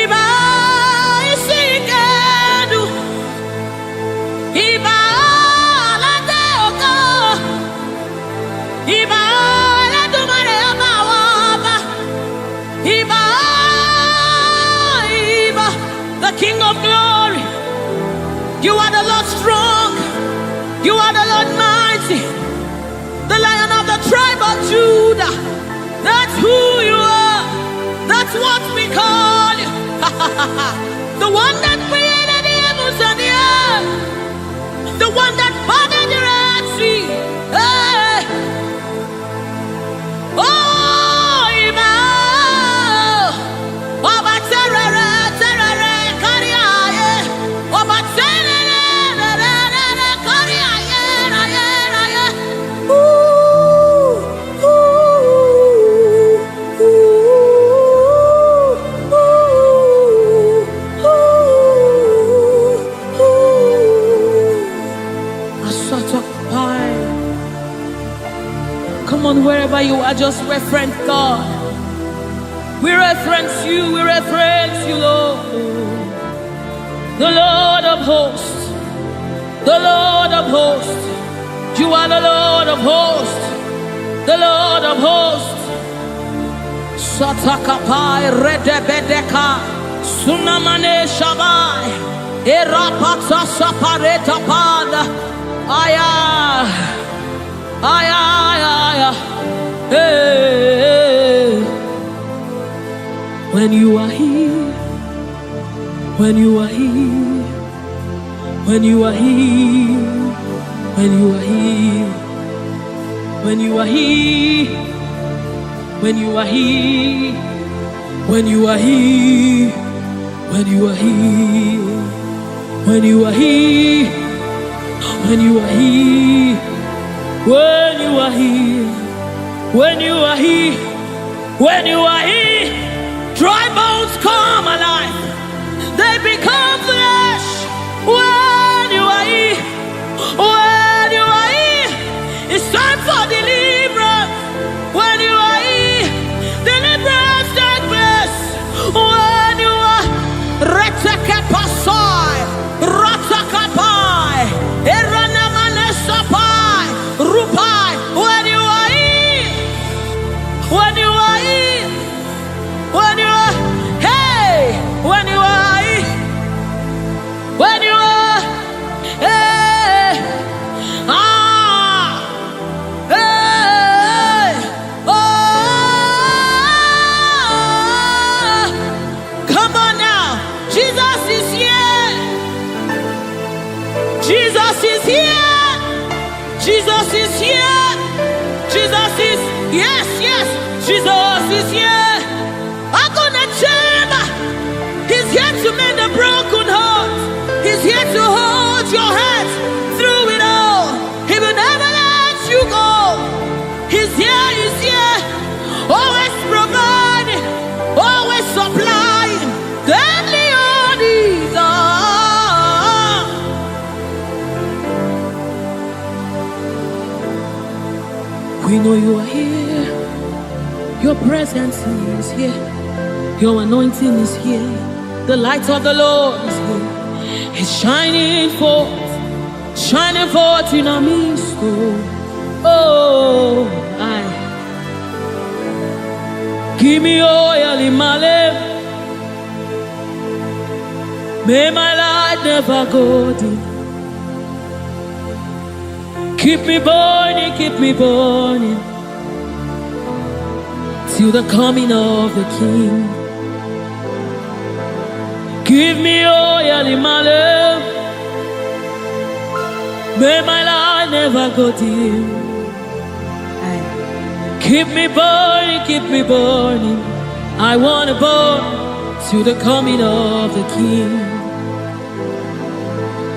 Iba isikenu. Iba lateoko. Iba latumare amawaba. Iba, Iba, the King of Glory. You are the Lord strong. You are the Lord mighty. The Lion of the tribe of Judah. That's who you are. That's what we call you. The one that created the heavens and the earth. The one that parted the Red Sea. Hey. Oh, Iba. Oba terere, terere, kariaye. Oba terere, kariaye, raye, raye. Come on, wherever you are, just reference God. We reference you, Lord. The Lord of hosts, the Lord of hosts. You are the Lord of hosts, the Lord of hosts. Satakapai redebedeka, sunamane shabai, erapata sapareta pada, aya, aya, aya, hey. When you are here, when you are here, when you are here, when you are here, when you are here, when you are here, when you are here, when you are here, when you are here, when you are here, when you are here, when you are here, when you are here. Dry bones come alive. They become flesh. When you are here, when you are here, it's time for deliverance. When you are here, deliverance takes place. When you are retekepasai, ratakapai, eranamanesapai, rupai. When you are here, when you are here, when you are, hey, when you are, when you are, hey, hey, oh, come on now, Jesus is here, Jesus is here, Jesus is here, Jesus is, yes, yes, Jesus is here. He's here to mend the broken heart. He's here to hold your hand through it all. He will never let you go. He's here, he's here, always providing, always supplying. Deadly on his arm. We know you are here. Your presence is here. Your anointing is here. The light of the Lord is here. It's shining forth in our midst. Oh, I give me oil in my lamp. May my light never go dim. Keep me burning till the coming of the King. Give me oil in my lamp. May my light never go dim. Keep me burning. I want to burn till the coming of the King.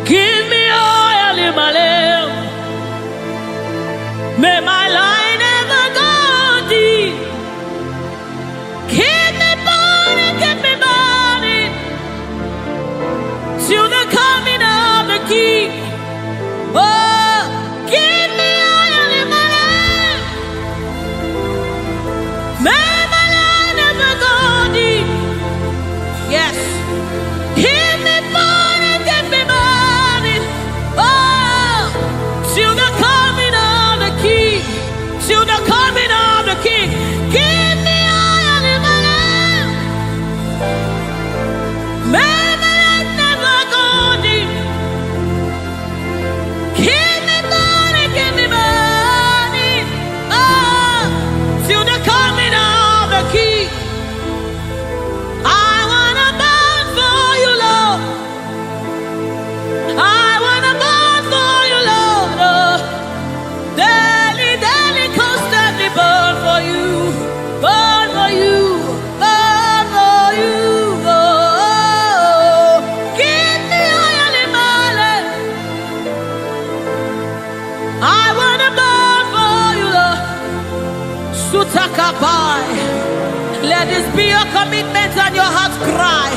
Give me oil in my lamp. May my light never go dim. Keep me burning till the coming of the King. Oh, give me oil in my lamp. May my light never go dim. Yes. Let this be your commitment and your heart's cry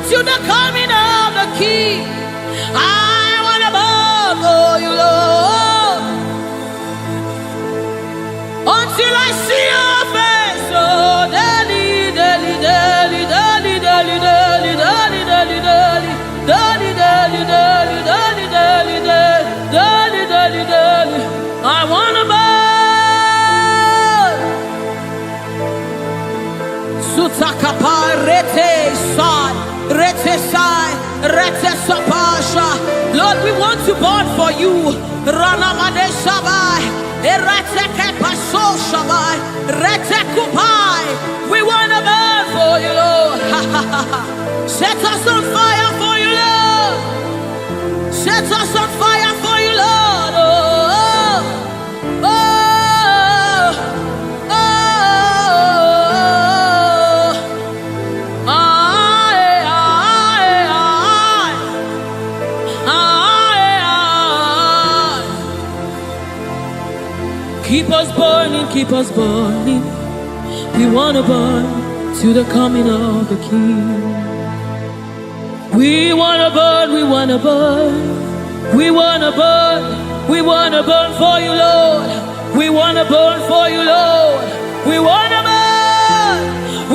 to the coming of the King. I want to bow for you, Lord, until I see your face. Oh, daily, daily, daily, daily, daily, daily, daily, daily, daily, daily, daily, daily, daily, daily, daily, daily, daily. I want to bow. Sutakapa rete sai, rete sai, rete sapasha. Lord, we want to burn for you. Ranamane sabai, erete kepaso sabai, rete kupai. We want to burn for you, Lord. Set us on fire for you, Lord. Set us on fire for you, Lord. Oh, oh, oh. Keep us burning, keep us burning. We want to burn to the coming of the King. We want to burn, we want to burn. We want to burn, we want to burn for you, Lord. We want to burn for you, Lord. We want to burn,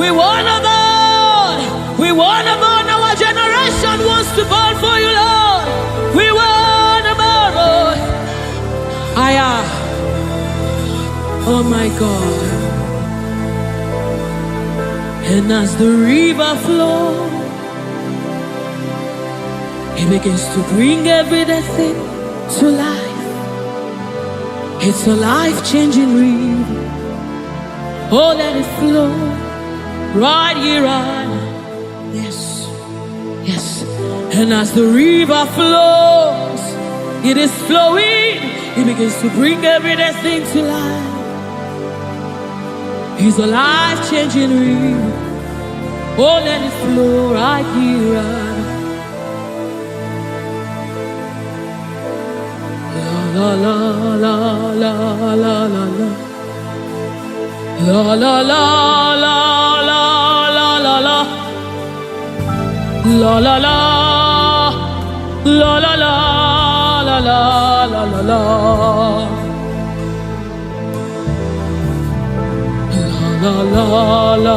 we want to burn. We want to burn, our generation wants to burn for you, Lord. We want to burn, Lord. Oh my God. And as the river flows, it begins to bring everything to life. It's a life-changing river. Oh, let it flow right here, right now. Yes, yes. And as the river flows, it is flowing. It begins to bring everything to life. It's a life-changing river. Oh, let it flow right here, right now. La la la la la la la. La la la la la la la la. La la la la la la la la la la la. La la la la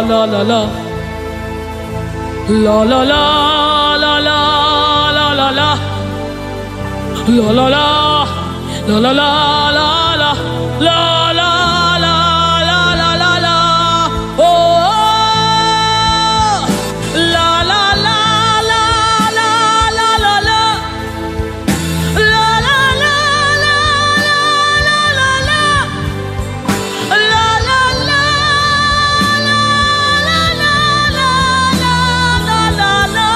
la la la. La la la la la la la la. La la la la la la la la la la la la la la. Oh, la la la la la la la la. La la la la la la la. La la la la la la la la la.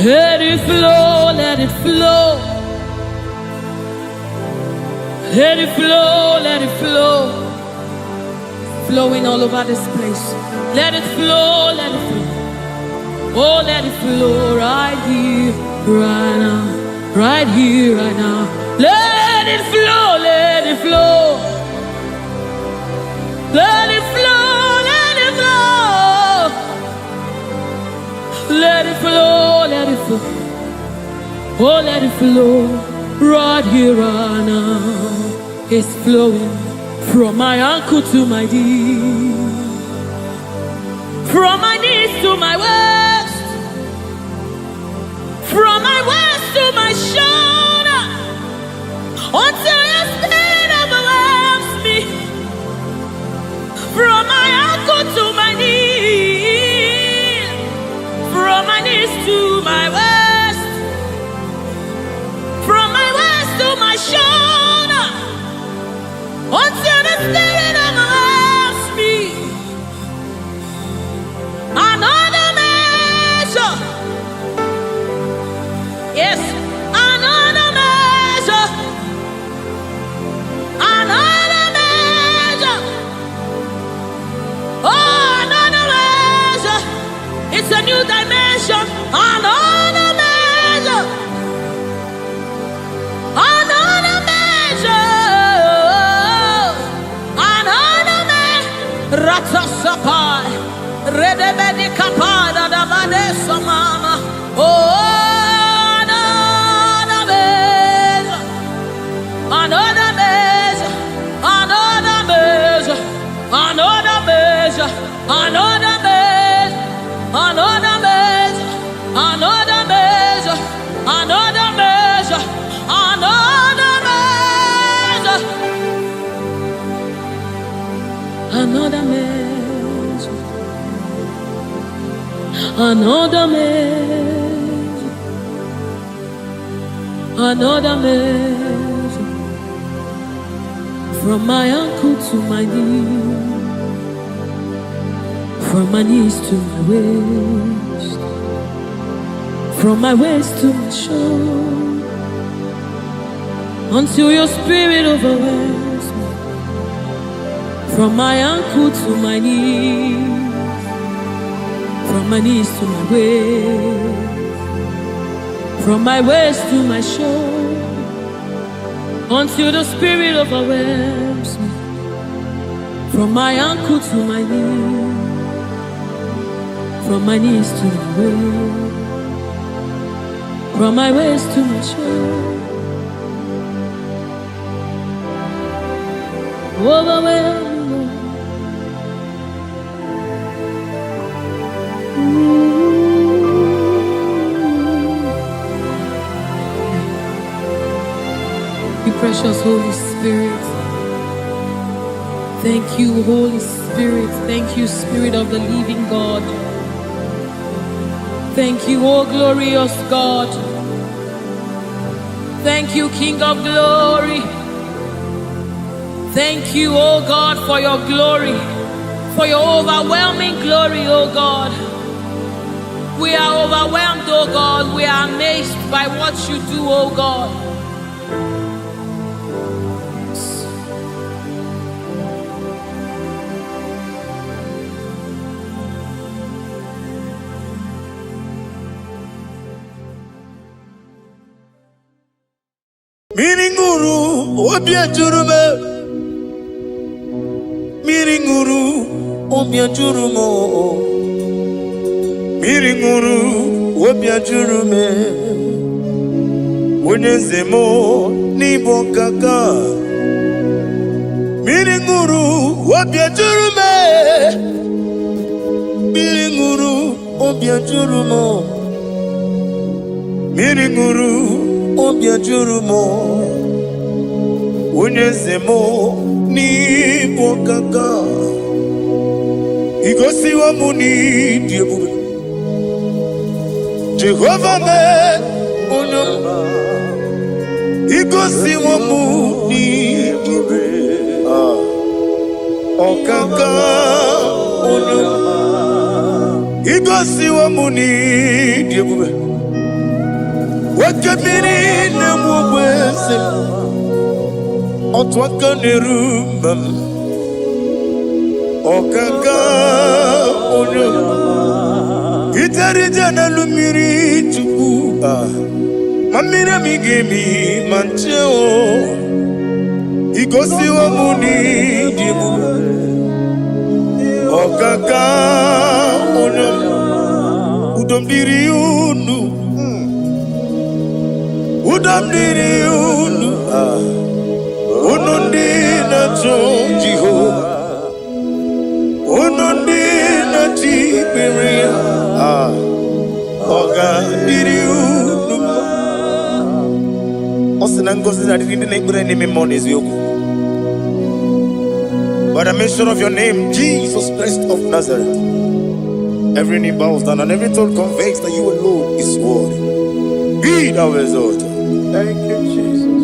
Let it flow, let it flow. Let it flow, let it flow. Flowing all over this place. Let it flow, let it flow. Oh, let it flow right here, right now. Right here, right now. Let it flow, let it flow. Let it flow, let it flow. Let it flow, let it flow. Oh, let it flow right here, right now. It's flowing from my ankle to my knee, from my knees to my waist, from my waist to my shoulder, until your spirit overwhelms me. From my ankle to my knee, from my knees to my waist, from my waist to my shoulder, until the spirit overwhelms me. Another measure, yes, de bedi kapada da bade samama. Oh, another measure, another measure, another measure, another measure, another measure, another measure, another measure, another measure, another measure, another measure, another measure, another measure, from my ankle to my knee, from my knees to my waist, from my waist to my shoulder, until your spirit overwhelms me. From my ankle to my knees, from my knees to my waist, from my waist to my shoulder, until the spirit overwhelms me. From my ankle to my knees, from my knees to my waist, from my waist to my shoulder, overwhelm me, Lord. You precious Holy Spirit. Thank you, Holy Spirit. Thank you, Spirit of the living God. Thank you, oh glorious God. Thank you, King of glory. Thank you, oh God, for your glory, for your overwhelming glory, oh God. We are overwhelmed, oh God. We are amazed by what you do, oh God. Miringuru, obia jurume. Miringuru, obia jurumo. Miringuru, obia jurume. Unezemo, nibo kaka. Miringuru, obia jurume. Miringuru, obia jurumo. Miringuru, obia jurumo. Unyezemo ni bokaka. Igosi wa muni diebube. Jehovah me unyamba. Igosi wa muni diebube. Okaka unyamba. Igosi wa muni diebube. Wakabiri na mwese Otwaka nirumbam Okaka onyama Itarija na lumiri tuku Mamira migemi mancheo Igosi wa muni dimu Okaka onyama Udomdiri unu Udamdiri unu Unundi na Jehovah Unundi na Tiberia Oga diri unu Osinangosi na diri na ibure ni mimoni ziyoku. By the mention of your name, Jesus Christ of Nazareth, every knee bows down and every tongue confesses that you alone is worthy. Be thou exalted. Thank you, Jesus.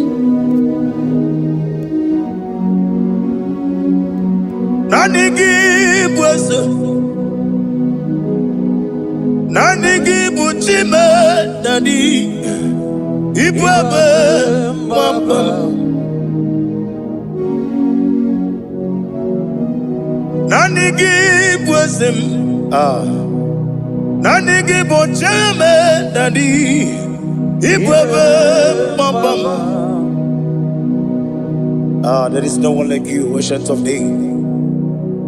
Nanigi bwese, nanigi buchime nani, ibwebe mwamba. Nanigi bwese, nanigi buchime nani, ibwebe mwamba. There is no one like you, ancient of days.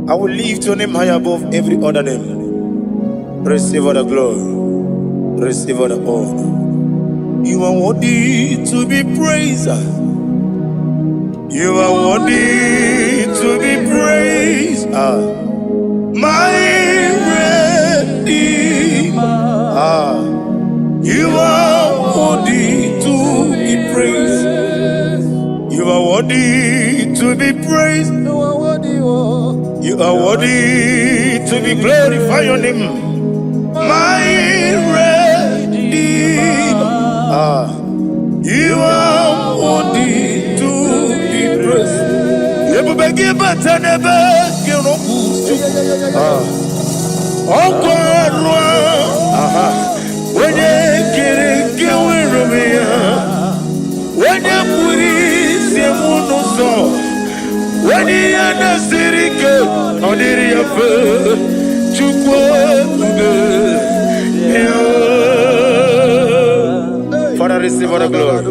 I will lift your name high above every other name. Receive all the glory. Receive all the honor. You are worthy to be praised. You are worthy to be praised. My Redeemer. You are worthy to be praised. You are worthy to be praised. You are worthy to be glorified your name. My Redeemer. You are worthy to be praised. Never give a never give no oh God, when you get it, when you put it, when you understand it, on the Father, receive all the glory.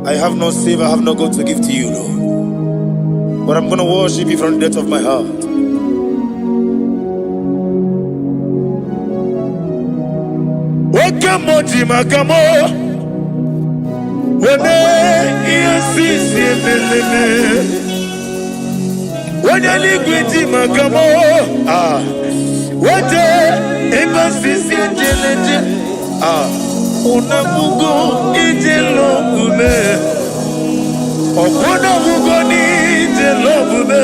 I have no silver, I have no gold to give to you, Lord. But I'm going to worship you from the depth of my heart. Wakamo jimakamo wene yasisi meleme wene ligwiti makamo wete ebasisi jeleje unamugo ijelobume obunamugo ni ijelobume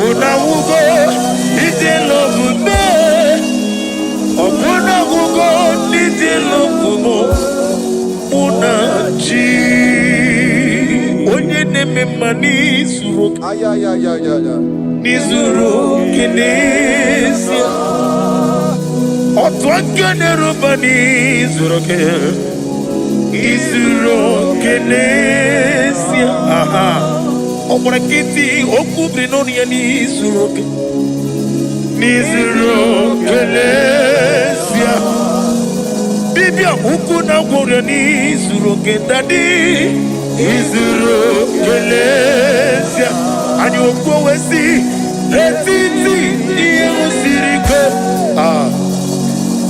unamugo ijelobume Opuna gugo nitilo kumo unachi onye neme mani suru nizuru kinesia otwakane rubani zuru ke izuru kinesia opuna kiti okubri noni yani zuru ke nizuru kelesia bibia huku na gwore nizuru kendadi nizuru kelesia ani okwo wesi letiti iye usirike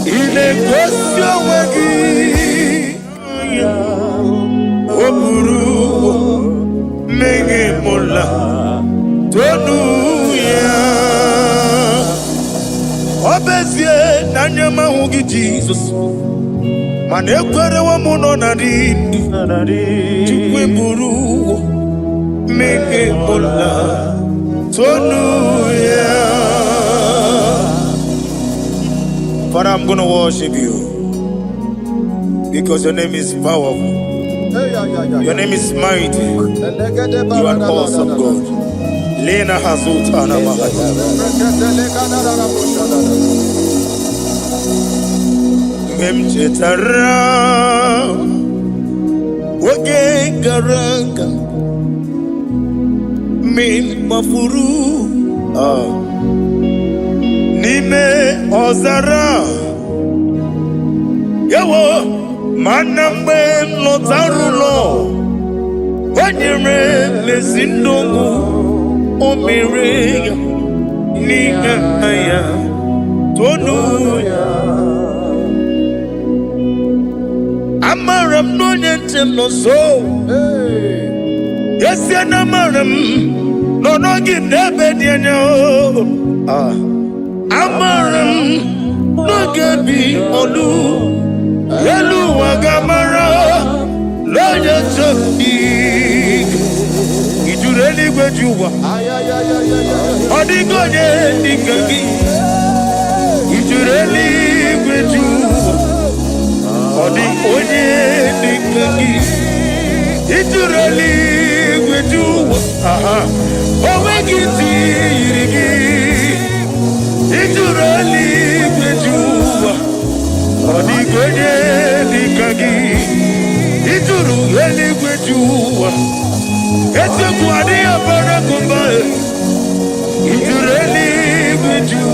ile kwesio wagi oburu menge mola tonu ya Obezie nanyama hugi Jesus Mane kwere wa muno narindu Chukwe buru Menge mola Tonu ya Father, I'm going to worship you because your name is powerful. Your name is mighty. You are an awesome God. Lena Hazutana Mahaya. Memchetara Wage Garanga Min Mafuru Nime Ozara Yawo Manambe Lotarulo Wanyere Mesindongo Omirega Nigaya Tonuya Amaram no yentem no so Yes yanamaram No no give nebe dianyo Amaram no gebi olu Yelu wagamara Lo yetem Ijureli gwejuwa Odigonye nikagi Ijureli gwejuwa Odigonye nikagi Ijureli gwejuwa Owegiti yirigi Ijureli gwejuwa Odigonye nikagi Ijureli gwejuwa Ese kuadi abara kumbae Ijureli gweju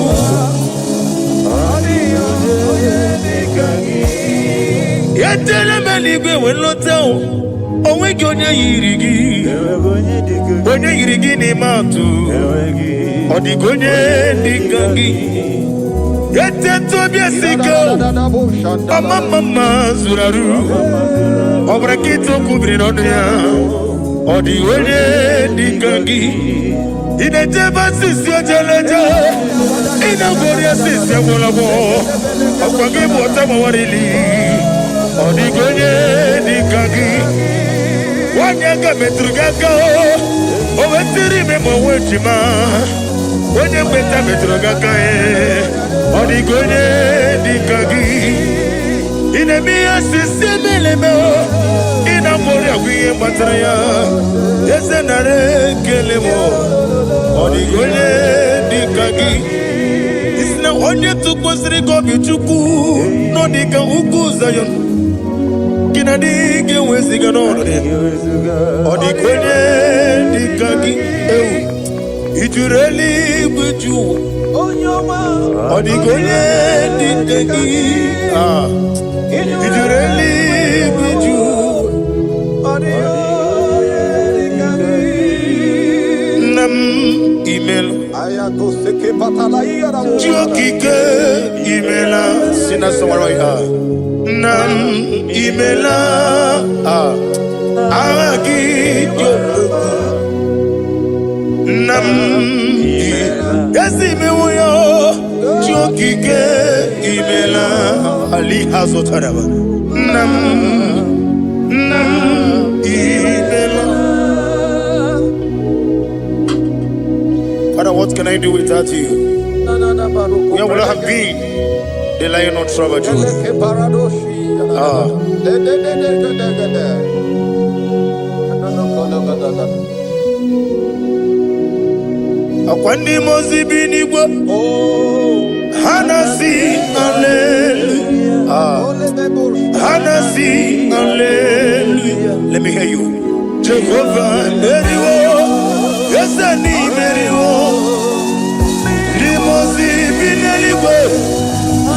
Adi oye nikagi Yetele meligwe wenloteo onwe gị onye yiri gị n'ime atụ ọ dịghị onye dị ka gị etetu obi esike ọmamama zuru arụ ọ bụrụ ka ịtụ okwu biri n'ọnụ ya ọ dịghị onye dị ka gị ị na-ejebe asịsị ojeleje ị na-agwọrị asịsị agwọlọgwọ ọkwa gị bụ ọta mawarili ọ dịghị onye dị ka gị nwanyị aka metụrụ gị aka o wetiri ime ma onwe ejima onye mgbeta metụrụ gị aka ọ dịghị onye dị ka gị ị na-eme ihe asịsị emeleme ị na-agwọrị agwụ ihe gbatara ya eze nara ekele m ọ dịghị onye dị ka gị isi na onye tụkwasịrị gị obi Chukwu nọ dịka ugwu Zayọn gị na dị ga-enweziga n'ọnọdụ ya ọ dịghị onye dị ka gị ewu ị jụrụ eluigwe ju ụwa ọ dịghị onye dị ka gị ị jụrụ eluigwe ju ụwa nna m imelu ji okike imela si na sọwara ya nna m imela agha gị dị okoko nna m ezi imewo ya ji okike imela ali ha zụtara nna m imela. Father, what can I do without you? Where would I have been? The Lion of Trouble, Akwandi mozibi n'igwe Hanasi hallelujah Hanasi hallelujah. Let me hear you. Jehovah Meriwo Yesani Meriwo Ni mozibi n'igwe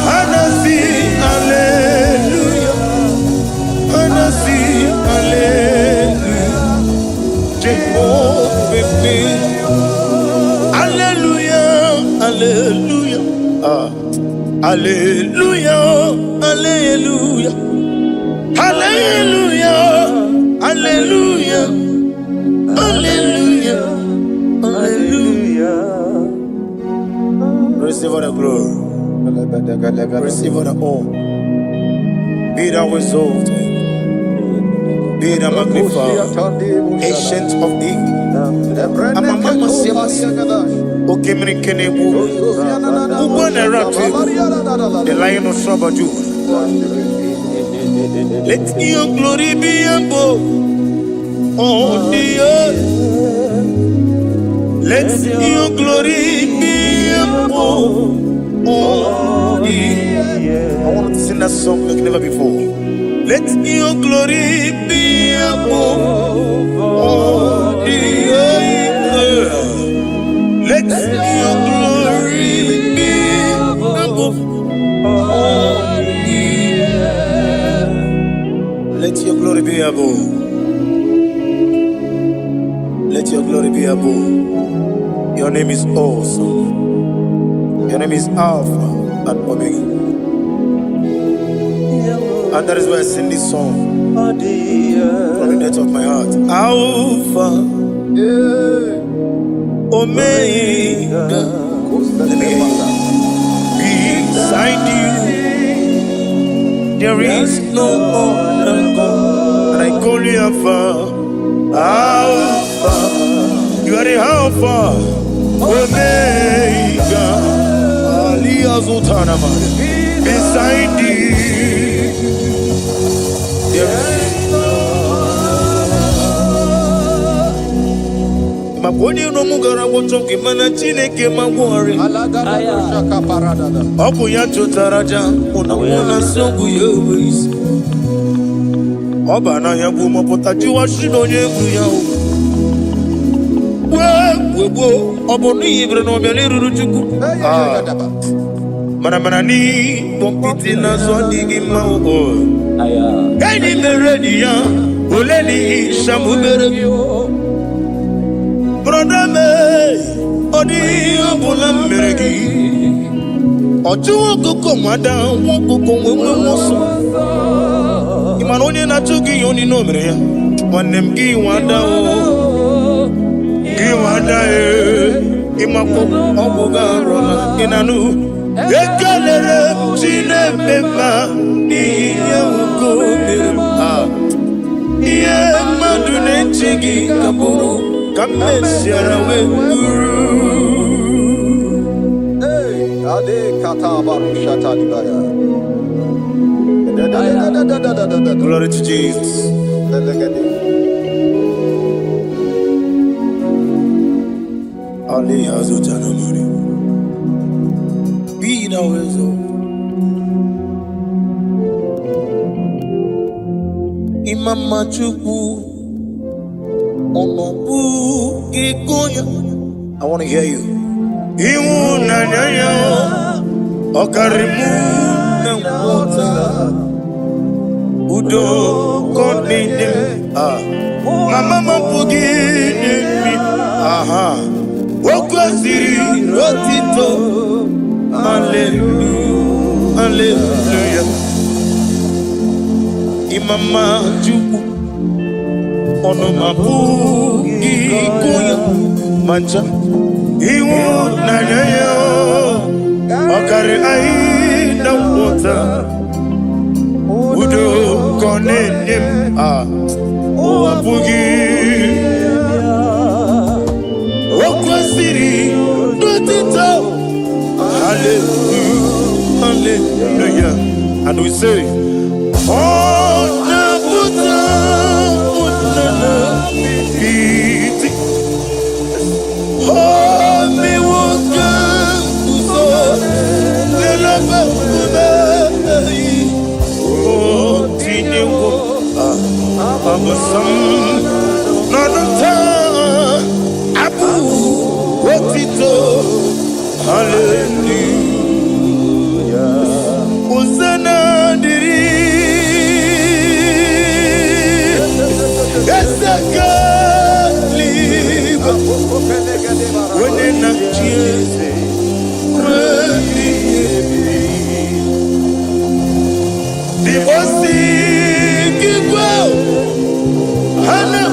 Hanasi hallelujah Hanasi hallelujah Jehovah Meriwo Hallelujah, hallelujah, hallelujah, hallelujah, hallelujah, hallelujah, hallelujah. Receive all the glory, receive all the honor. Be thou exalted, be thou magnified, ancient of days. The Lion of Trouble. Let your glory be above all the earth. Let your glory be above all the earth. I want to sing that song like never before. Let your glory be above all the earth. Let your glory be above all the earth. Let your glory be above. Let your glory be above. Your name is awesome. Your name is Alpha and Omega. And that is why I sing this song from the depth of my heart. Alpha, Omega. Let me hear you. Beside you, there is no other God. And I call you Alpha. Alpha. You are the Alpha, Omega. Beside you, there is no Maponi no mugara wocho kimana Chineke magwore. Obu ya chotaraja una songu yewis. Oba na ya gumo potaji wa shino yengu ya. Webo obu ni ibre no bele ruruchuku. Mana ni pompiti na so digi ma o. Gani me ready ya. Oleni shamubere brother me odi obula meregi oju okoko nwada okoko nwenwe nwoso imana onye na-achụ gị oni no mere ya nwanne m gị nwada o gị nwada ịmakwa ọgwụ ga-arụla ịnanụ ekelere Chineke ma n'ihi ihe nwoke mere ihe mmadụ na-eche gị ka bụrụ ka m mesiara wee bụrụ. Glory to Jesus. Ali Azutana Mari. Be thou exalted. Imama Chukwu Omabu Gikoya. I want to hear you. Iwu Nanyaya Okarimu Namwota Udo Kodine. Mama Mapugini. Aha. Wokwaziri Rotito. Hallelujah. Hallelujah. Imama Chukwu Onomabu Gikoya Mancha Iwu Nanyaya Okari Aina Wota Udo Konenim Owabugi Okwasiri Dotito. Hallelujah. Hallelujah. And we say oh Nabuta Utana Biti oh me woka Uso Lelaba oh Tinewo Abasam Nanata Abu Wotito. Hallelujah. Hosanna diri Esakali Wene na chiese Dibosi Kikwa Hana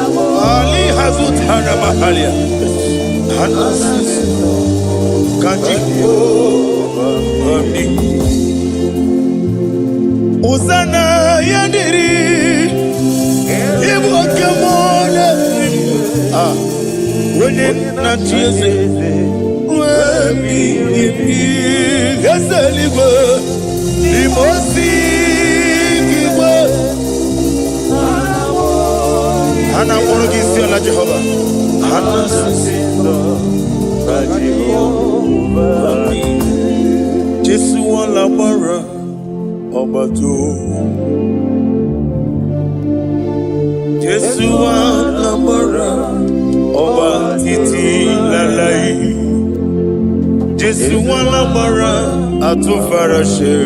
Ali Hazut Hana Mahalia Hana Kajiko Ami Hosanna Yandiri Ibu Kamona Wene na chiese Wemi Gasaliwa Limosi Kiwa Hana Woro Gisi ala Jehovah Hana Sisindo Jesu wala bara Obato Jesu wala bara Oba titi lalai Jesu wala bara Atufarashe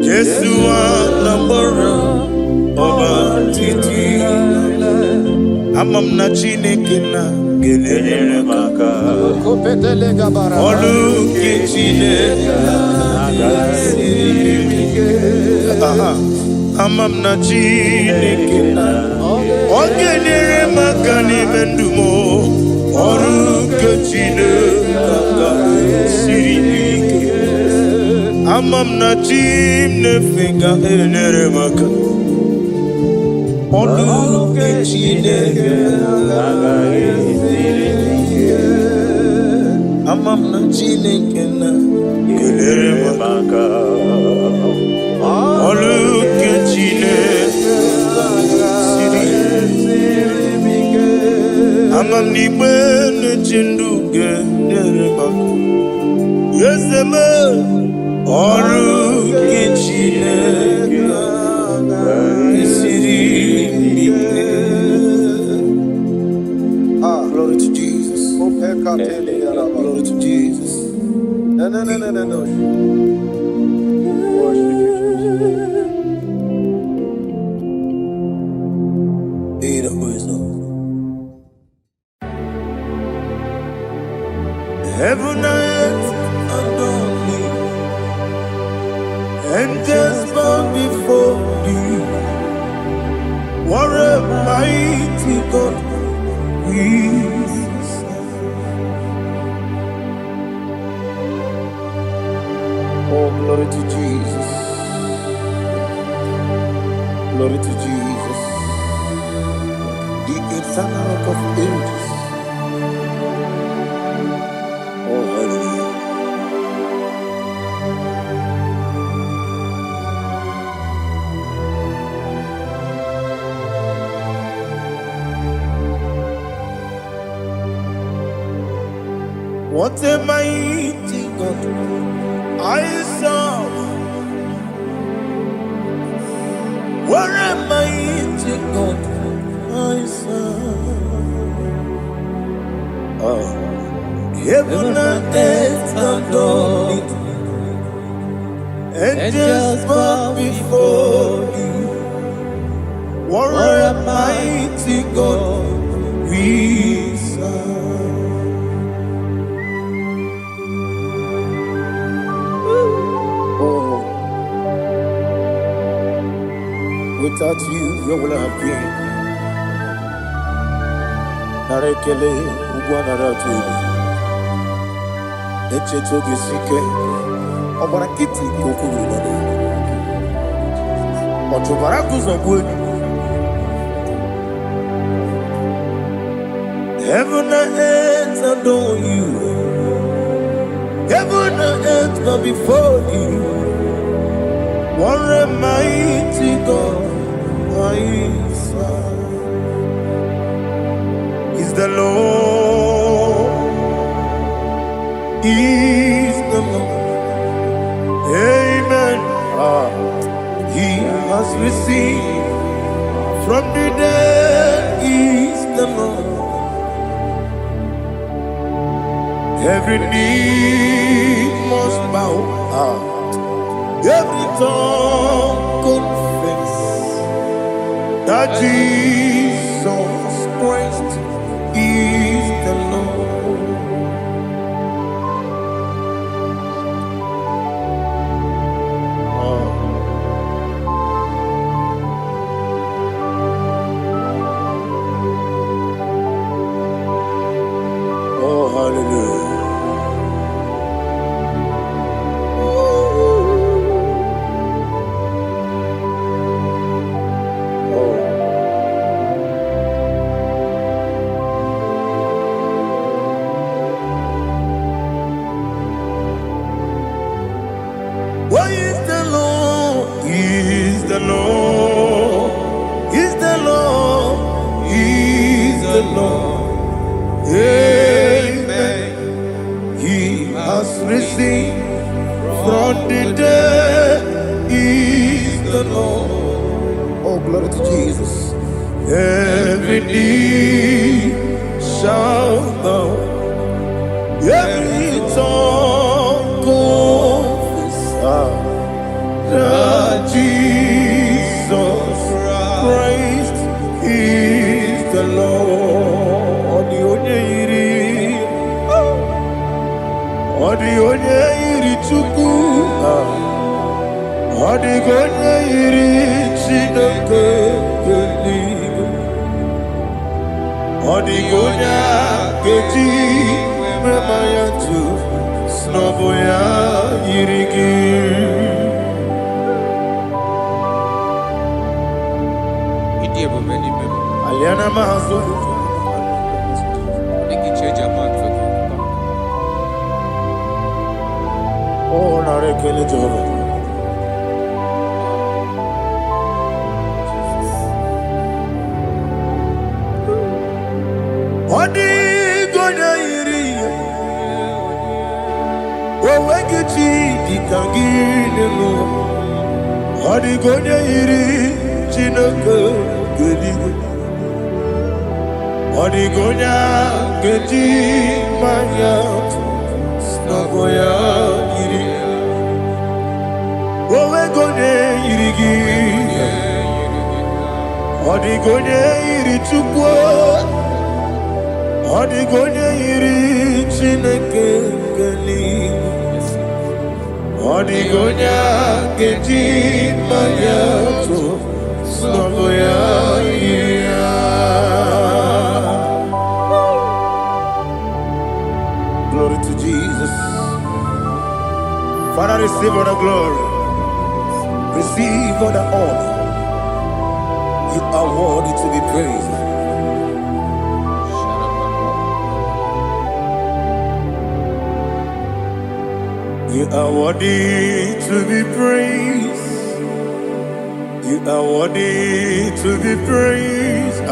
Jesu wala bara Oba titi Amam na Chineke na gelere maka Olu ke Chineke Amam na Chineke na gelere maka n'ime ndumo Olu ke Chineke siri ike Amam na Chineke gelere maka Olu ke Chineke Amam na Chineke na gelere maka Olu ke Chineke Amam n'igbe na-echendu gelere maka Yeseme Olu ke Chineke Glory to Jesus. Glory to Jesus. No. Worship you, Jesus. Heaven and earth adore me, angels bow before thee. What a mighty God we serve. Oh, glory to Jesus. Glory to Jesus. The eternal rock of ages. Oh, hallelujah. What a mighty God I serve. What a mighty God I serve. Oh. Heaven and earth adore it, angels bow before thee. What a mighty God we serve. Oh, without you, where would I have been? Narekele, Ugwanaratu. Echetoge sike, Obarakiti kokuru nade. Otobaraku zogwe. Heaven and earth adore you. Heaven and earth bow before you. What a mighty God I serve. Is the Lord. Is the Lord. Amen. He has received from the dead. Is the Lord. Every knee must bow. Every tongue confess that Jesus Christ is the Lord. Oh, hallelujah. Why is the Lord? Is the Lord? Is the Lord? Is the Lord? Amen. He has risen from the dead. Is the Lord. Oh, glory to Jesus. Every knee shall bow. Every tongue confess that Jesus Christ is the Lord. Odi iri chuku, odi iri chineke geli, odi keji memaya tu snoboya irigi. Aliana mahazo. Oh, narekele Jehovah. Odi gonya iri, owegichi dikangine mo. Odi gonya iri chineke gedi. Odi gonya gedi maya snagoya iri. Owe gonya irigi. Odigonye iri chukwu, odigonye iri Chineke nkeli, odigonye keji mayato soboya iya. Glory to Jesus. Father, receive all the glory, receive all the honor. You are worthy to be praised. You are worthy to be praised. You are worthy to be praised.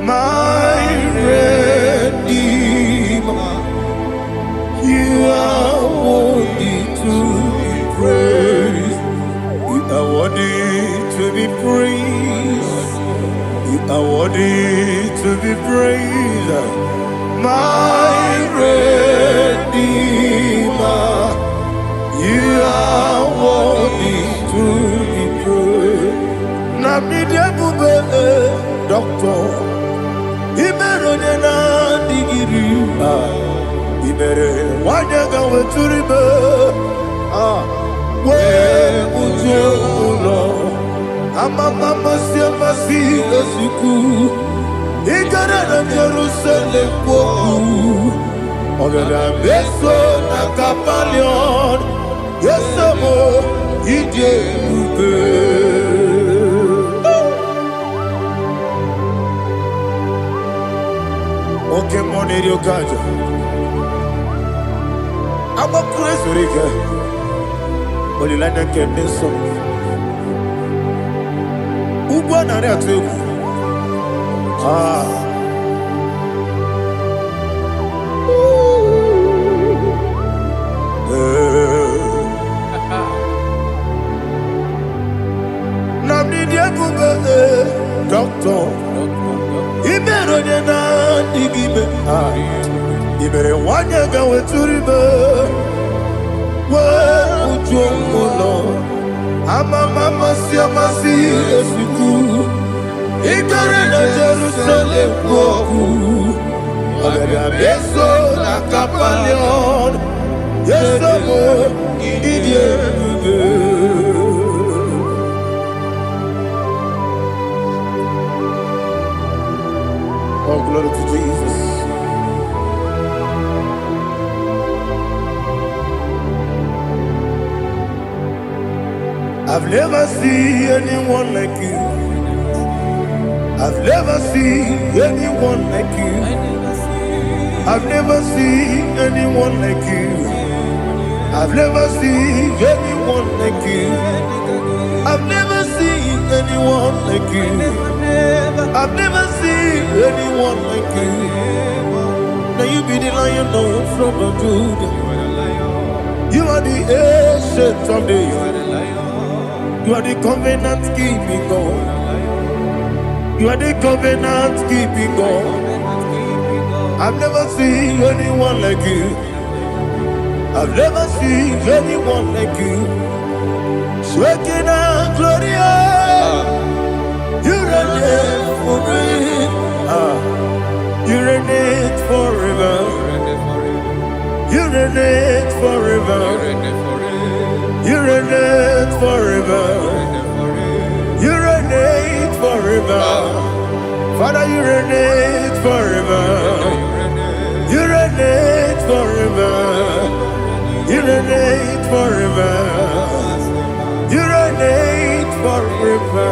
My Redeemer. You are worthy to be praised. You are worthy to be praised. You are worthy to be praised. My Redeemer. You are worthy to be praised. Namidia bube doctor. Imerone na digiri. Ibere wanyaga weturibe. We ujo ulo. Amama masi esiku. Igara na Jerusalem poku. Ogada beso na kapalion. Yesamo ije ube. Oke moneri okaja. I'm a crazy rigger. Only like I can do so. Ubana reatu. Namidia bube doctor. Ibero na digibe. Ibere wanyaga weturibe. Ujomulo Amama masi esiku Igare na Jerusalem poku Agada beso na kapalion Yesamo idie buge. Oh, glory to Jesus. I've never seen anyone like you. I've never seen anyone like you. I've never seen anyone like you. I've never seen anyone like you. I've never seen anyone like you. I've never seen anyone like you. Now you be the lion from the Judah. You are the ancient of days. You are the covenant keeping God. You are the covenant keeping God. I've never seen anyone like you. I've never seen anyone like you. Shaking and glorious. You reign forever. You reign forever. You reign forever. You reign forever. You reign forever. Father, you reign forever. You reign forever. You reign forever. You reign forever.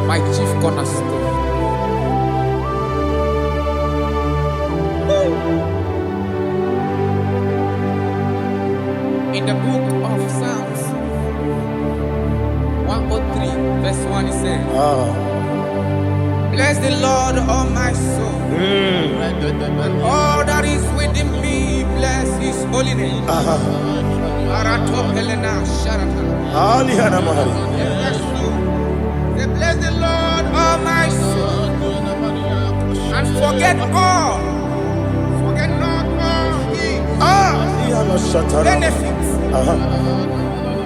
My chief cornerstone. In the book of Psalms 103 verse 1 it says, bless the Lord, all my soul, and all that is within me, bless his holy name. Bless the Lord, all my soul, and forget not all his benefits.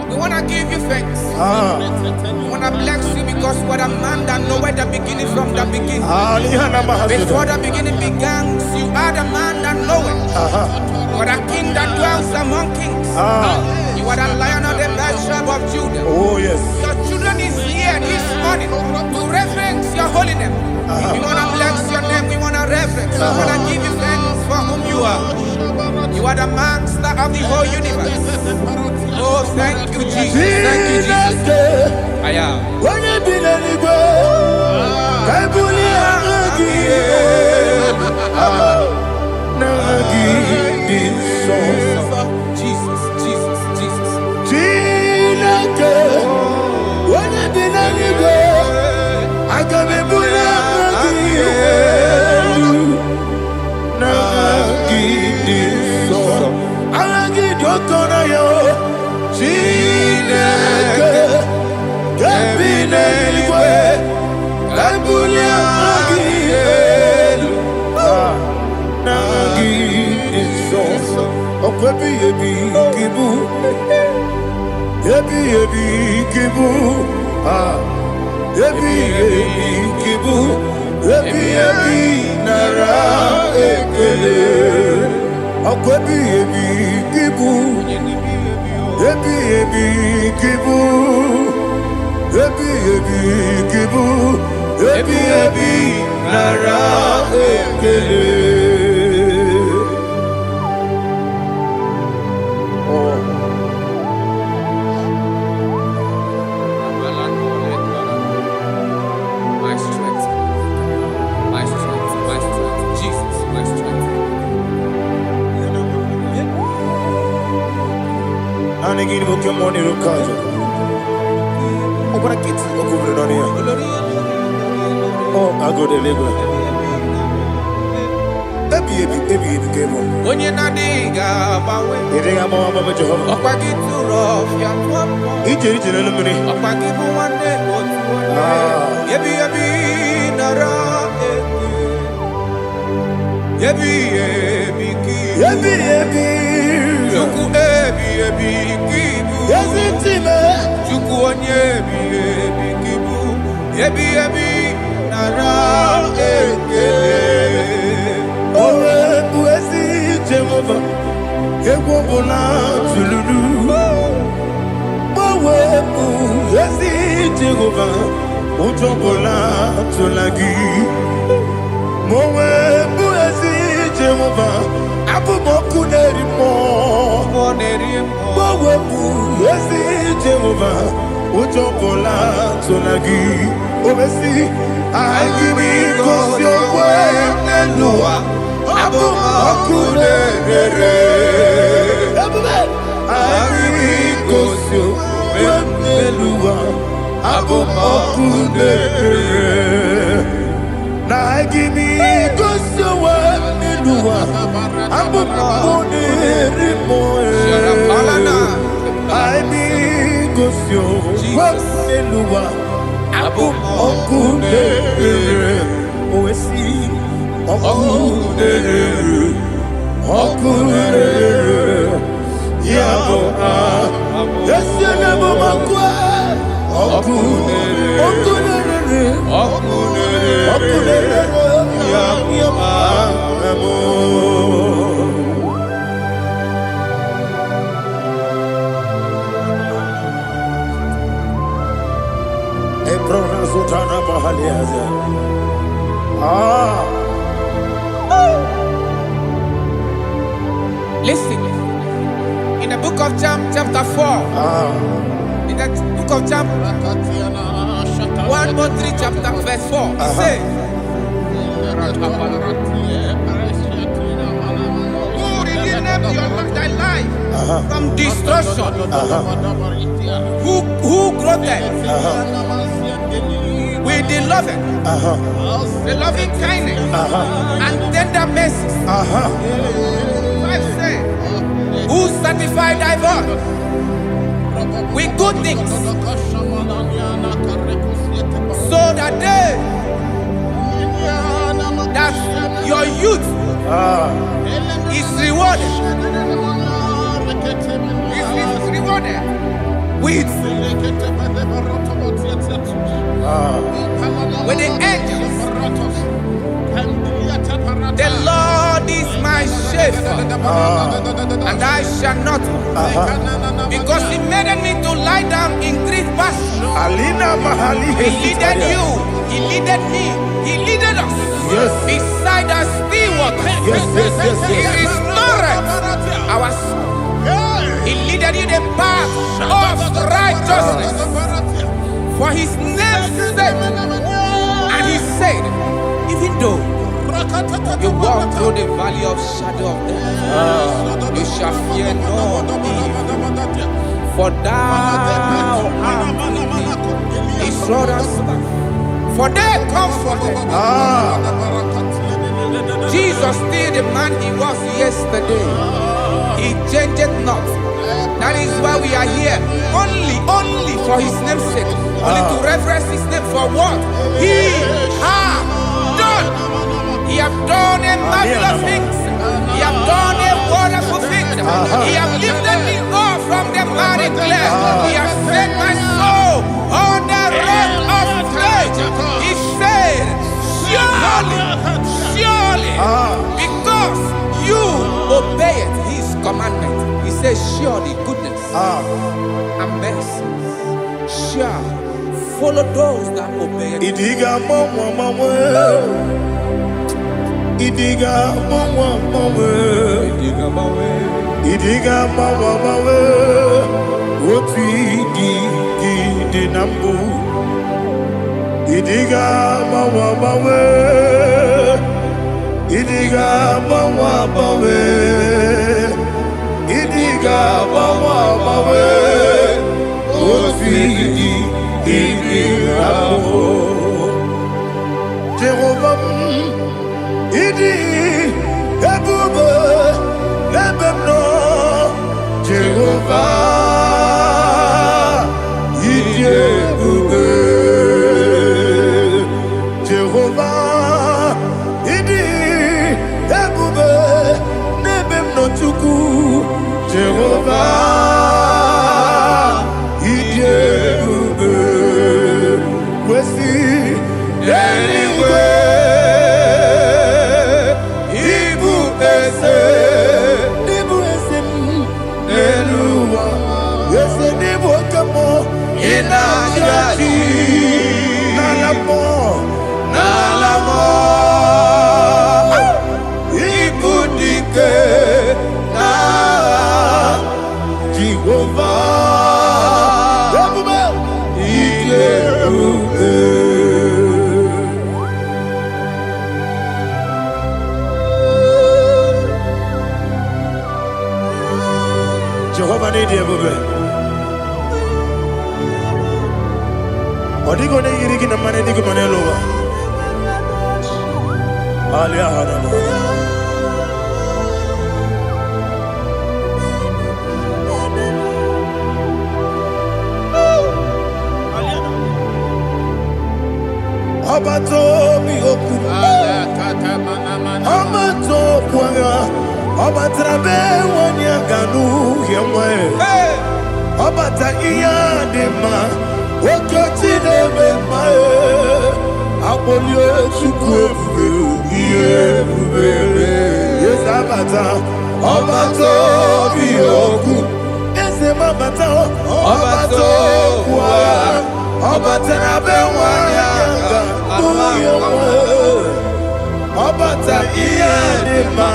We want to give you thanks. We want to bless you because you are the man that know where the beginning from the beginning. Before the beginning began, you are the man that know it. You are the king that dwells among kings. You are the lion of the best tribe of Judah. Oh, yes. Your children is here this morning to reverence your holy name. We want to bless your name. We want to reverence. We want to give you thanks for whom you are. You are the master of the whole universe. Oh, thank you, Jesus. Thank you, Jesus. I am. Jesus, Jesus, Jesus. My strength, my strength, my strength, Jesus, my strength. Anegini Pokemon Rukaja. Open a kit, open on here. Oh, I go to Lagos. Baby, came on. When you're not diga, bawe. You think I'm on my Jehovah? Opagi too rough, ya papa. Each eliminate. Opagi bu one day, yebi nara. Yebi ki. Juku ebi kibu. Yes, it's me. Juku onyebi kibu. Yebi nara ekele. Oh, Buesi Jehovah, Ewobola Tululu. Oh, Buesi Jehovah, Utobola Tulagi. Mowe Buesi Jehovah, Abu Boku Nerimo. Mowe Buesi Jehovah, Utobola Tulagi. Obesi, I give me cause your way, Nelua. Abu Makune, I give me cause your way, Nelua. Abu Makune, I give me cause your way, Nelua. Abu Makune, I be cause your way, Nelua. Abu Okune, Oesi, Okune, Yabo, Yasenabo Makwa, Okune, Listen, in the book of John, chapter 4, in the book of John 1:3, chapter verse 4, it says, who redeemed thy life from destruction? Who clothed with the loving kindness and tender mercies? Who sanctified thy voice with good things, so that your youth is rewarded. covered with the angels. The Lord is my shepherd, and I shall not want, because He made me to lie down in green pastures. He leaded you, He leaded me, He leaded us beside the still waters. He restored our soul. He leaded you the path of righteousness for His name's sake. And He said, even though you walk through the valley of shadow of death, you shall fear no evil, for thou art with me. His rod and staff, for they comforted. Jesus still the man He was yesterday. He changed not. That is why we are here. Only for His name's sake. Only to reverence His name for what He has done. He has done a marvelous things. He has done a wonderful thing. He has lifted me up from the miry clay. He has set my soul on the rock of faith. He said, surely, because you obeyed His commandment. He says, surely goodness and mercy shall follow those that obey it. Idiga mama, Idiga mama, what we did nambu. Idiga mama, Idiga mama, Idiga mama, what we did nambu. Jehovah, Idi ebube ebemno Jehovah Idi ebube Jehovah Idi ebube nebemno Chukwu Jehovah Idi ebube kwesi anyway. Nalamo, Ibudike, na Jehovah, Jehovah need you. Odigo ne yirigi na mane digo manelowa. Alia hana. Abato mi oku. Abato kwanga. Abatrabe wanya ganu yemwe. Abata iya dema. Okoti nebe mae, apolio chukwu iye bubere. Yes abata, abato biyoku. Ese mabata, abato kwa, abata nabe wanyanga uyemwe. Abata iye dema,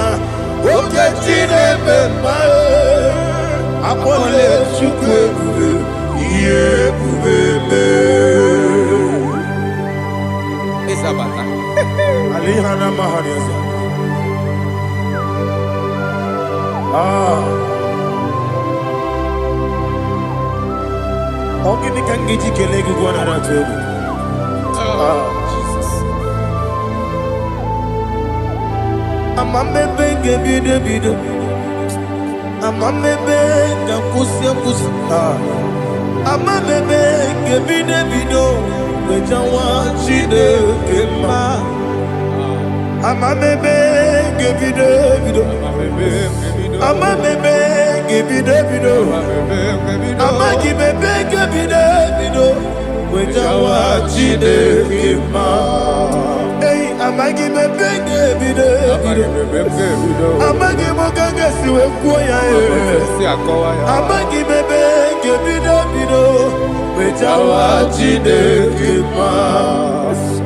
okoti nebe mae, apolio chukwu. Isabata. Alihana Mahariasa. Ogini kangiji kelegu gwana ratuebu. Jesus. Amamebe ngebide. Amamebe ngakusi. Amamebe ngebide. Wejawa chide kema. Amamebe ngebide. Amamebe ngebide. Wejawa Chineke ma. Hey, amagi me benge bido. Amagi mo ganga siwe kuya amagi me benge bido. Wejawa Chineke ma.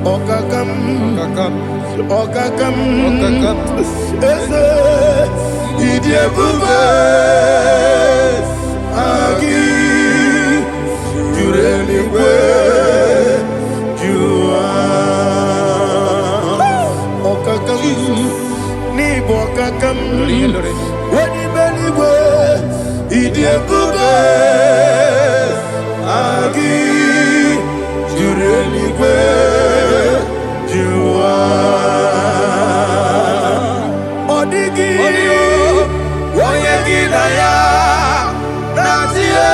Okakam. Ese idiebube agi jureligwe jua okakam ni bokakam wani beligwe idiebube agi jureligwe jua odigi oyegi na ya natie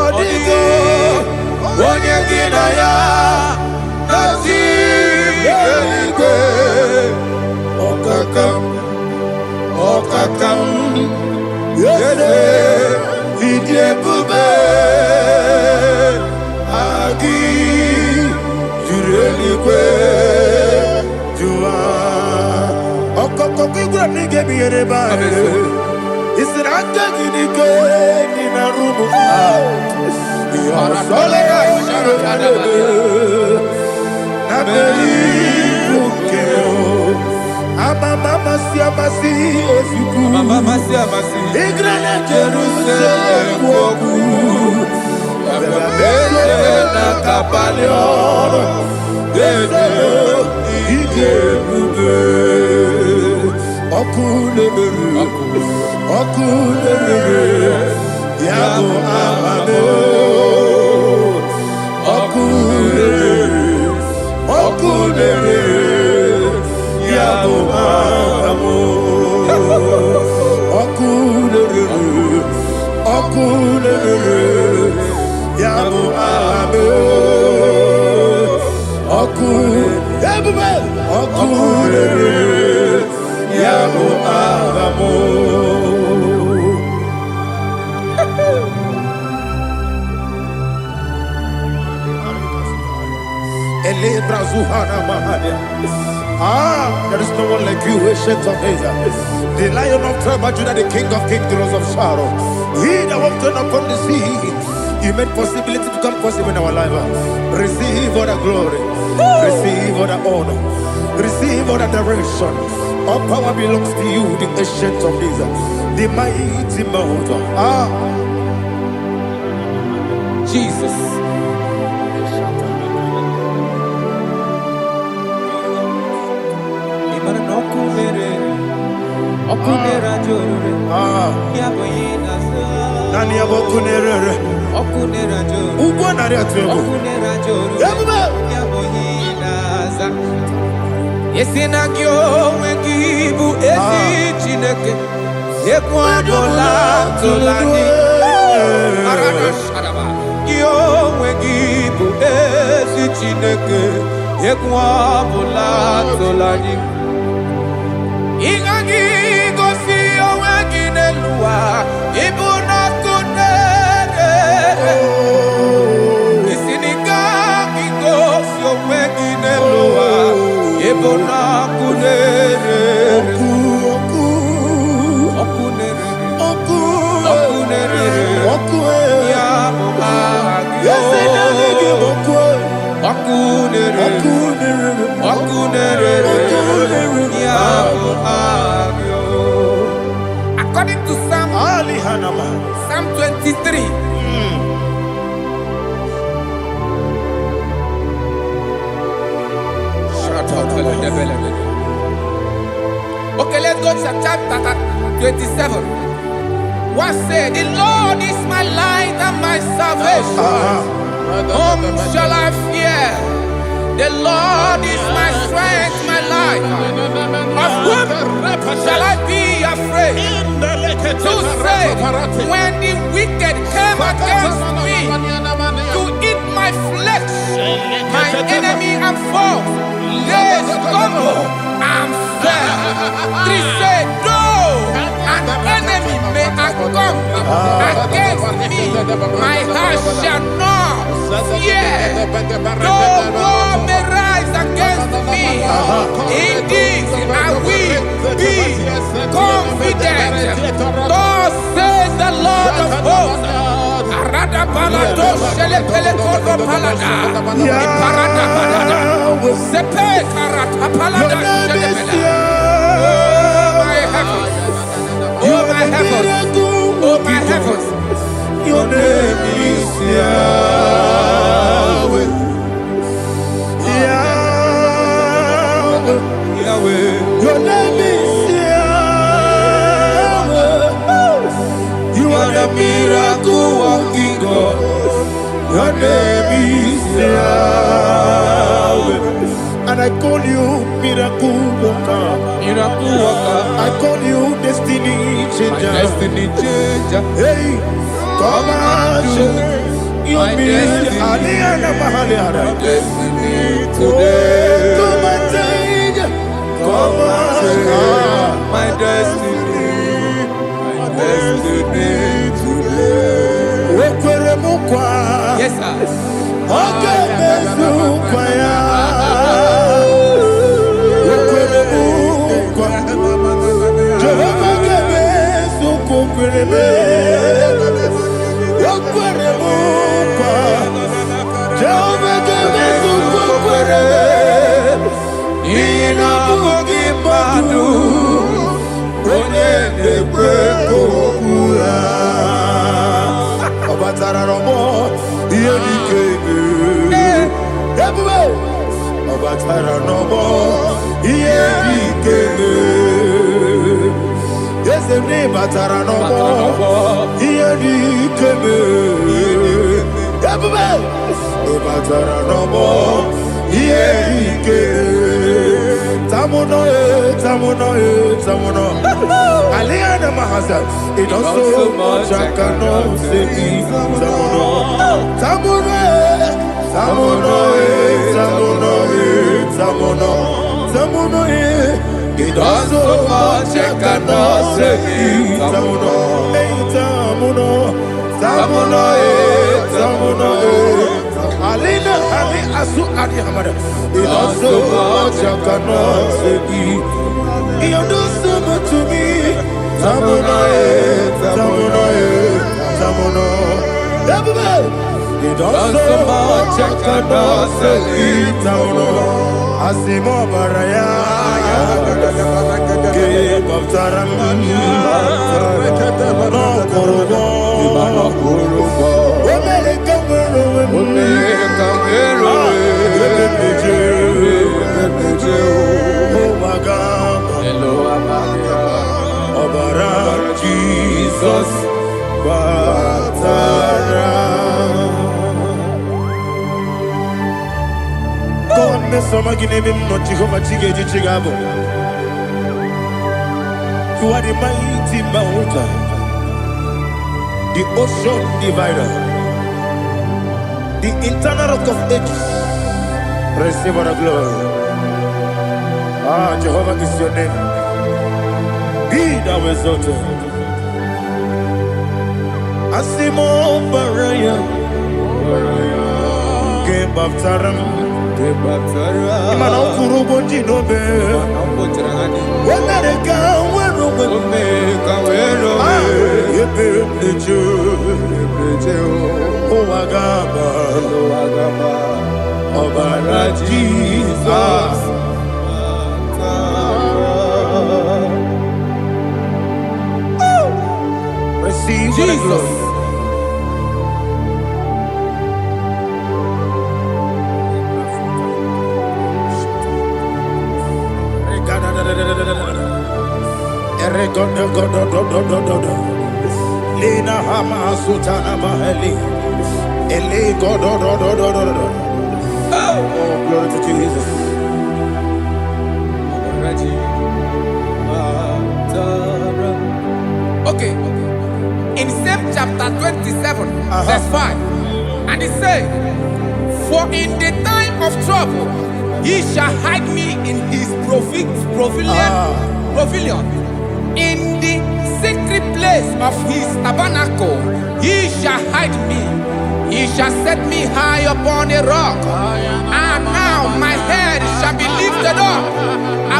odigi oyegi na ya natie eligwe okakam yese idiebube agi jureligwe jua okoko kigura nige biyereba isiraka gidike nina rumu yasole nabeli ukeo mama siamasi osuku igrana Jerusalem woku bebe na kapalion dede igebube okulere yabo amamo okulere yabo amamo okulere yabo amamo okulere yabo amamo. There is no one like you, ancient of days. The Lion of tribe of Judah, the King of kings, the Rose of Sharon. He that walked upon the sea, you made possibility to come possible in our life. Receive all the glory, receive all the honor, receive all the direction. All power belongs to you, the ancient of days, the mighty mountain. Jesus. Nani abokunere ugwo nari atwego Yesina kyo wengibu esi chineke Yekwadola tolani Arana sharaba Kyo wengibu esi chineke Yekwadola tolani Ingagi gosi owegine luwa Ibuna kunere Isinika gosi owegine luwa Ibuna kunere According to Psalm 23. Okay, let's go to chapter 27. What said? The Lord is my light and my salvation. Whom shall I fear? The Lord is my strength, my life. Of whom shall I be afraid? To say, when the wicked came against me to eat my flesh, my enemy and foe, they stumble and fell. 3 said, though an enemy may come against me My heart shall not fear. No war may rise against me. In this I will be confident. Thus says the Lord of hosts. Arada palado shele pele kodo palada. Iparada palada. Sepe karata palada shele pele. Oh my heavens. Oh my heavens. Your name is Yahweh. Yahweh. Yahweh. Your name is Yahweh. You are the miracle working God. Your name is Yahweh. And I call you miracle worker. Miracle worker. I call you destiny changer. Destiny changer. Hey, come on, your destiny. Today. Come and change. Come on, my destiny. My destiny today. Yes, sir. Okay, Batara no more. Here he came. Batara no more. Here he came. Tamuno, tamuno, tamuno. Aliana Mahasa. It don't so much I cannot say. Tamuno, tamuno, tamuno, tamuno, tamuno, tamuno. It does so much I cannot say. Tamuno, tamuno, tamuno, tamuno. Alina, Ali, Asu, Ali, Hamada. It does so much I cannot say. You do so much to me. Tamuno, tamuno, tamuno. It does so much I cannot say. Tamuno, Asimo Baraya. Give up Taram, no Korogo, Jesus, Batara. Go on, Miss Somaginebim, not Jehovah Chiggy Chigabo. You are the mighty mountain, the ocean divider, the internal rock of ages. Receive all the glory. Ah, Jehovah is your name. Be thou exalted. Asimo Baraya, Game of Taram, Imano Kurubondi Nobe, when they come. Jesus. Receive Jesus. Lina Hama Sutana Maheli. Ele God. Oh, glory to Jesus. Okay. In same chapter 27, verse 5, and it says, for in the time of trouble, he shall hide me in his pavilion, in the secret place of his tabernacle he shall hide me. He shall set me high upon a rock. And now my head shall be lifted up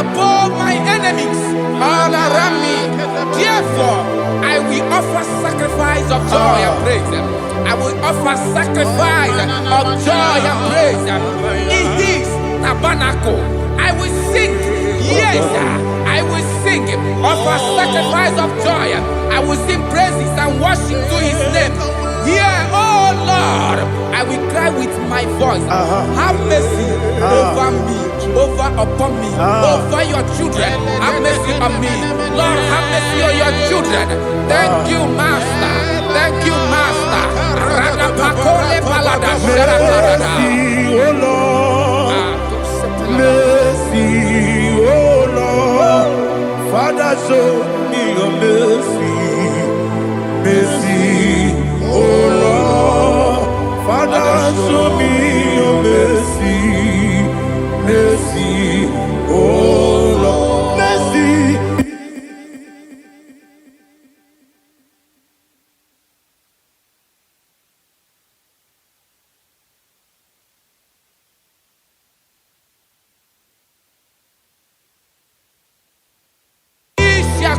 above my enemies all around me. Therefore, I will offer sacrifice of joy and praise. I will offer sacrifice of joy and praise. In his tabernacle, I will sing. Yes, I will sing. Offer sacrifice of joy. I will sing praises and worship to his name. Here, oh Lord, I will cry with my voice. Have mercy over me, over upon me, over your children. Have mercy on me. Lord, have mercy on your children. Thank you, Master. Thank you, Master. Mercy, oh Lord. Mercy, oh Lord. Father, show me your mercy. Mercy, oh Lord. Father, show me your mercy. Mercy, oh Lord. Mercy.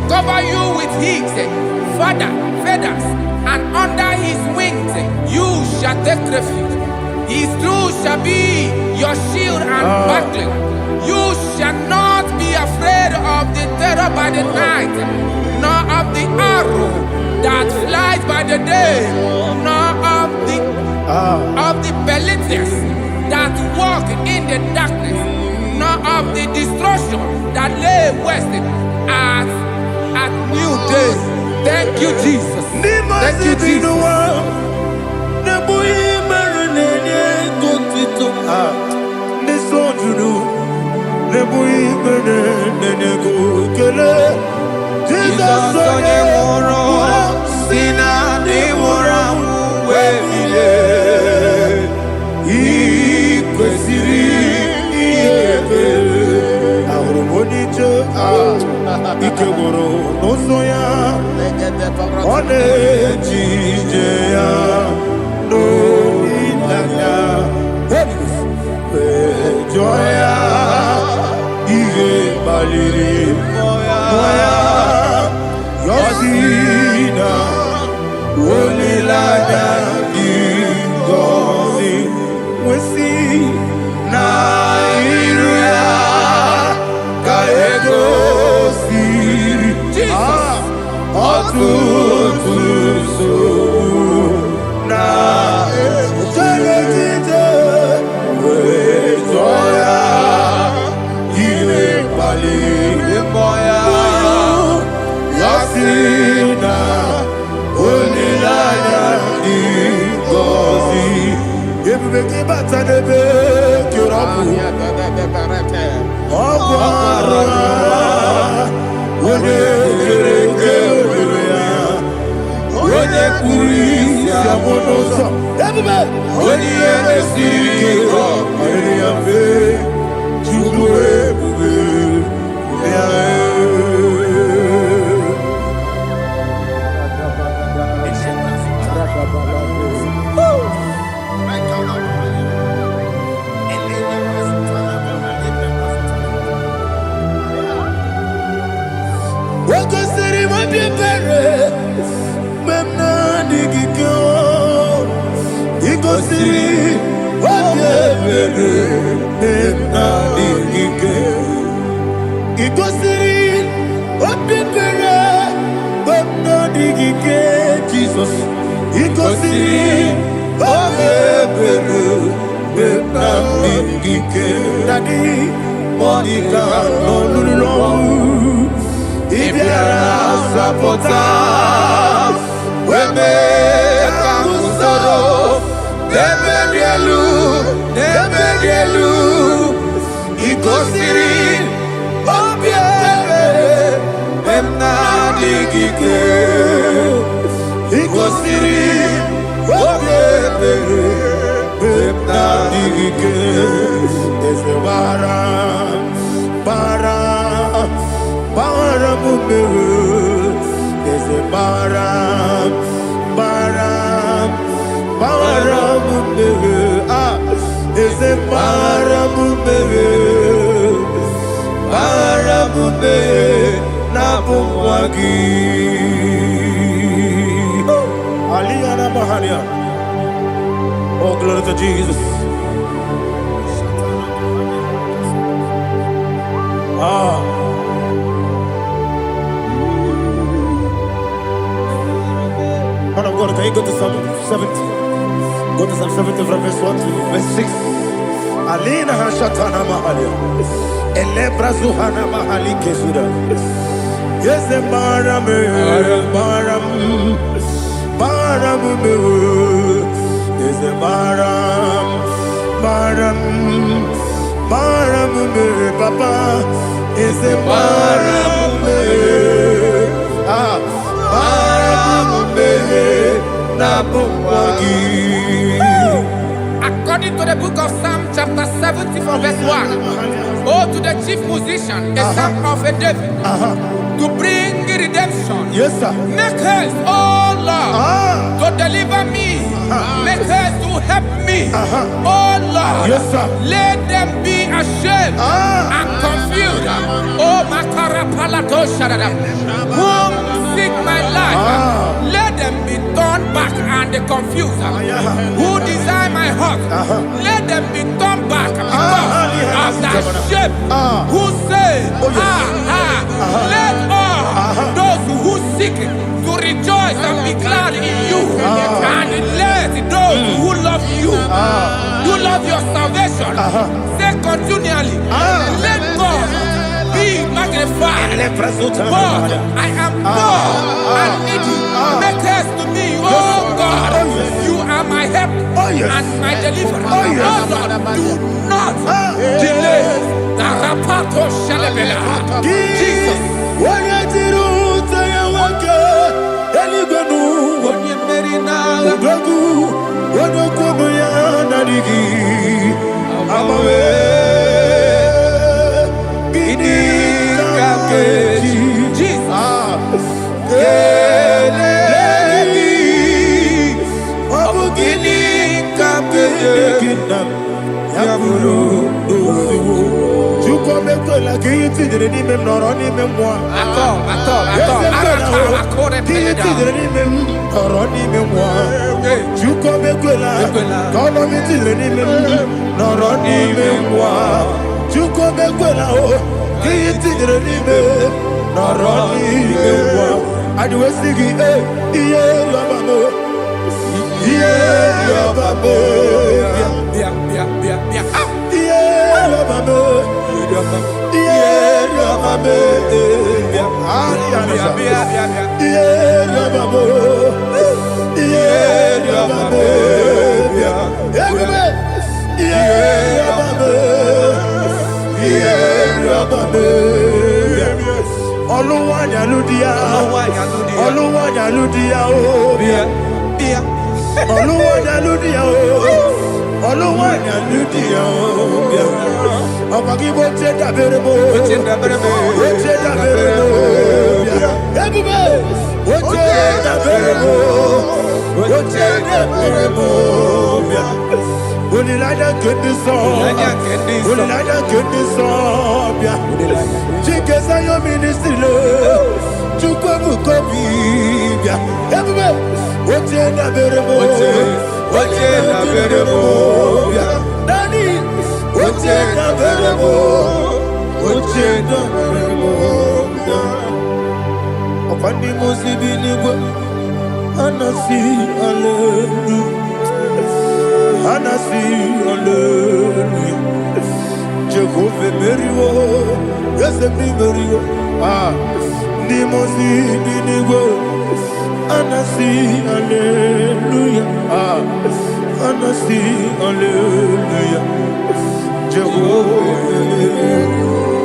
Cover you with his feathers, and under his wings you shall take refuge. His truth shall be your shield and buckler. You shall not be afraid of the terror by the night, nor of the arrow that flies by the day, nor of the pestilence that walk in the darkness, nor of the destruction that lay west at new day. Thank you, Jesus. Thank you, Jesus. Ikegoro n'ụzọ ọ na-ejije ya n'olileanya wee jụọ ya ihe kpaliri mmụọ ya yọsi na olileanya dị ngọzi nwesị na iru ya ka ego Baram, Baram, Baram, is a Baram, Baram, Nabumwagi. Aliana Mahania. Oh, glory to Jesus. Man of God, can you go to Psalm 70? Go to Psalm 70 from verse 1 to verse 6. Alina Hashatana Mahalia. Elebra Zuhana Mahali Kesuda. Yes, the Baram, Baram, Baram, yes, the Baram, Baram, Baram, Papa, yes, the Baram, According to the book of Psalm chapter 70 from verse 1, oh, to the chief musician, a son of a David, to bring redemption. yes, sir. Make haste, oh Lord, to deliver me. Make haste to help me. Oh Lord, Yes, sir. let them be ashamed and confused. Oh Makara Palato Shadada, whom seek my life, let them be turned back and confused. Who desire my heart, let them be turned back because of that shame. Who say, let all those who seek to rejoice and be glad in you, and let those who love you, who love your salvation, say continually, let God be magnified. God, I am poor and needy. Make haste to me, oh God. You are my help and my deliverer. Oh Lord, do not delay. Tarapato Shalabela. Jesus.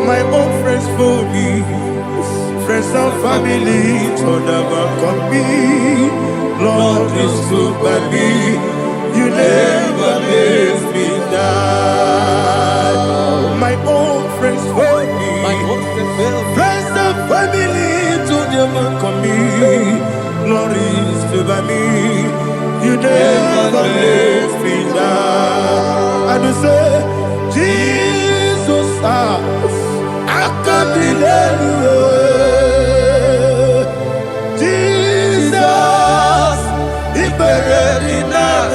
My own friends for me, friends and family, told never come me. Lord is good by me, you never let me die. My own friends for me, friends and family, told never come me. by me. You never let me down. And you say, Jesus, I can't deny you. Jesus, He buried me now.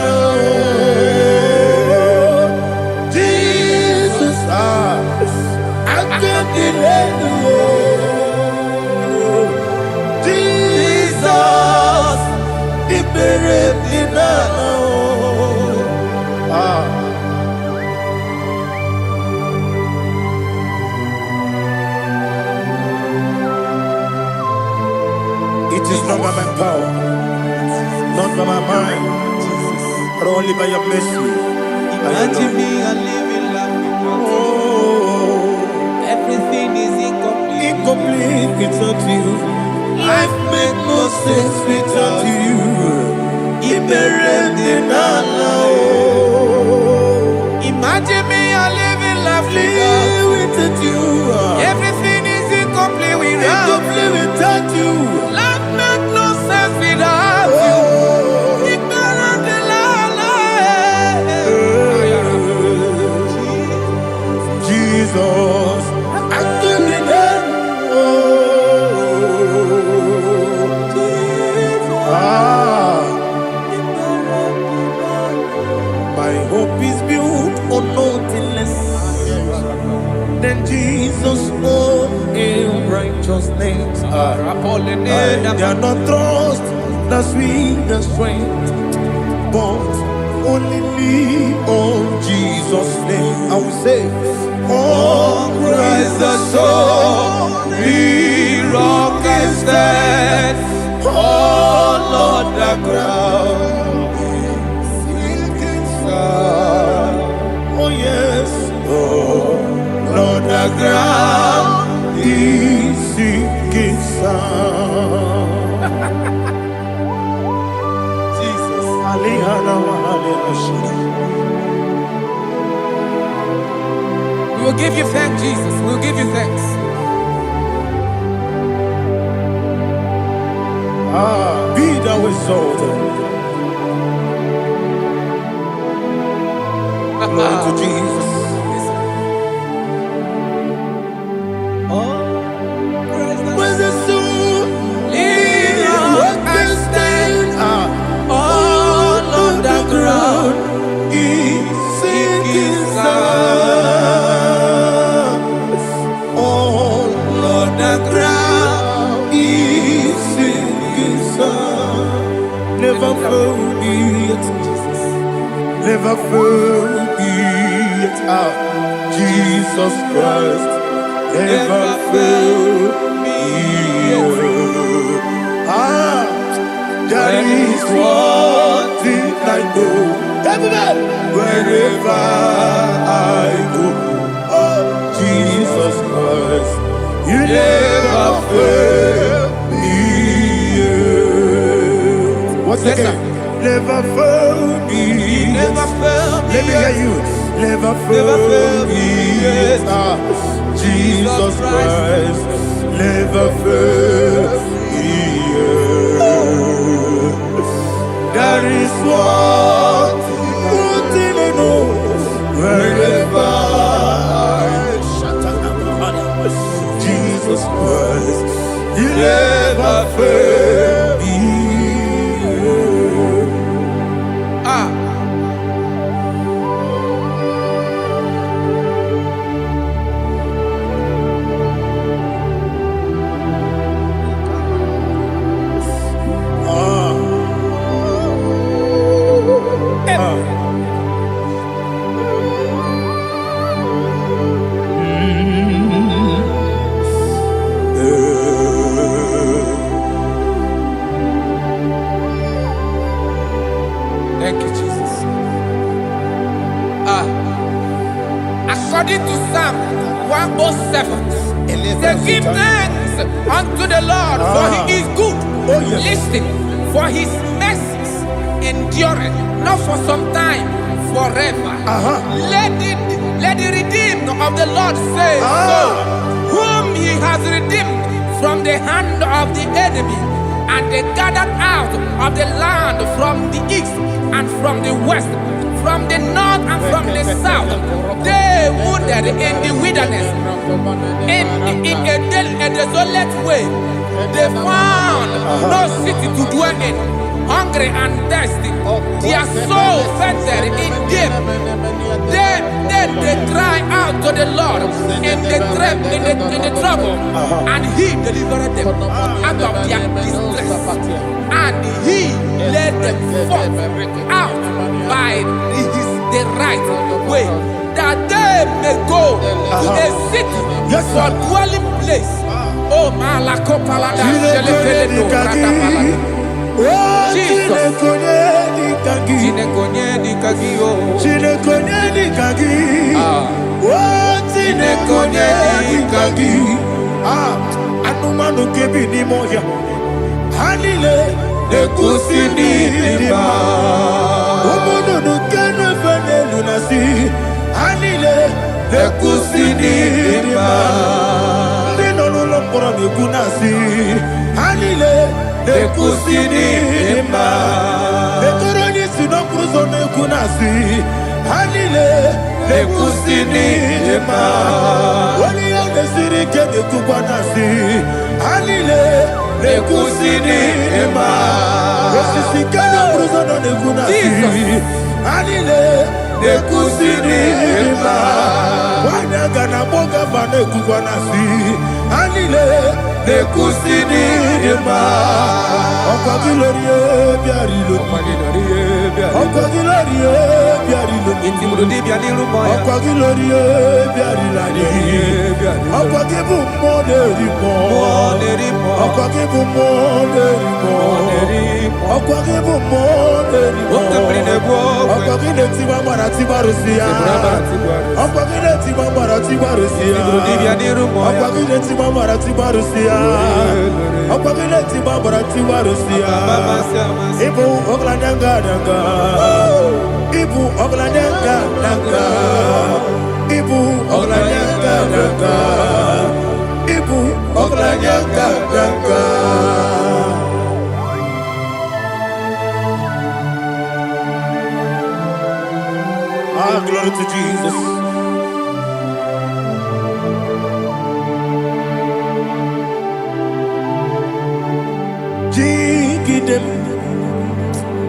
Jesus, I can't deny you. Jesus, He buried me now. It is not by my power, not by my mind, but only by your mercy. Imagine me and living life without you. Everything is incomplete. Incomplete without you. Life makes no sense without you. Imagine me and living life without you. Everything is incomplete without you. Life makes no sense without you. Jesus, I can't be done. My hope is built on nothing less than Jesus' own in righteousness. They are not trust that sweet the strength, but only me on Jesus' name. I will say, on Christ the solid rock is stand. Oh Lord, the ground is sinking sand. Oh yes, oh Lord, the ground is sinking sand. Jesus, We will give you thanks, Jesus. We will give you thanks. Be thou exalted. Glory to Jesus. When the soul what can stand all on the ground is sinking sand. All on the ground is sinking sand. Never forget, never forget Jesus Christ. Never fail me. That is one thing I know. Wherever I go, oh Jesus Christ, you never fail me. What's again? Never fail me. Never fail me. Let me hear you. Never fail me. Jesus Christ, never fail me. That is one thing I know. Wherever I Jesus Christ, you never fail me. Thank you, Jesus. According to Psalm 107, say, give thanks unto the Lord, for he is good. Oh, yes. Listen, for his mercies endureth, not for some time, forever. Let the redeemed of the Lord say so, whom he has redeemed from the hand of the enemy, And they gathered out of the land from the east and from the west, from the north and from the south. They wandered in the wilderness, in a desolate way. They found no city to dwell in, hungry and thirsty. Their soul fettered in them. They cry out to the Lord in the trouble, and He delivered them out of their distress, and He led them forth out by the right way, that they may go to a city for dwelling place. Oh, Malakopalada, Jesus. Anumanu kebi ni moya Hanile Nekusini Nima Omono nukenu fene lunasi Hanile Nekusini Nima Nino lulopora nukunasi Hanile Nekusini Nima Nekoroni sinokruzo nukunasi Hanile Nekusini Nima Wani yone sirike nekukwanasi Hanile Nekusini Nima Wasisikana bruzo nukunasi Hanile Nekusini Nima Wanaga na boga vane kukwanasi Hanile Nekusini Nima Okwa gilorie biarilo Okwa gilorie biarilo Okwa gilorie biarilani Okwa gibu moderimo Okwa gibu moderimo Okwa gibu moderimo Okwa gine tiba mara tiba rusia Okwa gine tiba mara tiba rusia Okwa gine tiba mara tiba rusia Okwa gine tiba mara tiba rusia Ibu oglananga nanga Ibu oglananga nanga Ibu oglananga nanga Ibu oglananga nanga Ah, glory to Jesus. Jigidem,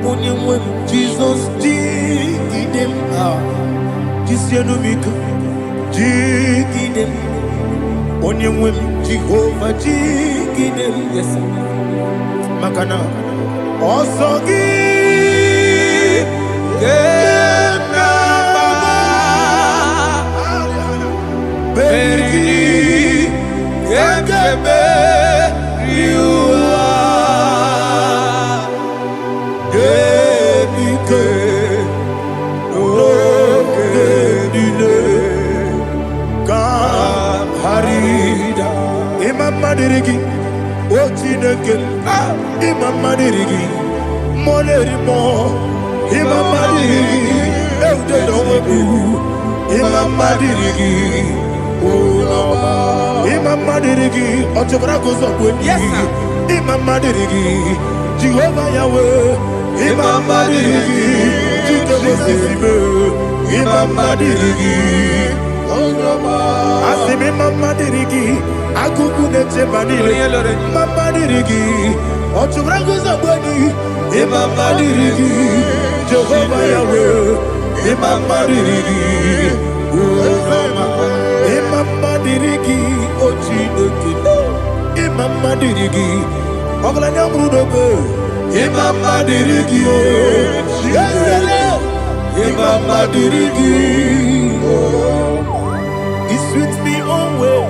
Onyemwem, Jesus, Jigidem, Jisianumika, Jigidem, Onyemwem, Jehovah, Jigidem, yes, Makana, Osogi, Berigi, Gekebe, Riua, Genike, Genine, Harida, Imam Madirigi, Ochineke, Imam Madirigi, Molerimo, Imam Madirigi, Eudedowebu, Imam Madirigi. Imam Madirigi, Ochobrakozo, yes, Imam Madirigi, Jehovah Yahweh, Imam Madirigi, Imam Madirigi, Asim Imam Madirigi, Akukune Manili, Imam Madirigi, Ochobrakozo, Imam Madirigi, Jehovah Yahweh, Imam Madirigi, Imam Madirigi, Ochineke, Imam Madirigi, Oglanya Brudobe, Imam Madirigi, Imam Madirigi, He sweet me always,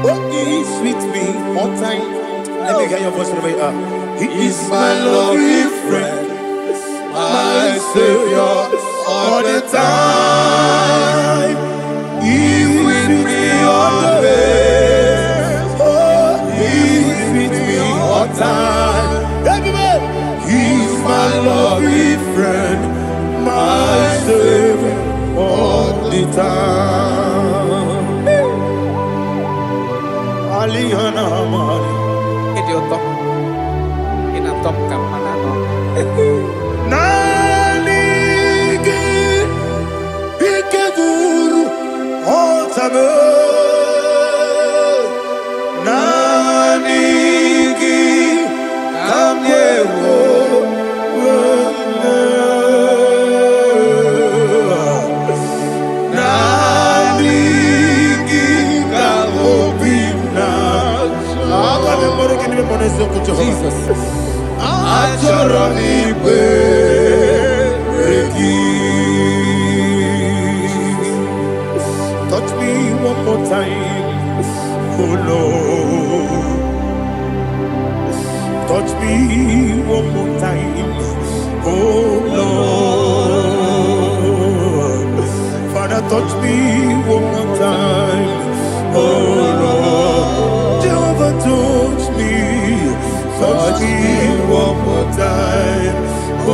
oh He sweet me all time. Let me hear your voice wherever you are. He is my lovely friend, my Savior, all the time. He with me always. Oh, He's with me all time. Everybody, He's my lovely friend, my Savior all the time. Aliyana Mari. Top Campanano. Nanigi Ikeguru Otame Nanigi Kamyewo Nanigi Kamobina Jesus. Touch me one more time, oh Lord. Touch me one more time, oh Lord. Father, touch me one more time, oh Lord. Jehovah, touch me. Touch me one more time, oh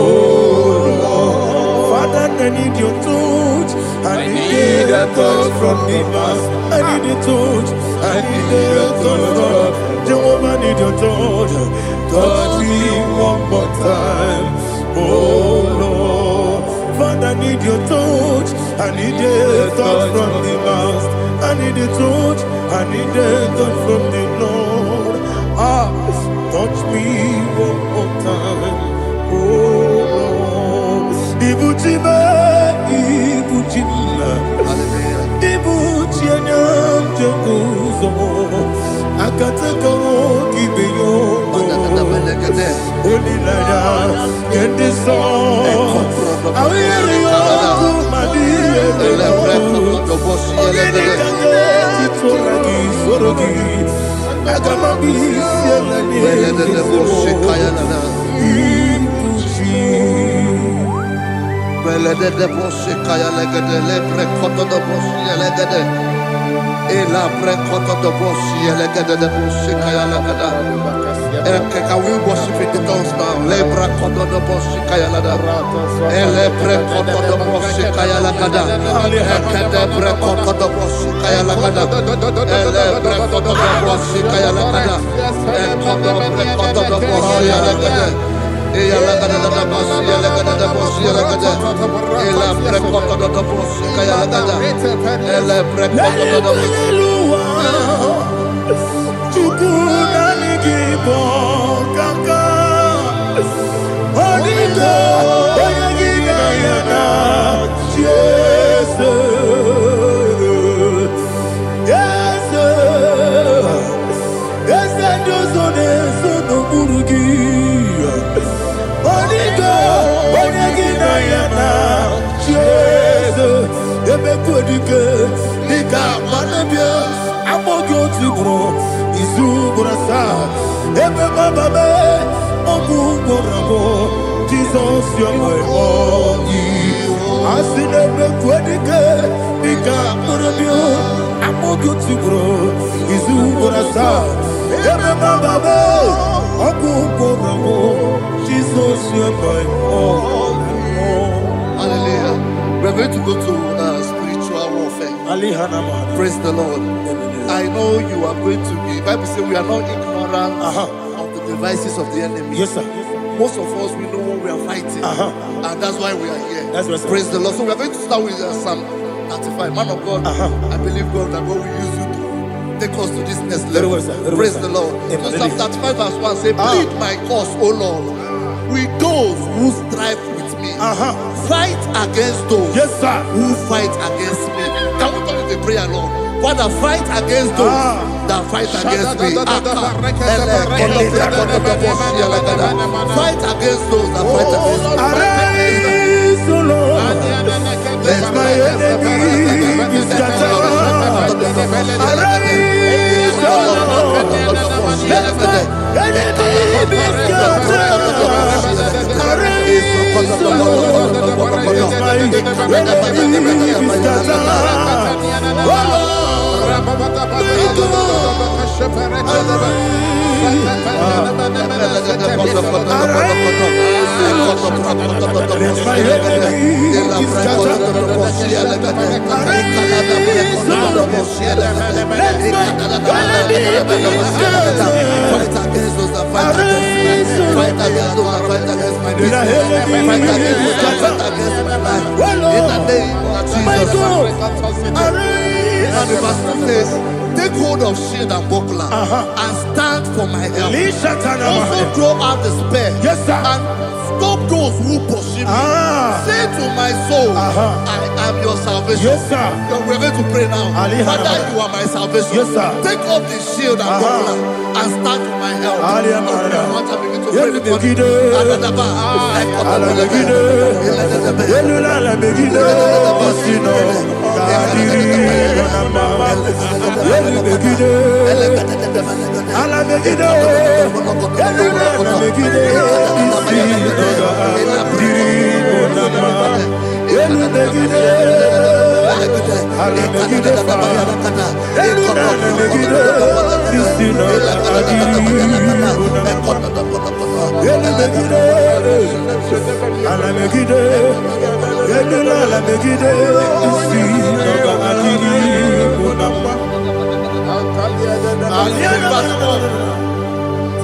Lord. Father, I need your touch. I need a touch from the master. I need a touch. I need a touch from Jehovah. I need your touch. Touch me one more time, oh Lord. Father, I need your touch. I need a touch from the master. I need a touch. I need a touch from the Lord. Touch me one more time, oh Lord. Ibuchima, Ibuchima, Ibuchianyam Jaguzo, Akataka Gibeyo, Olilaya, get this song. I hear you, my dear, Can we worship in the tongues now? Lebra koto do boshi kaya lada. Elebre koto do boshi kaya lada. Ekede bre koto do boshi kaya lada. Elebre koto do boshi kaya lada. Ekodo bre koto do boshi lada. Eya lada da boshi lada da boshi lada. Elebre koto do boshi kaya lada. Elebre koto do boshi. Igbo kaka Onigo Oyagina yana Jesus Yes Dozone Sono Burugi Onigo Oyagina yana Jesus Ebe Kodike Nika Manabia Amogyo Tibro Izuburasa, Ebe Bababe, Ogugorabo, Jesus, you're my boy. Asinebe Kwedike, Nika Morabio, Amogutibro, Izuburasa, Ebe Bababe, Ogugorabo, Jesus, you're my boy. Hallelujah. We're going to go to spiritual warfare. Praise the Lord. I know you are going to be. Bible says we are not ignorant of the devices of the enemy. Yes, sir. Most of us, we know what we are fighting. And that's why we are here. That's right, sir. Praise the Lord. So we are going to start with Psalm 35. Man of God, I believe God that God will use you to take us to this next level. Well, sir. Praise the Lord. So Psalm 35 verse 1 say, plead my cause, O Lord, with those who strive with me. Fight against those who fight against me. Can we turn the prayer, Lord? Father, fight against those that fight against me. Fight against those that fight against me. Arise, O Lord. Let my enemy be scattered. Arise, O Lord. Let my enemy be scattered. Arise, O Lord. Let my enemy be scattered. Oh Lord. Let my Take hold of shield and buckler and stand for my help. Also draw out the spear and stop those who pursue me. Say to my soul, I am your salvation. We're going to pray now. Father, you are my salvation. Take off the shield and buckler and stand for my help.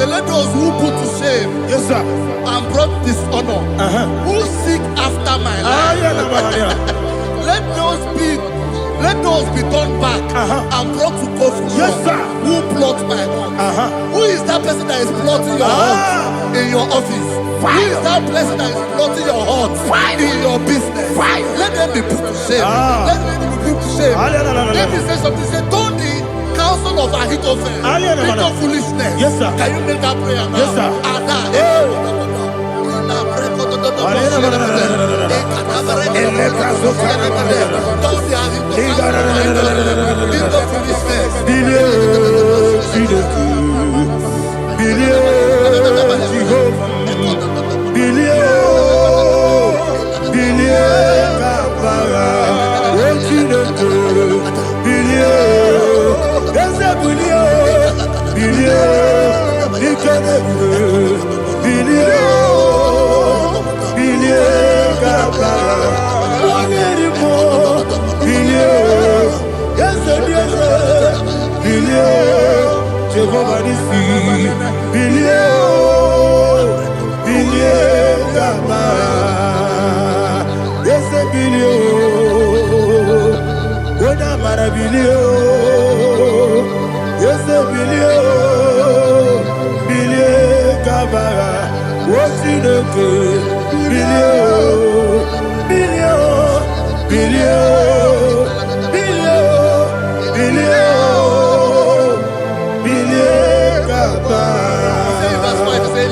Let those who put to shame and brought dishonor, who seek after my life, let those be turned back and brought to confusion. Who plot my heart? Who is that person that is plotting your heart in your office? Who is that person that is plotting your heart in your business? Let them be put to shame. Let them be put to shame. Let me say something. Say, don't the counsel of Ahithophel into foolishness. Can you make that prayer now?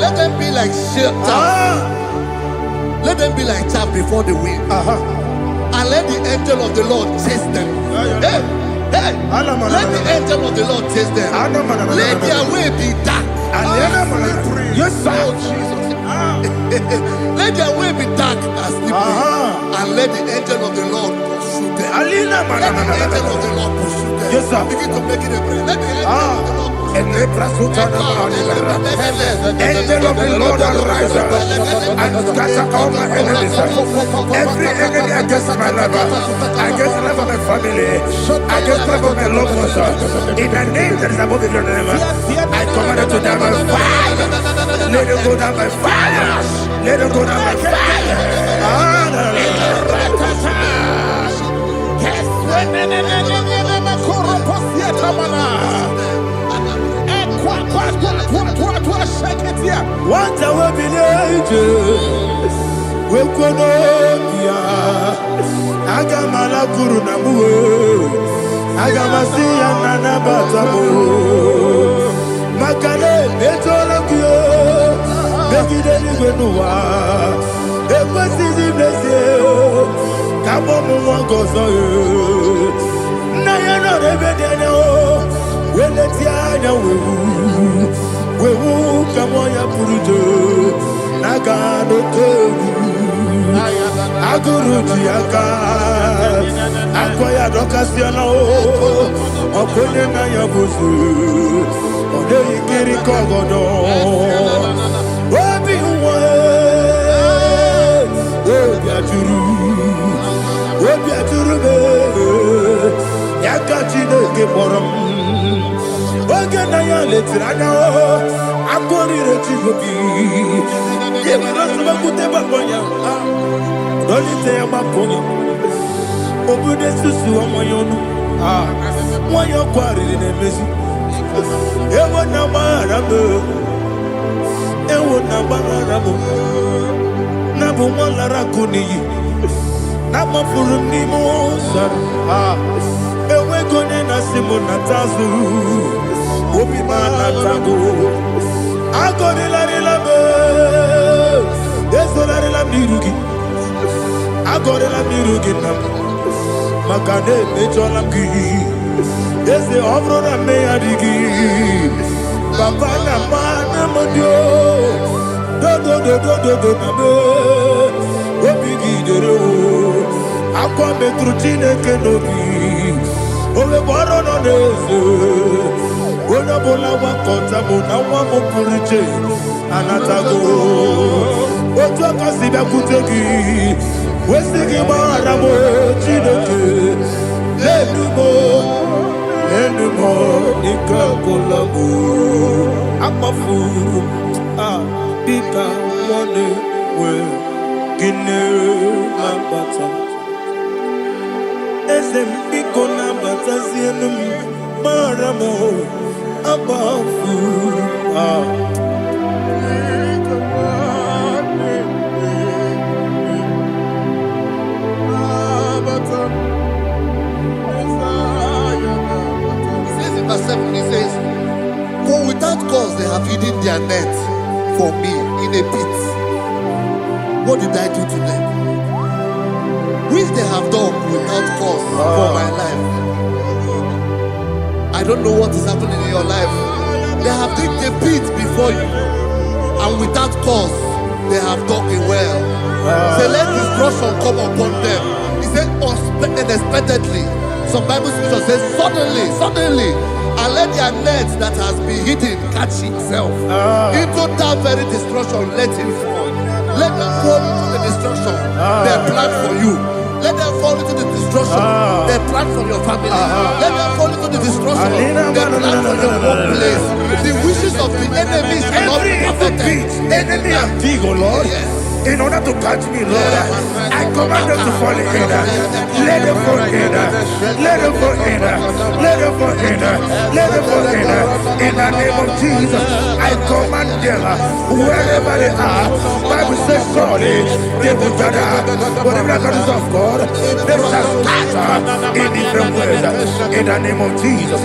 Let them be like let them be like chaff before the wind, and let the angel of the Lord chase them. Let the angel of the Lord chase them. Let their way be dark. Let their way be dark as slippery, and let the angel of the Lord pursue them. Let the angel of the Lord pursue them. Begin to make it a prayer. Let the angel of the Lord. Angel of the Lord arise and scatter all my enemies. Every enemy against my life, against the life of my family, against the life of my loved ones, in the name that is above the name, I command it to die by fire. Let it go down by fire. Let it go down by fire. What I will believe, we could Agamala Guru Namu, Agamasi and Nanabatamu, Makale, Betolakio, Begideni Benua, Equasi Blessio, Kabomu Wangozo, Nayana Rebedeno, Weletiana Wewu Kamoya Purujo, Nagano Togu, Aguru Diaka, Akoya Docasiano, Okone Nayabuzu, Ode Ikiri Kogodo, Obi Uwe, Obi gị kpọrọ m oge na ya letiri anya akụrịrị chigobi ịmara nsogbakwute gbapụ ya dolite ya gbapụ ya obodo susu ọmanye ọnụ nwanyị ọkụ arịrị na-emezi ewo na gbaghara m ewo na gbaghara m na bụ nwa lara akụ n'iyi na mafuru m n'ime ụzọ enweghị onye na-asị m nata azụ obi m anatago agọrịlarịla m ezorarịla m n'iru gị agọrịla m n'iru gị nna m maka na emejọla m gị eze ọ bụrụ na mmehie adịghị papa na mma na modio dodododododo na me obi gị dere akwa metụrụ Chineke n'obi owebe ọrụ nọ n'eze onye ọbụla gbakọta mụ na nwa m pụrụ iche anatago otu aka si bịakwute gị wesị gị gbaghara m Chineke lenumo ike agwụla m akpafuru dịka nwanne nwee gịnị na-abata eze m biko na-abatazienu m mara m akpafuru Verse 7, he says, for without cause they have hidden their net for me in a pit. What did I do to them? Which they have done without cause for my life. I don't know what is happening in your life. They have digged a pit before you, and without cause they have dug it well. Say, let destruction come upon them. He said, unexpectedly. Some Bible scripture says, suddenly, and let their net that has been hidden catch itself. Into that very destruction, let it fall. Let them fall into the destruction they plan for you. Let them fall into the destruction they plan for your family. Let them fall into the destruction they plan for your workplace. The wishes of the enemies cannot be perfected. Enemy and big, oh Lord. Yes. In order to catch me, Lord, I command them to fall in. Let them fall in. Let them fall in. Let them fall in. Let them fall in. In the name of Jesus, I command them wherever they are. Bible says surely they will gather. Whatever the is of God, they shall scatter in different ways. In the name of Jesus.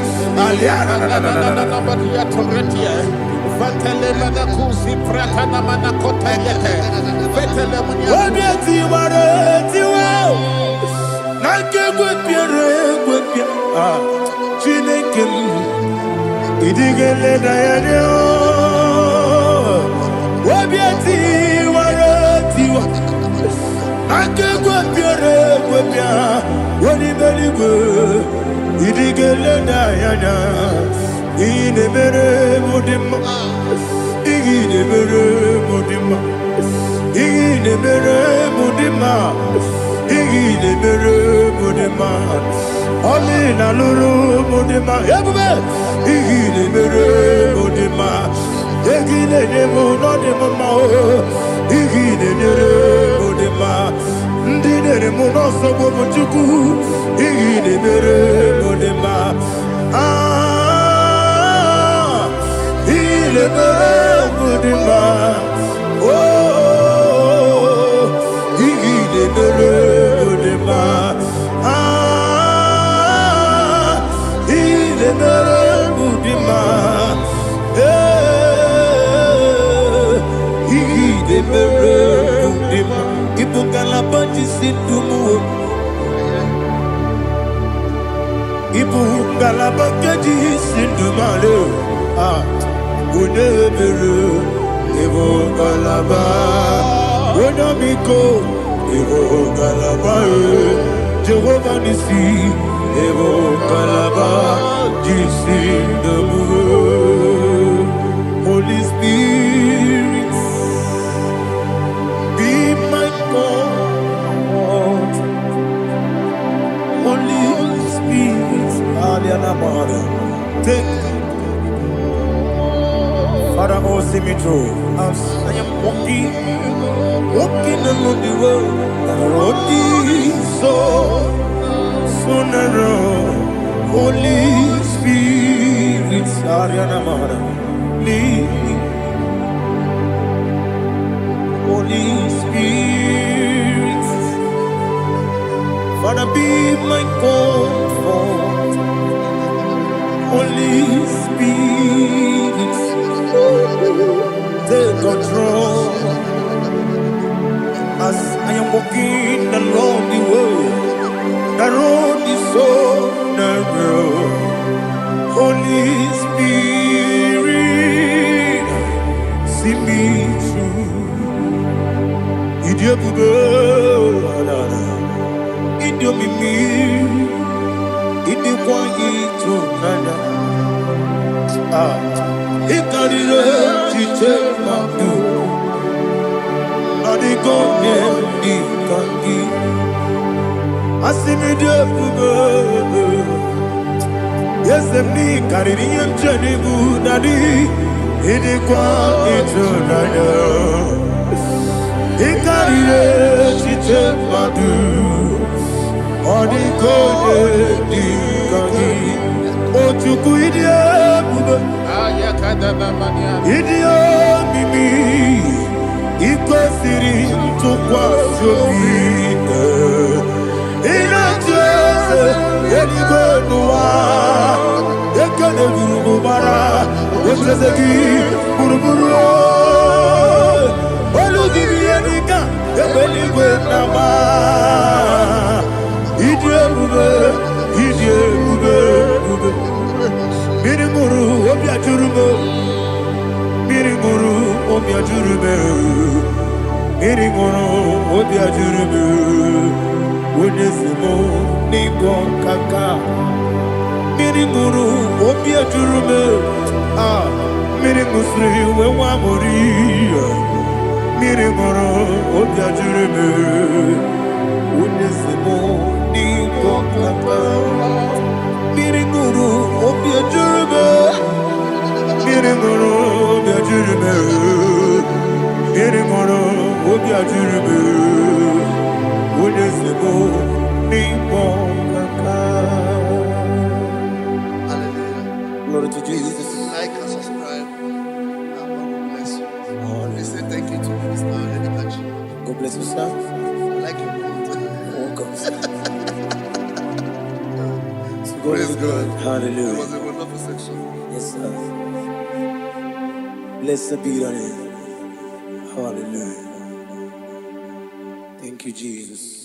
Inemere modima, inemere modima, inemere modima, inemere modima. Oli na lulu modima, ebube. Inemere modima, inemere modima, inemere modima. Ndinere monoso bobuchuku, inemere modima. Mudima, oh, Igidebere Mudima, Igidebere Mudima, Igidebere Mudima, Ibukalabanji Sindumu, Ibukalabanji Sindumale, Unebere, Evo Galaba, Unamiko, Evo Galaba, Jehovah Nissi, Evo Galaba, Jisi Damu, Holy Spirit, be my God, Holy Spirit, Alianama. me through. As I am walking along the road, the road is so narrow. Holy Spirit, Ariana Mara, lead me. Holy Spirit, Father, be my comfort. Holy Spirit, take control as I am walking along the way. The road is so narrow. Holy Spirit, see me through. Idiabube, Idiomimi, Idiwa Itonana. Ikarire chitema du, Adigone Ikangi. Asimidabube. Yes, me carrying him journey good daddy. It is quite eternal. He carried it, she took my do. Or the code, the cookie. Oh, to good idiot, idiot, mimi. Iko siri to kwash your feet. In a church, any good noir. Ekane guru bara, oshezeki guru guru. Olu divi enika, ebeli gwe nama. Idie bube, bube. Miri guru obi ajurube, miri guru obi ajurube, miri guru obi ajurube. Onesimo nigo kaka. Miri guru obi ajurube, miri musri we wa mori. Miri guru obi ajurube, onesimo nigo kaka. Miri guru obi ajurube, miri guru obi ajurube, miri guru obi ajurube, onesimo nigo kaka. Glory to Jesus. Like and subscribe. God bless you. They say thank you to Minister Edikachi. God bless you, sir. I like your mouth. Welcome. So God Praise is good. God. It Hallelujah. was a wonderful section. Yes, sir. Blessed be your name. Hallelujah. Thank you, Jesus.